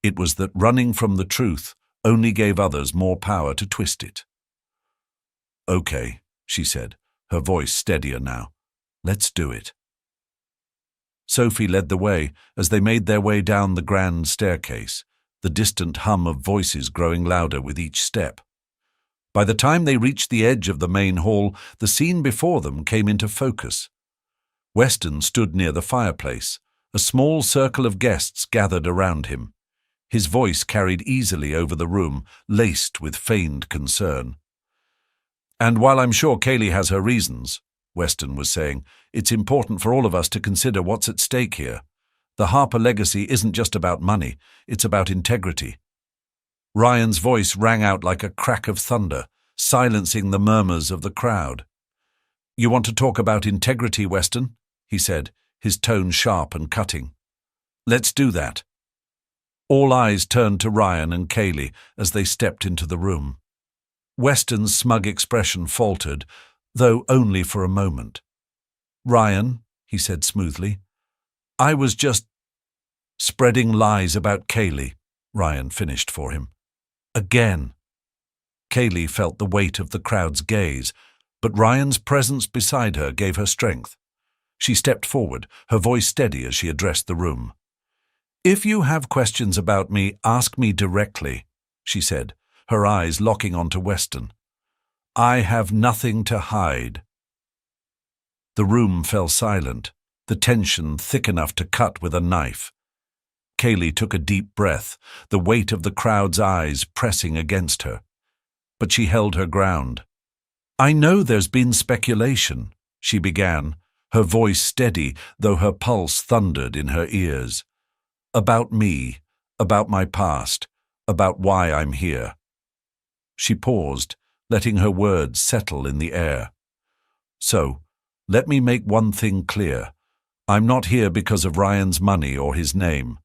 [SPEAKER 2] it was that running from the truth only gave others more power to twist it. "Okay," she said, her voice steadier now. "Let's do it." Sophie led the way as they made their way down the grand staircase, the distant hum of voices growing louder with each step. By the time they reached the edge of the main hall, the scene before them came into focus. Weston stood near the fireplace, a small circle of guests gathered around him. His voice carried easily over the room, laced with feigned concern. "And while I'm sure Kaylee has her reasons," Weston was saying, "it's important for all of us to consider what's at stake here. The Harper legacy isn't just about money, it's about integrity." Ryan's voice rang out like a crack of thunder, silencing the murmurs of the crowd. "You want to talk about integrity, Weston?" he said, his tone sharp and cutting. "Let's do that." All eyes turned to Ryan and Kaylee as they stepped into the room. Weston's smug expression faltered, though only for a moment. "Ryan," he said smoothly, "I was just spreading lies about Kaylee," Ryan finished for him. Again. Kaylee felt the weight of the crowd's gaze, but Ryan's presence beside her gave her strength. She stepped forward, her voice steady as she addressed the room. "If you have questions about me, ask me directly," she said, her eyes locking onto Weston. "I have nothing to hide." The room fell silent, the tension thick enough to cut with a knife. Kaylee took a deep breath, the weight of the crowd's eyes pressing against her. But she held her ground. "I know there's been speculation," she began, her voice steady, though her pulse thundered in her ears. "About me, about my past, about why I'm here." She paused, letting her words settle in the air. "So, let me make one thing clear. I'm not here because of Ryan's money or his name.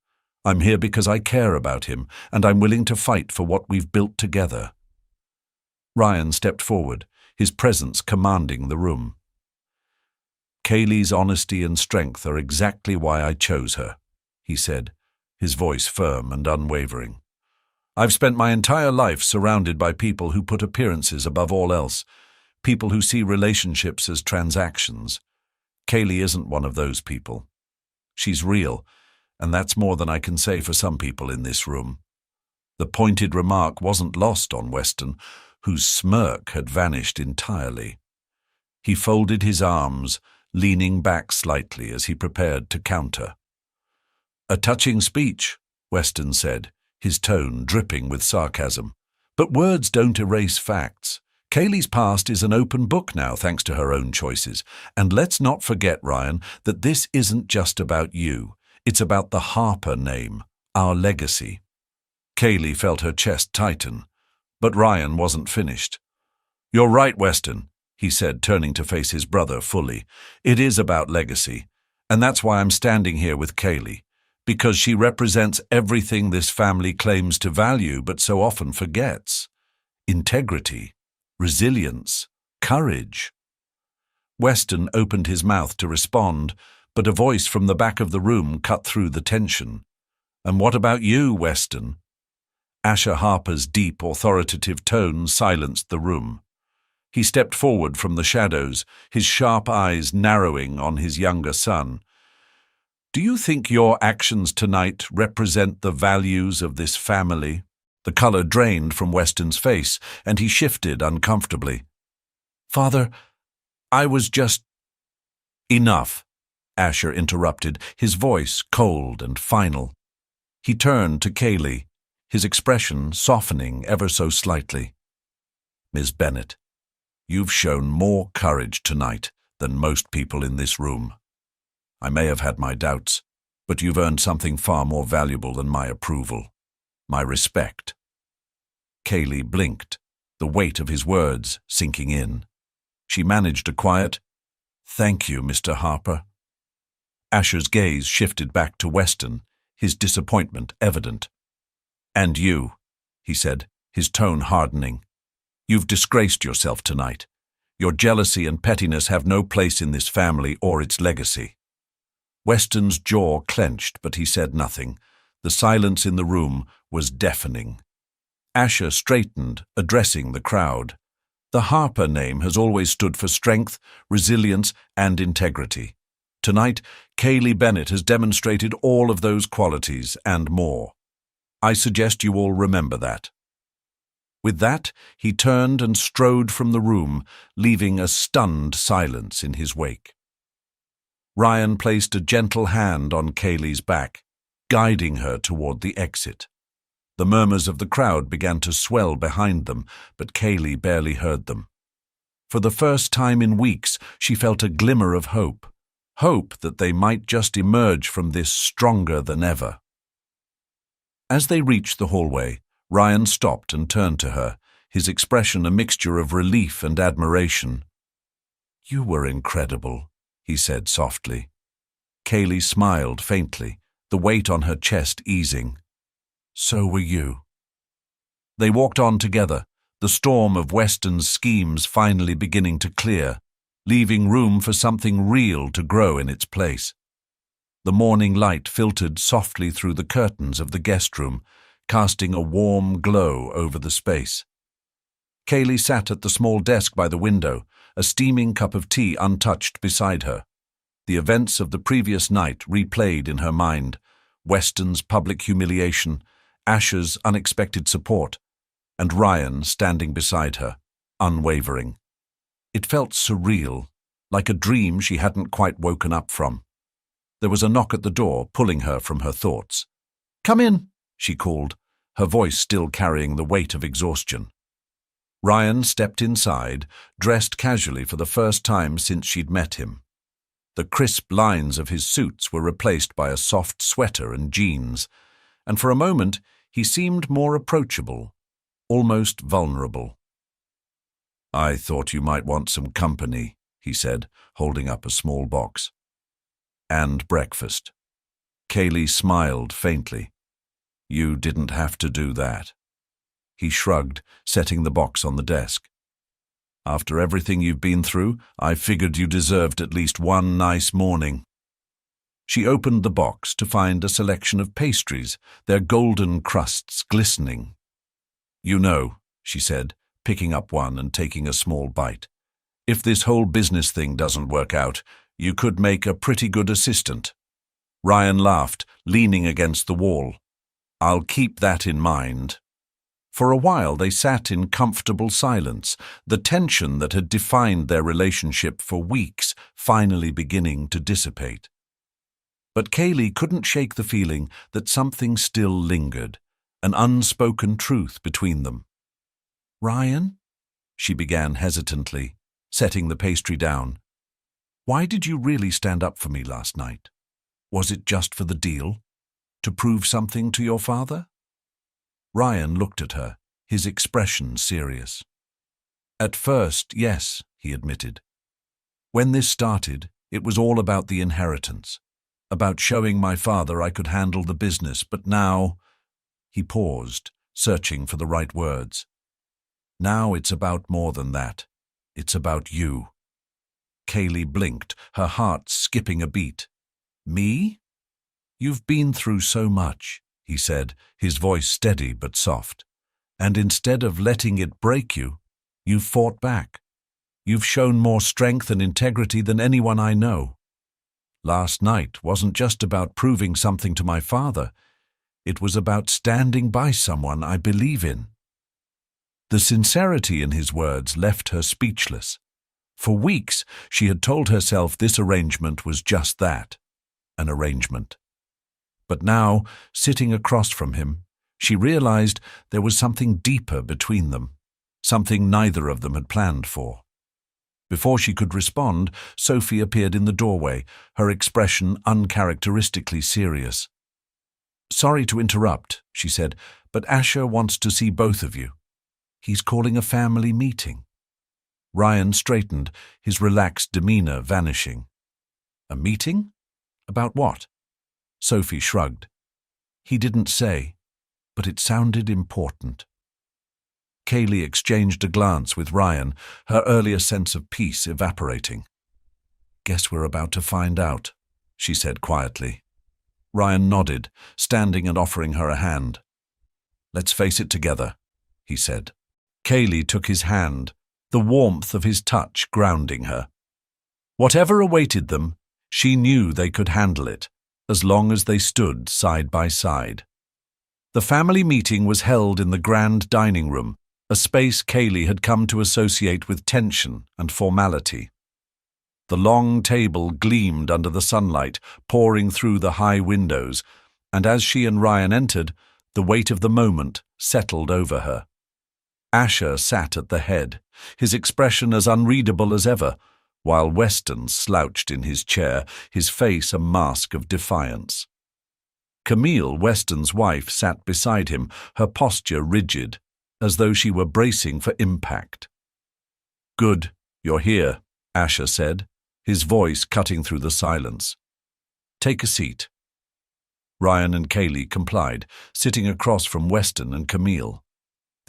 [SPEAKER 2] I'm here because I care about him, and I'm willing to fight for what we've built together." Ryan stepped forward, his presence commanding the room. "Kaylee's honesty and strength are exactly why I chose her," he said, his voice firm and unwavering. "I've spent my entire life surrounded by people who put appearances above all else, people who see relationships as transactions. Kaylee isn't one of those people. She's real, and that's more than I can say for some people in this room." The pointed remark wasn't lost on Weston, whose smirk had vanished entirely. He folded his arms, leaning back slightly as he prepared to counter. "A touching speech," Weston said, his tone dripping with sarcasm. "But words don't erase facts. Kaylee's past is an open book now, thanks to her own choices. And let's not forget, Ryan, that this isn't just about you. It's about the Harper name, our legacy." Kaylee felt her chest tighten, but Ryan wasn't finished. "You're right, Weston," he said, turning to face his brother fully. "It is about legacy, and that's why I'm standing here with Kaylee, because she represents everything this family claims to value but so often forgets. Integrity, resilience, courage." Weston opened his mouth to respond, but a voice from the back of the room cut through the tension. "And what about you, Weston?" Asher Harper's deep, authoritative tone silenced the room. He stepped forward from the shadows, his sharp eyes narrowing on his younger son. "Do you think your actions tonight represent the values of this family?" The color drained from Weston's face, and he shifted uncomfortably. "Father, I was just—" "Enough," Asher interrupted, his voice cold and final. He turned to Kaylee, his expression softening ever so slightly. "Ms. Bennett, you've shown more courage tonight than most people in this room. I may have had my doubts, but you've earned something far more valuable than my approval, my respect." Kaylee blinked, the weight of his words sinking in. She managed a quiet, "Thank you, Mr. Harper." Asher's gaze shifted back to Weston, his disappointment evident. "And you," he said, his tone hardening. "You've disgraced yourself tonight. Your jealousy and pettiness have no place in this family or its legacy." Weston's jaw clenched, but he said nothing. The silence in the room was deafening. Asher straightened, addressing the crowd. The Harper name has always stood for strength, resilience, and integrity. Tonight, Kaylee Bennett has demonstrated all of those qualities and more. I suggest you all remember that. With that, he turned and strode from the room, leaving a stunned silence in his wake. Ryan placed a gentle hand on Kaylee's back, guiding her toward the exit. The murmurs of the crowd began to swell behind them, but Kaylee barely heard them. For the first time in weeks, she felt a glimmer of hope that they might just emerge from this stronger than ever. As they reached the hallway, Ryan stopped and turned to her, his expression a mixture of relief and admiration. "You were incredible," he said softly. Kaylee smiled faintly, the weight on her chest easing. "So were you." They walked on together, the storm of Weston's schemes finally beginning to clear, leaving room for something real to grow in its place. The morning light filtered softly through the curtains of the guest room, casting a warm glow over the space. Kaylee sat at the small desk by the window, a steaming cup of tea untouched beside her. The events of the previous night replayed in her mind: Weston's public humiliation, Asher's unexpected support, and Ryan standing beside her, unwavering. It felt surreal, like a dream she hadn't quite woken up from. There was a knock at the door, pulling her from her thoughts. "Come in," she called, her voice still carrying the weight of exhaustion. Ryan stepped inside, dressed casually for the first time since she'd met him. The crisp lines of his suits were replaced by a soft sweater and jeans, and for a moment he seemed more approachable, almost vulnerable. "I thought you might want some company," he said, holding up a small box. "And breakfast." Kaylee smiled faintly. "You didn't have to do that." He shrugged, setting the box on the desk. "After everything you've been through, I figured you deserved at least one nice morning." She opened the box to find a selection of pastries, their golden crusts glistening. "You know," she said, picking up one and taking a small bite, "if this whole business thing doesn't work out, you could make a pretty good assistant." Ryan laughed, leaning against the wall. "I'll keep that in mind." For a while they sat in comfortable silence, the tension that had defined their relationship for weeks finally beginning to dissipate. But Kaylee couldn't shake the feeling that something still lingered, an unspoken truth between them. "Ryan?" she began hesitantly, setting the pastry down. "Why did you really stand up for me last night? Was it just for the deal? To prove something to your father?" Ryan looked at her, his expression serious. "At first, yes," he admitted. "When this started, it was all about the inheritance, about showing my father I could handle the business, but now—" He paused, searching for the right words. "Now it's about more than that. It's about you." Kaylee blinked, her heart skipping a beat. "Me? You've been through so much," he said, his voice steady but soft. "And instead of letting it break you, you've fought back. You've shown more strength and integrity than anyone I know. Last night wasn't just about proving something to my father. It was about standing by someone I believe in." The sincerity in his words left her speechless. For weeks, she had told herself this arrangement was just that, an arrangement. But now, sitting across from him, she realized there was something deeper between them, something neither of them had planned for. Before she could respond, Sophie appeared in the doorway, her expression uncharacteristically serious. "Sorry to interrupt," she said, "but Asher wants to see both of you. He's calling a family meeting." Ryan straightened, his relaxed demeanor vanishing. "A meeting? About what?" Sophie shrugged. "He didn't say, but it sounded important." Kaylee exchanged a glance with Ryan, her earlier sense of peace evaporating. "Guess we're about to find out," she said quietly. Ryan nodded, standing and offering her a hand. "Let's face it together," he said. Kaylee took his hand, the warmth of his touch grounding her. Whatever awaited them, she knew they could handle it, as long as they stood side by side. The family meeting was held in the grand dining room, a space Kaylee had come to associate with tension and formality. The long table gleamed under the sunlight, pouring through the high windows, and as she and Ryan entered, the weight of the moment settled over her. Asher sat at the head, his expression as unreadable as ever, while Weston slouched in his chair, his face a mask of defiance. Camille, Weston's wife, sat beside him, her posture rigid, as though she were bracing for impact. "Good, you're here," Asher said, his voice cutting through the silence. "Take a seat." Ryan and Kaylee complied, sitting across from Weston and Camille.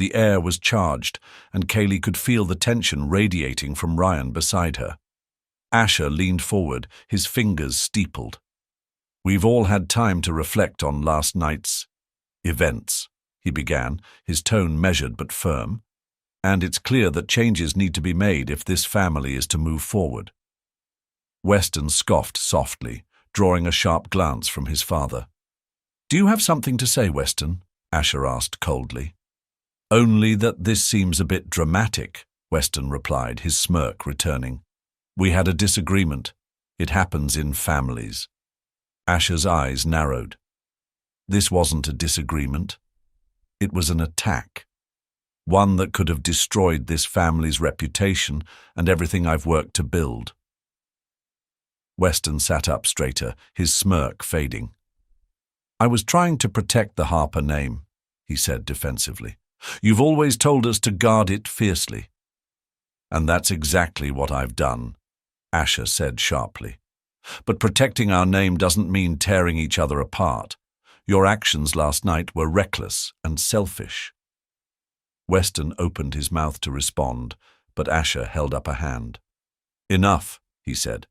[SPEAKER 2] The air was charged, and Kaylee could feel the tension radiating from Ryan beside her. Asher leaned forward, his fingers steepled. "We've all had time to reflect on last night's events," he began, his tone measured but firm. "And it's clear that changes need to be made if this family is to move forward." Weston scoffed softly, drawing a sharp glance from his father. "Do you have something to say, Weston?" Asher asked coldly. "Only that this seems a bit dramatic," Weston replied, his smirk returning. "We had a disagreement. It happens in families." Asher's eyes narrowed. This wasn't a disagreement. It was an attack. One that could have destroyed this family's reputation and everything I've worked to build. Weston sat up straighter, his smirk fading. "I was trying to protect the Harper name," he said defensively. "You've always told us to guard it fiercely." "And that's exactly what I've done," Asher said sharply. "But protecting our name doesn't mean tearing each other apart. Your actions last night were reckless and selfish." Weston opened his mouth to respond, but Asher held up a hand. "Enough," he said.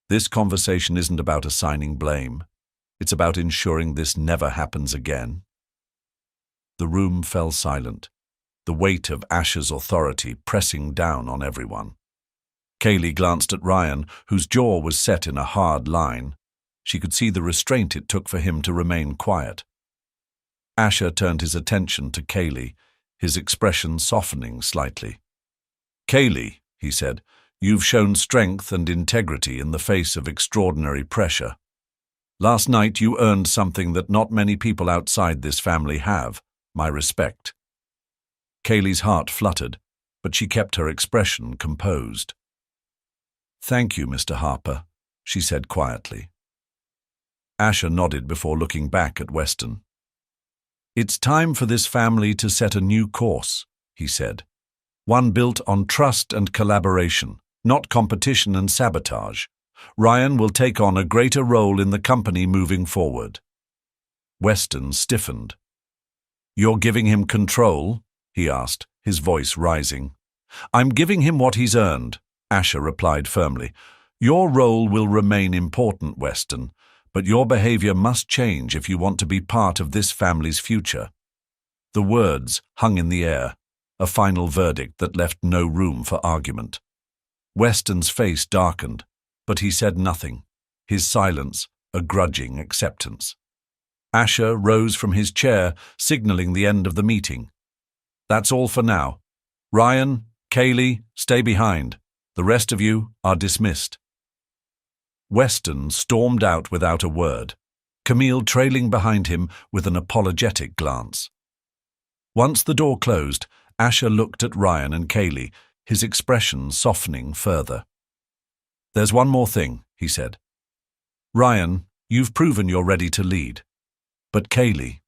[SPEAKER 2] "This conversation isn't about assigning blame. It's about ensuring this never happens again." The room fell silent, the weight of Asher's authority pressing down on everyone. Kaylee glanced at Ryan, whose jaw was set in a hard line. She could see the restraint it took for him to remain quiet. Asher turned his attention to Kaylee, his expression softening slightly. "Kaylee," he said, "you've shown strength and integrity in the face of extraordinary pressure. Last night you earned something that not many people outside this family have, my respect." Kaylee's heart fluttered, but she kept her expression composed. "Thank you, Mr. Harper," she said quietly. Asher nodded before looking back at Weston. "It's time for this family to set a new course," he said. "One built on trust and collaboration, not competition and sabotage. Ryan will take on a greater role in the company moving forward." Weston stiffened. "You're giving him control?" he asked, his voice rising. "I'm giving him what he's earned," Asher replied firmly. "Your role will remain important, Weston, but your behavior must change if you want to be part of this family's future." The words hung in the air, a final verdict that left no room for argument. Weston's face darkened, but he said nothing, his silence a grudging acceptance. Asher rose from his chair, signaling the end of the meeting. "That's all for now. Ryan, Kaylee, stay behind. The rest of you are dismissed." Weston stormed out without a word, Camille trailing behind him with an apologetic glance. Once the door closed, Asher looked at Ryan and Kaylee, his expression softening further. "There's one more thing," he said. "Ryan, you've proven you're ready to lead. But Kaylee,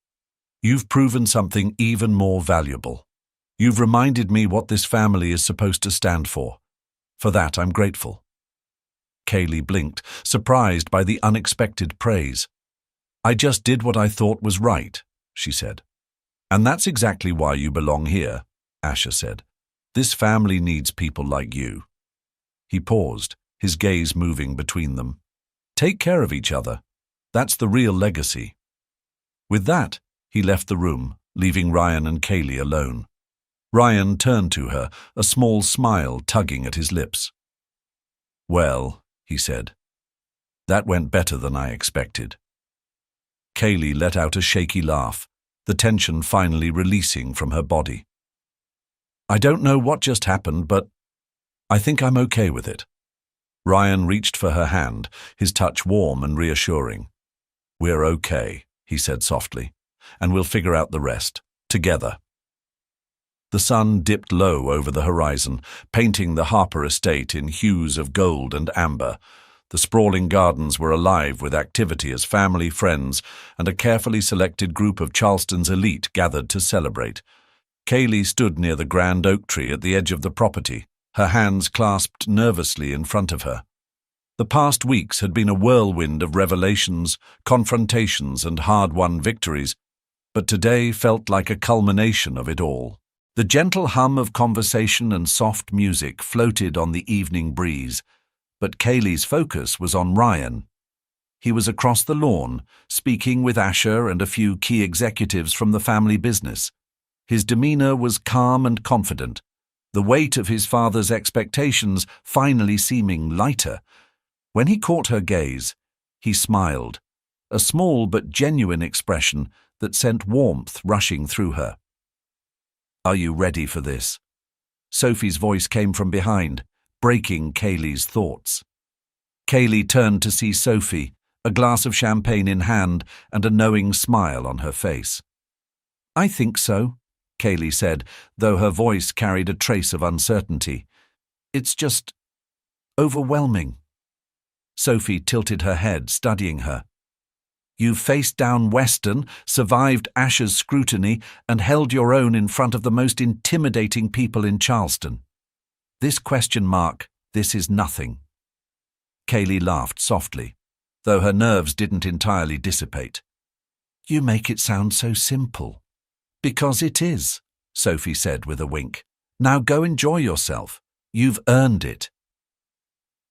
[SPEAKER 2] you've proven something even more valuable. You've reminded me what this family is supposed to stand for. For that, I'm grateful." Kaylee blinked, surprised by the unexpected praise. "I just did what I thought was right," she said. "And that's exactly why you belong here," Asher said. "This family needs people like you." He paused, his gaze moving between them. "Take care of each other. That's the real legacy." With that, he left the room, leaving Ryan and Kaylee alone. Ryan turned to her, a small smile tugging at his lips. "Well," he said, "that went better than I expected." Kaylee let out a shaky laugh, the tension finally releasing from her body. "I don't know what just happened, but I think I'm okay with it." Ryan reached for her hand, his touch warm and reassuring. "We're okay," he said softly, "and we'll figure out the rest, together." The sun dipped low over the horizon, painting the Harper estate in hues of gold and amber. The sprawling gardens were alive with activity as family, friends, and a carefully selected group of Charleston's elite gathered to celebrate. Kaylee stood near the grand oak tree at the edge of the property, her hands clasped nervously in front of her. The past weeks had been a whirlwind of revelations, confrontations, and hard-won victories, but today felt like a culmination of it all. The gentle hum of conversation and soft music floated on the evening breeze, but Kaylee's focus was on Ryan. He was across the lawn, speaking with Asher and a few key executives from the family business. His demeanor was calm and confident, the weight of his father's expectations finally seeming lighter. When he caught her gaze, he smiled, a small but genuine expression that sent warmth rushing through her. "Are you ready for this?" Sophie's voice came from behind, breaking Kaylee's thoughts. Kaylee turned to see Sophie, a glass of champagne in hand and a knowing smile on her face. "I think so," Kaylee said, though her voice carried a trace of uncertainty. "It's just overwhelming." Sophie tilted her head, studying her. "You've faced down Weston, survived Asher's scrutiny, and held your own in front of the most intimidating people in Charleston. This ? This is nothing." Kaylee laughed softly, though her nerves didn't entirely dissipate. "You make it sound so simple." "Because it is," Sophie said with a wink. "Now go enjoy yourself. You've earned it."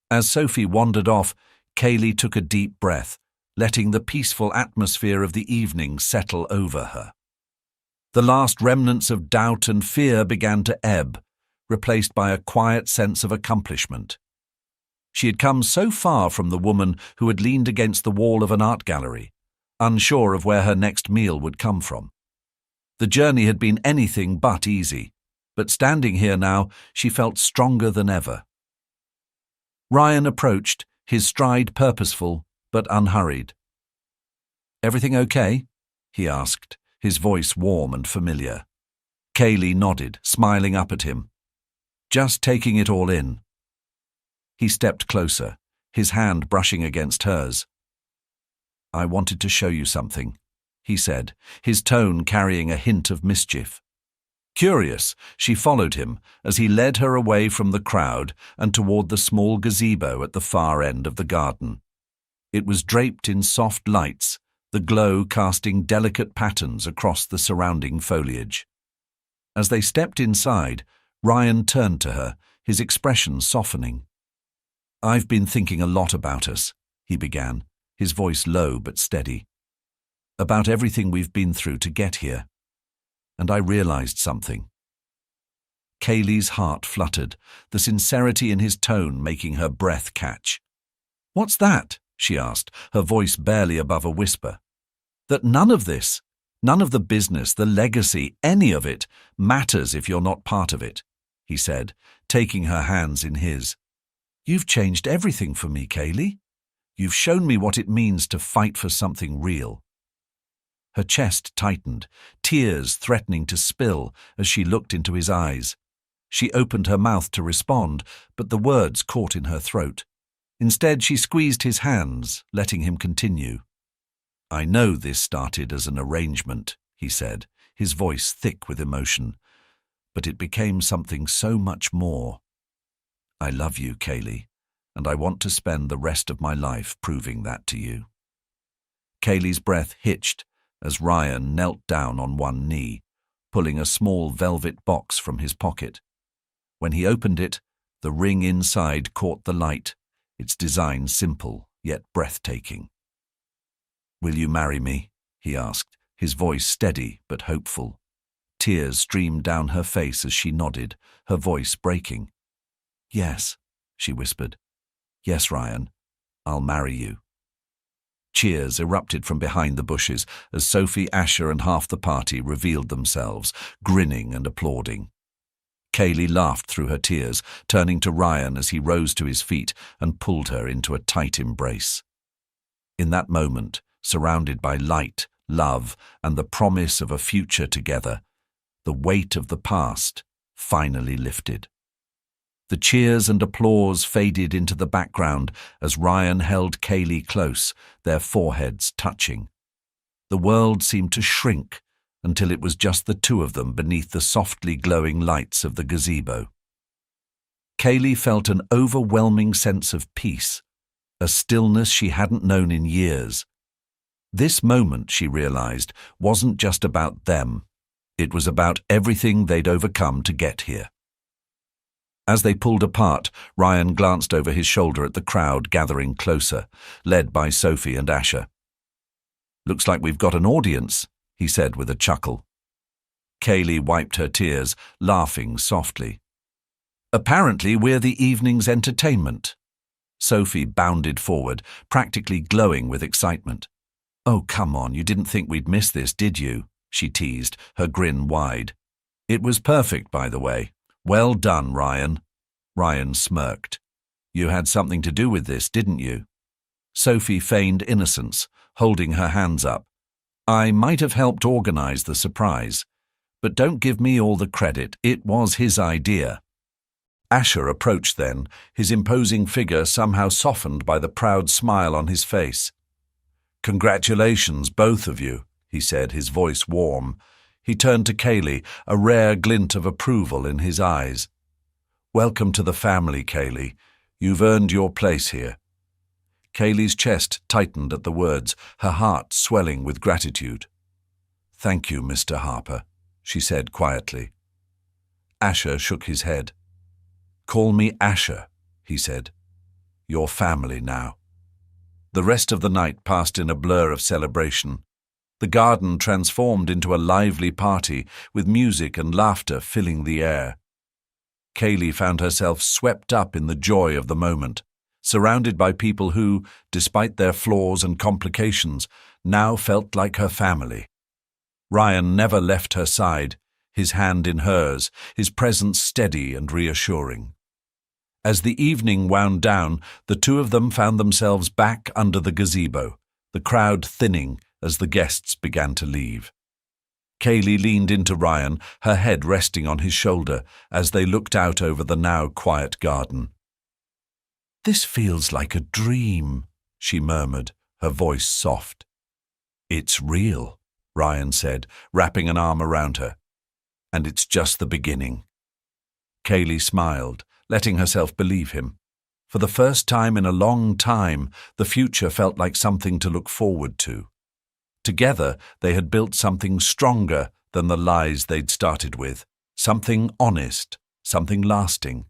[SPEAKER 2] As Sophie wandered off, Kaylee took a deep breath, letting the peaceful atmosphere of the evening settle over her. The last remnants of doubt and fear began to ebb, replaced by a quiet sense of accomplishment. She had come so far from the woman who had leaned against the wall of an art gallery, unsure of where her next meal would come from. The journey had been anything but easy, but standing here now, she felt stronger than ever. Ryan approached, his stride purposeful but unhurried. "Everything okay?" he asked, his voice warm and familiar. Kaylee nodded, smiling up at him. "Just taking it all in." He stepped closer, his hand brushing against hers. "I wanted to show you something," he said, his tone carrying a hint of mischief. Curious, she followed him as he led her away from the crowd and toward the small gazebo at the far end of the garden. It was draped in soft lights, the glow casting delicate patterns across the surrounding foliage. As they stepped inside, Ryan turned to her, his expression softening. "I've been thinking a lot about us," he began, his voice low but steady. "About everything we've been through to get here. And I realized something." Kaylee's heart fluttered, the sincerity in his tone making her breath catch. "What's that?" she asked, her voice barely above a whisper. "That none of this, none of the business, the legacy, any of it, matters if you're not part of it," he said, taking her hands in his. "You've changed everything for me, Kaylee. You've shown me what it means to fight for something real." Her chest tightened, tears threatening to spill as she looked into his eyes. She opened her mouth to respond, but the words caught in her throat. Instead, she squeezed his hands, letting him continue. "I know this started as an arrangement," he said, his voice thick with emotion, "but it became something so much more. I love you, Kaylee, and I want to spend the rest of my life proving that to you." Kaylee's breath hitched as Ryan knelt down on one knee, pulling a small velvet box from his pocket. When he opened it, the ring inside caught the light, its design simple yet breathtaking. "Will you marry me?" he asked, his voice steady but hopeful. Tears streamed down her face as she nodded, her voice breaking. "Yes," she whispered. "Yes, Ryan, I'll marry you." Cheers erupted from behind the bushes as Sophie, Asher, and half the party revealed themselves, grinning and applauding. Kaylee laughed through her tears, turning to Ryan as he rose to his feet and pulled her into a tight embrace. In that moment, surrounded by light, love, and the promise of a future together, the weight of the past finally lifted. The cheers and applause faded into the background as Ryan held Kaylee close, their foreheads touching. The world seemed to shrink until it was just the two of them beneath the softly glowing lights of the gazebo. Kaylee felt an overwhelming sense of peace, a stillness she hadn't known in years. This moment, she realized, wasn't just about them. It was about everything they'd overcome to get here. As they pulled apart, Ryan glanced over his shoulder at the crowd gathering closer, led by Sophie and Asher. "Looks like we've got an audience," he said with a chuckle. Kaylee wiped her tears, laughing softly. "Apparently we're the evening's entertainment." Sophie bounded forward, practically glowing with excitement. "Oh, come on, you didn't think we'd miss this, did you?" she teased, her grin wide. "It was perfect, by the way. Well done, Ryan." Ryan smirked. "You had something to do with this, didn't you?" Sophie feigned innocence, holding her hands up. "I might have helped organize the surprise, but don't give me all the credit. It was his idea." Asher approached then, his imposing figure somehow softened by the proud smile on his face. "Congratulations, both of you," he said, his voice warm. He turned to Kaylee, a rare glint of approval in his eyes. "Welcome to the family, Kaylee. You've earned your place here." Kaylee's chest tightened at the words, her heart swelling with gratitude. "Thank you, Mr. Harper," she said quietly. Asher shook his head. "Call me Asher," he said. "You're family now." The rest of the night passed in a blur of celebration. The garden transformed into a lively party, with music and laughter filling the air. Kaylee found herself swept up in the joy of the moment, surrounded by people who, despite their flaws and complications, now felt like her family. Ryan never left her side, his hand in hers, his presence steady and reassuring. As the evening wound down, the two of them found themselves back under the gazebo, the crowd thinning as the guests began to leave. Kaylee leaned into Ryan, her head resting on his shoulder, as they looked out over the now quiet garden. "This feels like a dream," she murmured, her voice soft. "It's real," Ryan said, wrapping an arm around her. "And it's just the beginning." Kaylee smiled, letting herself believe him. For the first time in a long time, the future felt like something to look forward to. Together, they had built something stronger than the lies they'd started with, something honest, something lasting.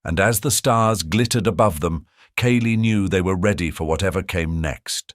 [SPEAKER 2] And as the stars glittered above them, Kaylee knew they were ready for whatever came next.